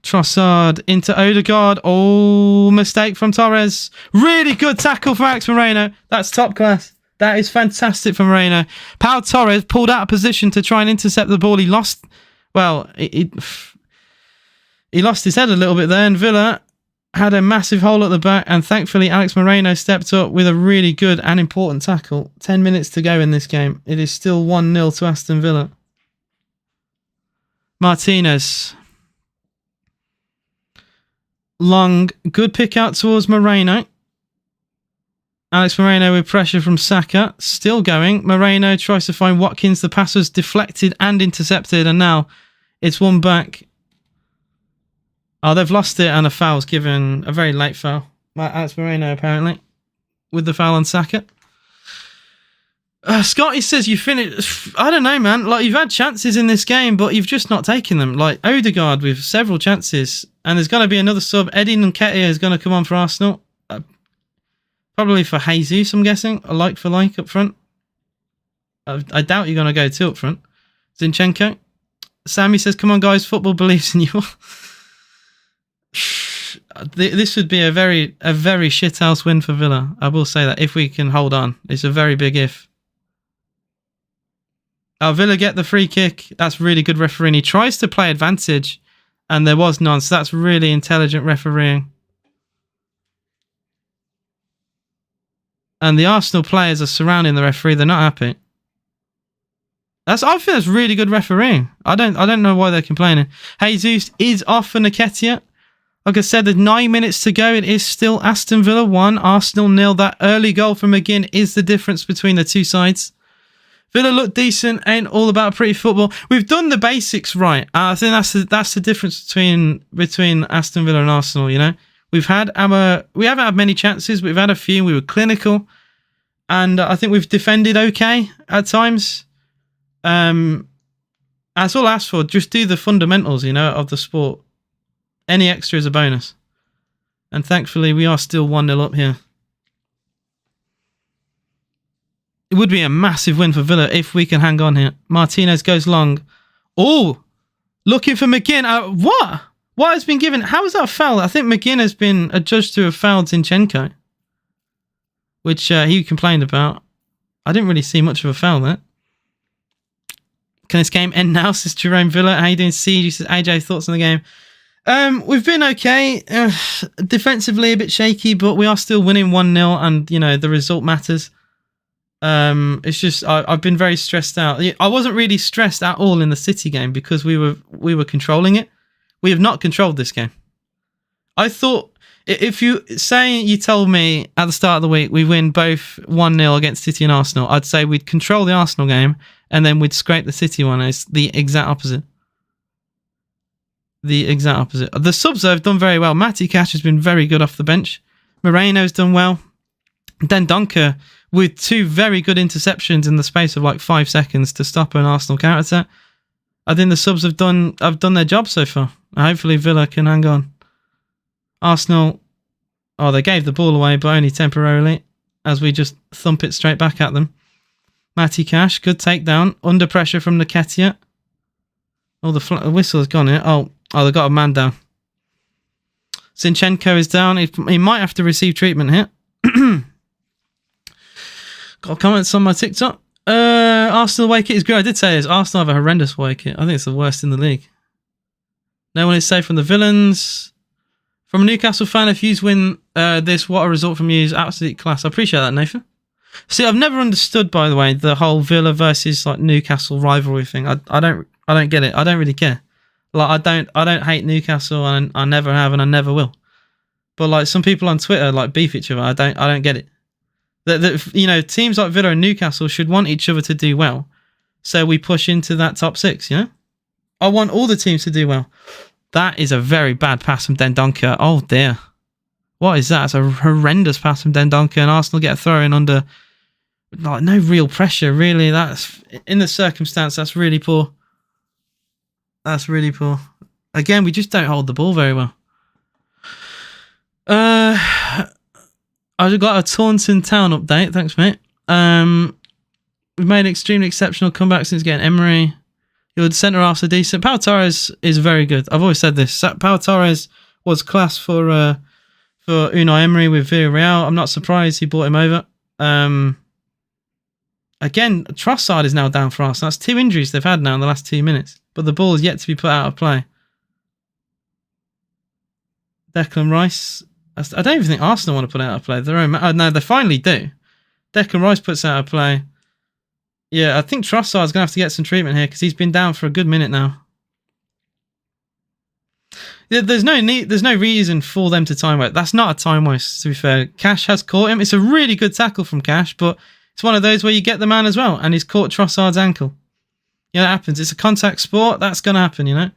Trossard into Odegaard. Oh, mistake from Torres. Really good tackle for Alex Moreno. That's top class. That is fantastic for Moreno. Pau Torres pulled out of position to try and intercept the ball. He lost... Well, he lost his head a little bit there, and Villa had a massive hole at the back, and thankfully Alex Moreno stepped up with a really good and important tackle. 10 minutes to go in this game. It is still 1-0 to Aston Villa. Martinez. Long, good pick out towards Moreno. Alex Moreno with pressure from Saka. Still going. Moreno tries to find Watkins. The pass was deflected and intercepted, and now it's one back. Oh, they've lost it, and a foul's given. A very late foul. Alex Moreno, apparently, with the foul on Saka. Scotty says you finished... I don't know, man. Like, you've had chances in this game, but you've just not taken them. Like, Odegaard with several chances, and there's going to be another sub. Eddie Nketiah is going to come on for Arsenal. Probably for Jesus, I'm guessing. A like for like up front. I doubt you're going to go two up front. Zinchenko. Sammy says, come on, guys. Football believes in you. This would be a very shithouse win for Villa. I will say that, if we can hold on. It's a very big if. Villa get the free kick. That's really good refereeing. He tries to play advantage, and there was none. So that's really intelligent refereeing. And the Arsenal players are surrounding the referee. They're not happy. I think that's really good refereeing. I don't know why they're complaining. Jesus is off for Nketiah. Like I said, there's 9 minutes to go. It is still Aston Villa 1, Arsenal 0. That early goal from McGinn is the difference between the two sides. Villa look decent, ain't all about pretty football. We've done the basics right. I think that's the difference between Aston Villa and Arsenal, you know. We haven't had many chances, but we've had a few. We were clinical, and I think we've defended okay at times. That's all I asked for. Just do the fundamentals, you know, of the sport. Any extra is a bonus. And thankfully, we are still 1-0 up here. It would be a massive win for Villa if we can hang on here. Martinez goes long. Oh, looking for McGinn. What? What has been given? How is that a foul? I think McGinn has been adjudged to have fouled Zinchenko, which he complained about. I didn't really see much of a foul there. Can this game end now? Says Jerome Villa. How you doing, Siege? Says AJ, thoughts on the game? We've been okay. Defensively a bit shaky, but we are still winning 1-0, and you know the result matters. It's just I've been very stressed out. I wasn't really stressed at all in the City game because we were controlling it. We have not controlled this game. I thought if you told me at the start of the week we win both 1-0 against City and Arsenal, I'd say we'd control the Arsenal game and then we'd scrape the City one. It's the exact opposite. The exact opposite. The subs have done very well. Matty Cash has been very good off the bench. Moreno's done well. Dendoncker with 2 very good interceptions in the space of like 5 seconds to stop an Arsenal counter-attack. I think the subs have done their job so far. Hopefully Villa can hang on. Arsenal, they gave the ball away, but only temporarily, as we just thump it straight back at them. Matty Cash, good takedown. Under pressure from Nketiah. Oh, the whistle has gone here. Oh, they got a man down. Zinchenko is down. He might have to receive treatment here. Got comments on my TikTok. Arsenal away kit is good. I did say this. Arsenal have a horrendous away kit. I think it's the worst in the league. No one is safe from the villains. From a Newcastle fan, if you win this, what a result from you is absolute class. I appreciate that, Nathan. See, I've never understood, by the way, the whole Villa versus like Newcastle rivalry thing. I don't get it. I don't really care. Like I don't hate Newcastle, and I never have, and I never will. But like some people on Twitter like beef each other. I don't get it. You know, teams like Villa and Newcastle should want each other to do well, so we push into that top 6. You know, I want all the teams to do well. That is a very bad pass from Dendoncker. Oh dear, what is that? It's a horrendous pass from Dendoncker, and Arsenal get a throw in under like no real pressure. Really, that's in the circumstance. That's really poor. That's really poor. Again, we just don't hold the ball very well. I've got a Taunton Town update. Thanks, mate. We've made an extremely exceptional comeback since getting Emery. Your centre halves are decent. Pau Torres is very good. I've always said this. Pau Torres was class for Unai Emery with Villarreal. I'm not surprised he brought him over. Again, Trossard is now down for us. That's 2 injuries they've had now in the last 2 minutes. But the ball is yet to be put out of play. Declan Rice. I don't even think Arsenal want to put it out of play. No, they finally do. Declan Rice puts it out of play. Yeah, I think Trossard's going to have to get some treatment here because he's been down for a good minute now. Yeah, there's no reason for them to time waste. That's not a time waste, to be fair. Cash has caught him. It's a really good tackle from Cash, but it's one of those where you get the man as well, and he's caught Trossard's ankle. Yeah, that happens. It's a contact sport. That's going to happen, you know.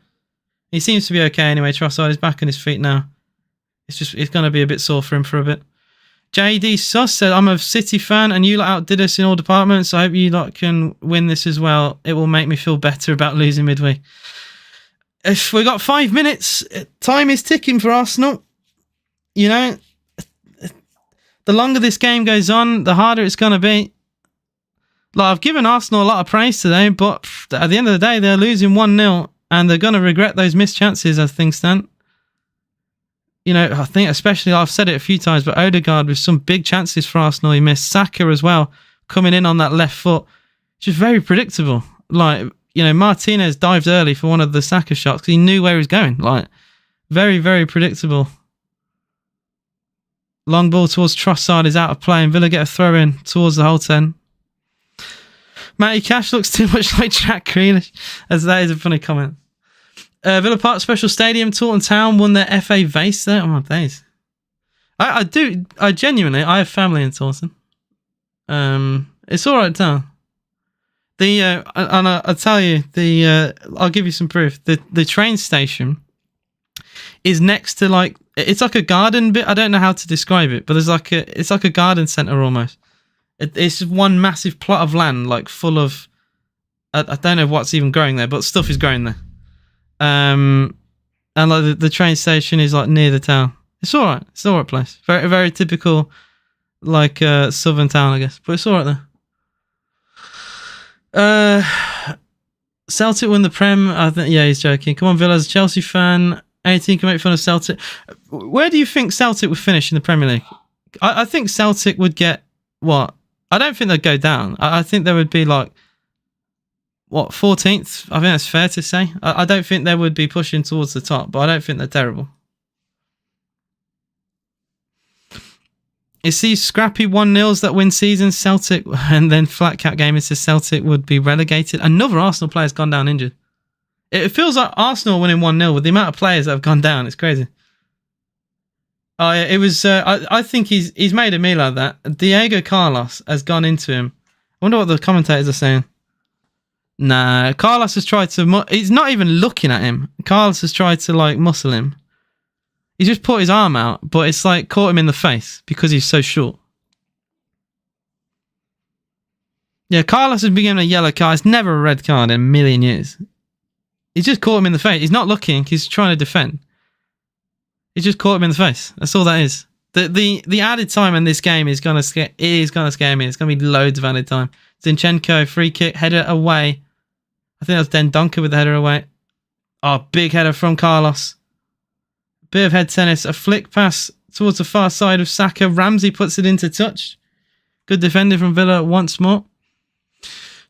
He seems to be okay anyway. Trossard is back on his feet now. It's going to be a bit sore for him for a bit. JD Suss said, I'm a City fan and you lot outdid us in all departments. I hope you lot can win this as well. It will make me feel better about losing midweek. If we got 5 minutes, time is ticking for Arsenal. You know, the longer this game goes on, the harder it's going to be. Like, I've given Arsenal a lot of praise today, but at the end of the day, they're losing 1-0 and they're going to regret those missed chances as things stand. You know, I think especially, I've said it a few times, but Odegaard with some big chances for Arsenal. He missed. Saka as well, coming in on that left foot. Just very predictable. Like, you know, Martinez dived early for one of the Saka shots because he knew where he was going. Like, very, very predictable. Long ball towards Trossard is out of play and Villa get a throw in towards the whole 10. Matty Cash looks too much like Jack Grealish, as that is a funny comment. Villa Park Special Stadium, Taunton Town won their FA Vase there. Oh my days. I genuinely, I have family in Taunton. It's alright town. I'll tell you, I'll give you some proof. The train station is next to like, it's like a garden bit. I don't know how to describe it, but it's like a garden centre almost. It's one massive plot of land, like full of, I don't know what's even growing there, but stuff is growing there. And like the train station is like near the town. It's alright. It's an alright place. Very, very typical, like southern town, I guess. But it's alright there. Celtic win the Prem. I think, yeah, he's joking. Come on, Villa, as a Chelsea fan, Any team can make fun of Celtic. Where do you think Celtic would finish in the Premier League? I think Celtic would get what? I don't think they'd go down. I think they would be like, what, 14th? I think that's fair to say. I don't think they would be pushing towards the top, but I don't think they're terrible. It's these scrappy 1-0s that win seasons. Celtic, and then Flat Cat Gaming says Celtic would be relegated. Another Arsenal player's gone down injured. It feels like Arsenal winning 1-0 with the amount of players that have gone down. It's crazy. Oh, yeah, it was. I think he's made a meal out of that. Diego Carlos has gone into him. I wonder what the commentators are saying. Nah, Carlos has tried to... He's not even looking at him. Carlos has tried to, like, muscle him. He just put his arm out, but it's like caught him in the face because he's so short. Yeah, Carlos has been given a yellow card. It's never a red card in a million years. He just caught him in the face. He's not looking. He's trying to defend. He just caught him in the face. That's all that is. The added time in this game is gonna scare me. It's gonna be loads of added time. Zinchenko, free kick, header away. I think that was Den Donker with the header away. Oh, big header from Carlos. Bit of head tennis. A flick pass towards the far side of Saka. Ramsey puts it into touch. Good defending from Villa once more.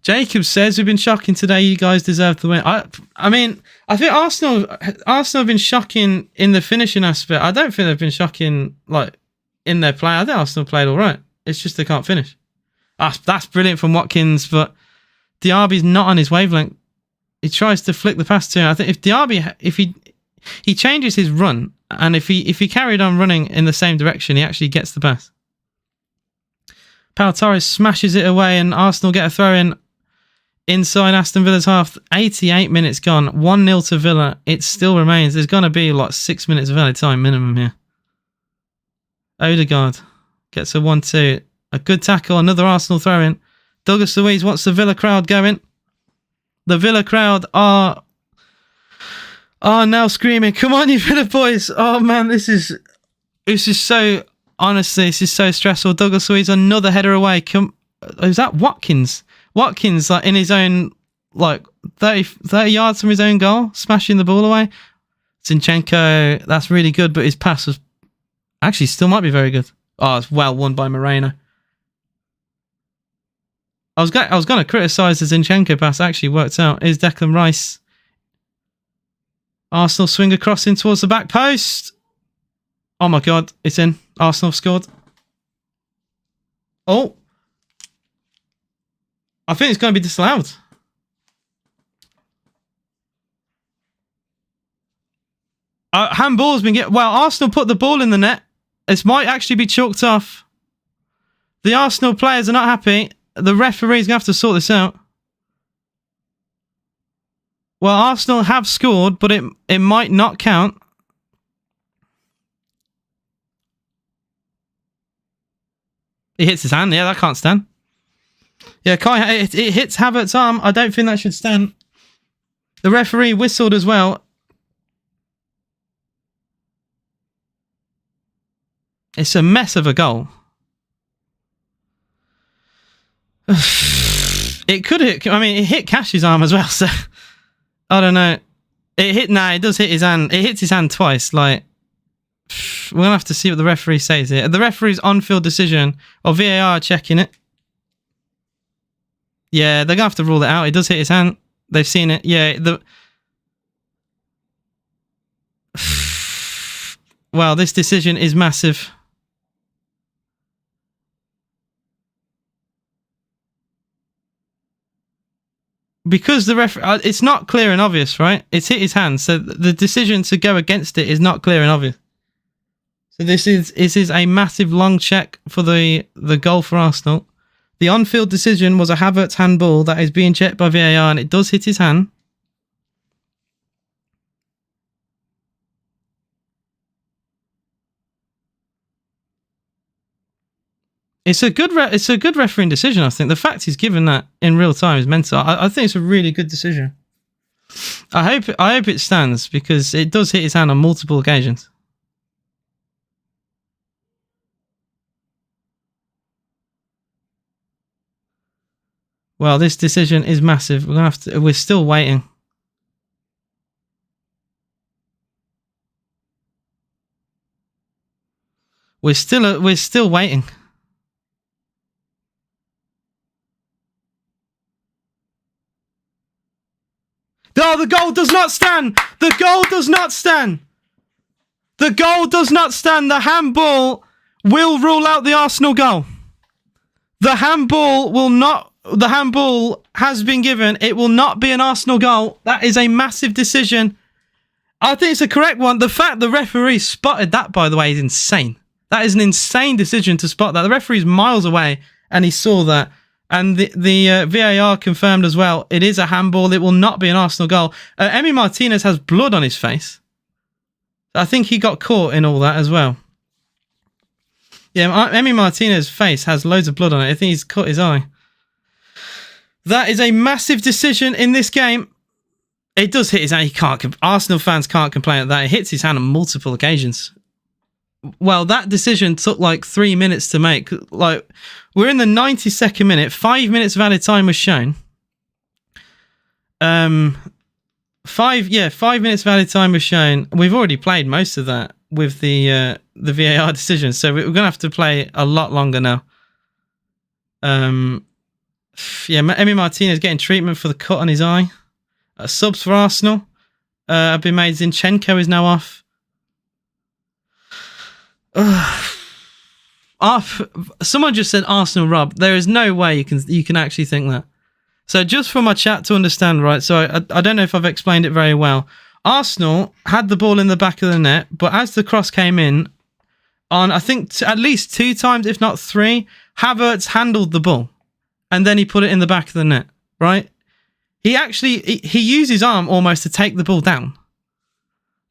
Jacob says, we've been shocking today. You guys deserve the win. I mean, I think Arsenal have been shocking in the finishing aspect. I don't think they've been shocking like in their play. I think Arsenal played all right. It's just they can't finish. That's brilliant from Watkins, but Diaby's not on his wavelength. He tries to flick the pass to him. I think if Diaby, if he changes his run, and if he carried on running in the same direction, he actually gets the pass. Pau Torres smashes it away, and Arsenal get a throw in inside Aston Villa's half. 88 minutes gone. 1-0 to Villa. It still remains. There's going to be like 6 minutes of added time minimum here. Odegaard gets a 1-2. A good tackle. Another Arsenal throw in. Douglas Luiz wants the Villa crowd going. The Villa crowd are now screaming, come on, you Villa boys. Oh, man, this is so... Honestly, this is so stressful. Douglas Luiz, another header away. Is that Watkins? Watkins, like in his own, like 30 yards from his own goal, smashing the ball away. Zinchenko, that's really good, but his pass was actually still might be very good. Oh, it's well won by Moreno. I was going to criticise the Zinchenko pass. Actually worked out. Here's Declan Rice. Arsenal swing across in towards the back post. Oh my God, it's in. Arsenal scored. Oh. I think it's going to be disallowed. Handball's been Arsenal put the ball in the net. This might actually be chalked off. The Arsenal players are not happy. The referee's going to have to sort this out. Well, Arsenal have scored, but it might not count. He hits his hand. Yeah, that can't stand. Yeah, it hits Havertz's arm. I don't think that should stand. The referee whistled as well. It's a mess of a goal. It could hit... I mean, it hit Cash's arm as well, so... I don't know. It does hit his hand. It hits his hand twice, like... We're going to have to see what the referee says here. The referee's on-field decision, or VAR checking it. Yeah, they're going to have to rule it out. It does hit his hand. They've seen it. Yeah, well, this decision is massive. Because the referee... It's not clear and obvious, right? It's hit his hand, so the decision to go against it is not clear and obvious. So this is a massive long check for the goal for Arsenal. The on-field decision was a Havertz handball that is being checked by VAR, and it does hit his hand. It's a good refereeing decision, I think. The fact he's given that in real time is mental. I think it's a really good decision. I hope it stands, because it does hit his hand on multiple occasions. Well, this decision is massive. We're still waiting. We're still waiting. Oh, the goal does not stand. The goal does not stand. The goal does not stand. The handball will rule out the Arsenal goal. The handball will not. The handball has been given. It will not be an Arsenal goal. That is a massive decision. I think it's a correct one. The fact the referee spotted that, by the way, is insane. That is an insane decision to spot that. The referee's miles away and he saw that. And the VAR confirmed as well. It is a handball. It will not be an Arsenal goal. Emi Martinez has blood on his face. I think he got caught in all that as well. Yeah, Emi Martinez's face has loads of blood on it. I think he's cut his eye. That is a massive decision in this game. It does hit his hand. Arsenal fans can't complain at that. It hits his hand on multiple occasions. Well, that decision took like 3 minutes to make. Like, we're in the 92nd minute. 5 minutes of added time was shown. 5 minutes of added time was shown. We've already played most of that with the VAR decision, so we're gonna have to play a lot longer now. Emi Martinez getting treatment for the cut on his eye. Subs for Arsenal have been made. Zinchenko is now off. Someone just said Arsenal Rob. There is no way you can actually think that. So just for my chat to understand, right? So I don't know if I've explained it very well. Arsenal had the ball in the back of the net, but as the cross came in, on I think at least 2 times, if not 3, Havertz handled the ball, and then he put it in the back of the net. Right? He used his arm almost to take the ball down.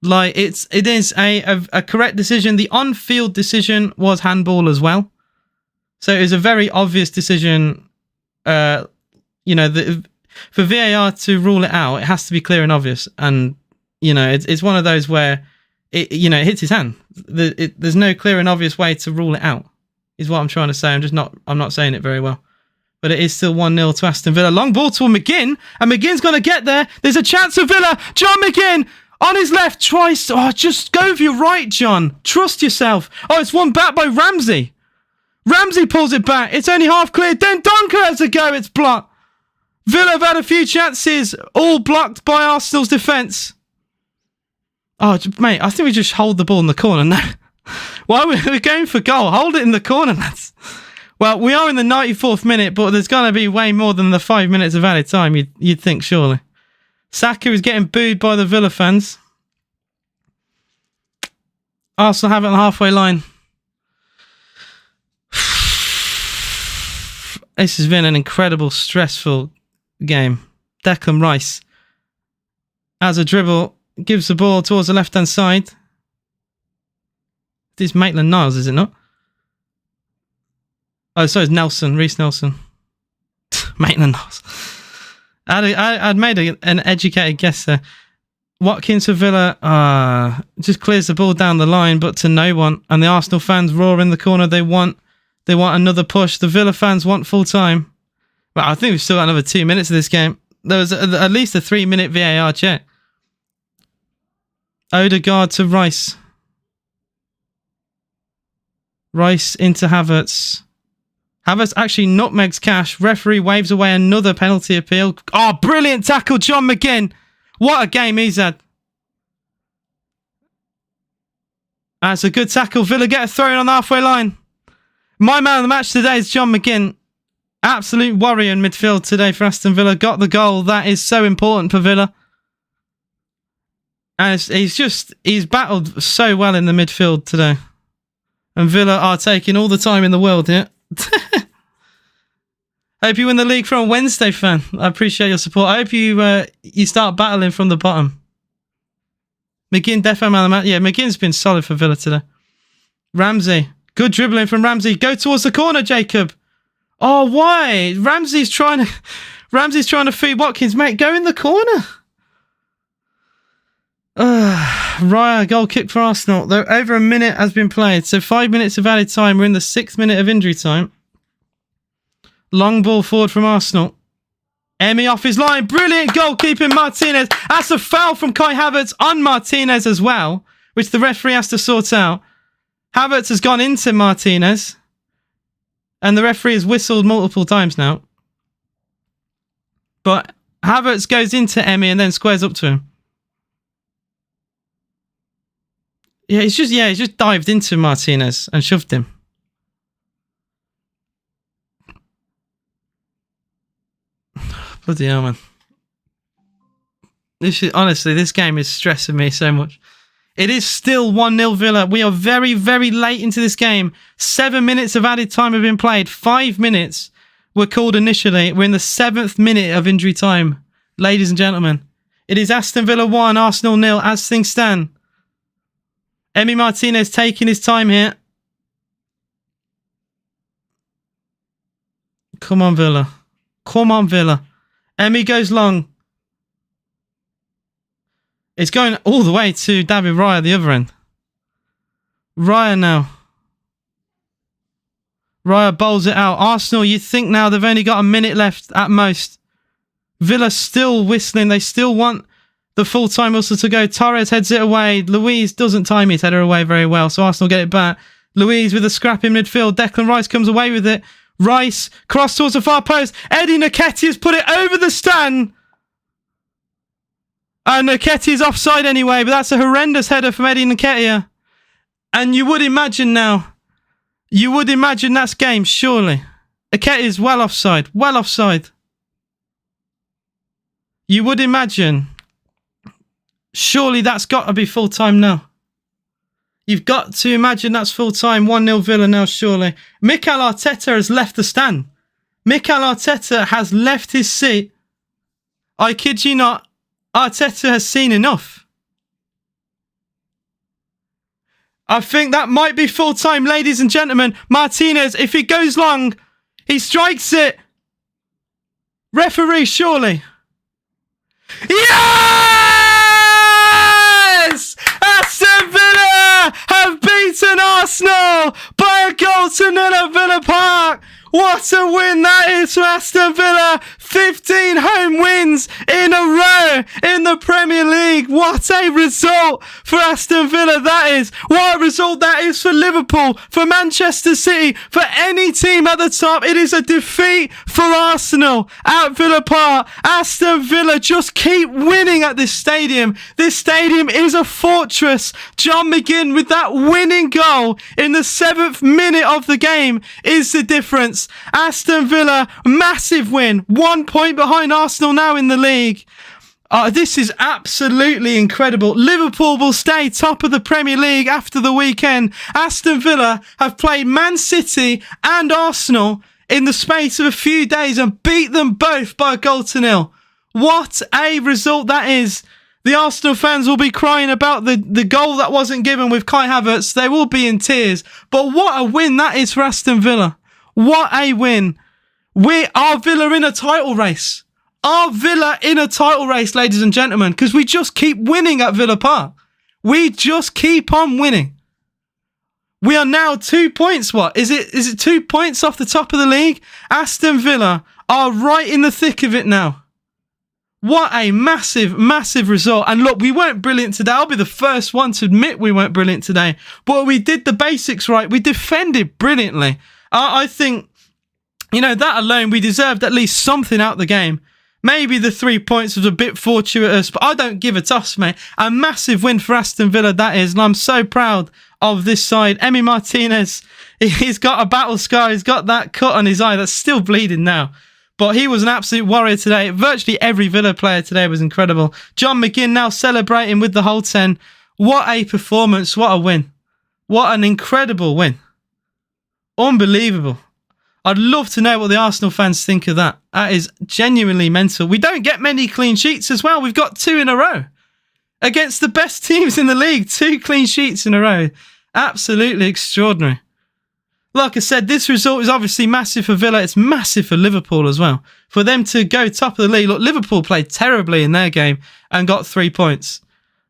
Like it is a correct decision. The on-field decision was handball as well, so it was a very obvious decision. For VAR to rule it out, it has to be clear and obvious. And it's one of those where it hits his hand. There's no clear and obvious way to rule it out. Is what I'm trying to say. I'm not saying it very well. But it is still 1-0 to Aston Villa. Long ball to McGinn, and McGinn's going to get there. There's a chance for Villa. John McGinn on his left tries. Oh, just go with your right, John. Trust yourself. Oh, it's won back by Ramsey. Ramsey pulls it back. It's only half cleared. Then Donker has a go. It's blocked. Villa have had a few chances, all blocked by Arsenal's defence. Oh, mate, I think we just hold the ball in the corner now. Why we're going for goal? Hold it in the corner, lads. Well, we are in the 94th minute, but there's going to be way more than the 5 minutes of added time, you'd think, surely. Saka is getting booed by the Villa fans. Arsenal have it on the halfway line. This has been an incredible, stressful game. Declan Rice has a dribble, gives the ball towards the left-hand side. This is Maitland-Niles, is it not? Oh, sorry, it's Nelson, Reece Nelson. Maitland-Niles. I'd made an educated guess there. Watkins for Villa just clears the ball down the line, but to no one. And the Arsenal fans roar in the corner. They want another push. The Villa fans want full time. Well, I think we've still got another 2 minutes of this game. There was at least a 3-minute VAR check. Odegaard to Rice. Rice into Havertz. Havertz actually nutmegs Cash. Referee waves away another penalty appeal. Oh, brilliant tackle, John McGinn. What a game he's had. That's a good tackle. Villa get a throw in on the halfway line. My man of the match today is John McGinn. Absolute warrior in midfield today for Aston Villa. Got the goal. That is so important for Villa. And he's battled so well in the midfield today. And Villa are taking all the time in the world here. Hope you win the league from Wednesday, fan. I appreciate your support. I hope you start battling from the bottom. McGinn, defo man of the match. Yeah, McGinn's been solid for Villa today. Ramsey. Good dribbling from Ramsey. Go towards the corner, Jacob. Oh, why? Ramsey's trying to feed Watkins. Mate, go in the corner. Raya, goal kick for Arsenal. Though over a minute has been played. So 5 minutes of added time. We're in the 6th minute of injury time. Long ball forward from Arsenal. Emi off his line. Brilliant goalkeeping, Martinez. That's a foul from Kai Havertz on Martinez as well, which the referee has to sort out. Havertz has gone into Martinez. And the referee has whistled multiple times now. But Havertz goes into Emmy and then squares up to him. Yeah, he's just dived into Martinez and shoved him. Bloody hell, man. Honestly, this game is stressing me so much. It is still 1-0 Villa. We are very, very late into this game. 7 minutes of added time have been played. 5 minutes were called initially. We're in the 7th minute of injury time. Ladies and gentlemen, it is Aston Villa 1, Arsenal 0 as things stand. Emi Martinez taking his time here. Come on, Villa. Come on, Villa. Emi goes long. It's going all the way to David Raya, the other end. Raya now. Raya bowls it out. Arsenal, you think now they've only got a minute left at most. Villa still whistling. They still want the full-time whistle to go. Torres heads it away. Luiz doesn't time his header away very well, so Arsenal get it back. Luiz with a scrap in midfield. Declan Rice comes away with it. Rice, cross towards the far post. Eddie Nketiah has put it over the stand. And Nketiah's offside anyway, but that's a horrendous header from Eddie Nketiah. And you would imagine that's game, surely. Nketiah's well offside. You would imagine. Surely that's got to be full-time now. You've got to imagine that's full-time. 1-0 Villa now, surely. Mikel Arteta has left the stand. Mikel Arteta has left his seat. I kid you not. Arteta has seen enough. I think that might be full-time, ladies and gentlemen. Martinez, if he goes long, he strikes it. Referee, surely. Yes! Aston Villa have beaten Arsenal by a goal to nil at Villa Park. What a win that is for Aston Villa. 15 home wins in a row in the Premier League. What a result for Aston Villa that is. What a result that is for Liverpool, for Manchester City, for any team at the top. It is a defeat for Arsenal at Villa Park. Aston Villa just keep winning at this stadium. This stadium is a fortress. John McGinn with that winning goal in the 7th minute of the game is the difference. Aston Villa, massive win. 1 point behind Arsenal now in the league. This is absolutely incredible. Liverpool will stay top of the Premier League after the weekend. Aston Villa have played Man City and Arsenal in the space of a few days and beat them both by a goal to nil. What a result that is. The Arsenal fans will be crying about the goal that wasn't given with Kai Havertz. They will be in tears. But what a win that is for Aston Villa. What a win. Are Villa in a title race? Are Villa in a title race, ladies and gentlemen? Because we just keep winning at Villa Park. We just keep on winning. We are now 2 points. What? Is it 2 points off the top of the league? Aston Villa are right in the thick of it now. What a massive, massive result. And look, we weren't brilliant today. I'll be the first one to admit we weren't brilliant today. But we did the basics right. We defended brilliantly. I think, that alone, we deserved at least something out the game. Maybe the 3 points was a bit fortuitous, but I don't give a toss, mate. A massive win for Aston Villa, that is. And I'm so proud of this side. Emi Martinez, he's got a battle scar. He's got that cut on his eye that's still bleeding now. But he was an absolute warrior today. Virtually every Villa player today was incredible. John McGinn now celebrating with the whole 10. What a performance. What a win. What an incredible win. Unbelievable. I'd love to know what the Arsenal fans think of that. That is genuinely mental. We don't get many clean sheets as well. We've got 2 in a row. Against the best teams in the league. 2 clean sheets in a row. Absolutely extraordinary. Like I said, this result is obviously massive for Villa. It's massive for Liverpool as well. For them to go top of the league. Look, Liverpool played terribly in their game and got 3 points.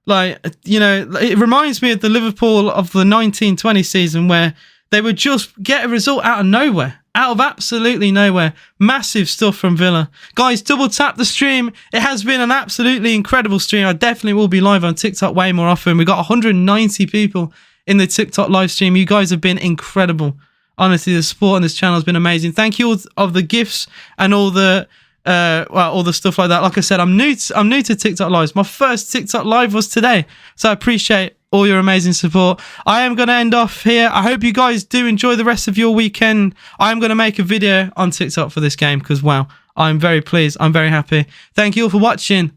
It reminds me of the Liverpool of the 1920 season where they would just get a result out of nowhere. Out of absolutely nowhere. Massive stuff from Villa. Guys, double tap the stream. It has been an absolutely incredible stream. I definitely will be live on TikTok way more often. We've got 190 people in the TikTok live stream. You guys have been incredible. Honestly, the support on this channel has been amazing. Thank you all of the gifts and all the all the stuff like that. Like I said, I'm new to TikTok lives. My first TikTok live was today, so I appreciate all your amazing support. I am going to end off here. I hope you guys do enjoy the rest of your weekend. I'm going to make a video on TikTok for this game because, wow, I'm very pleased. I'm very happy. Thank you all for watching.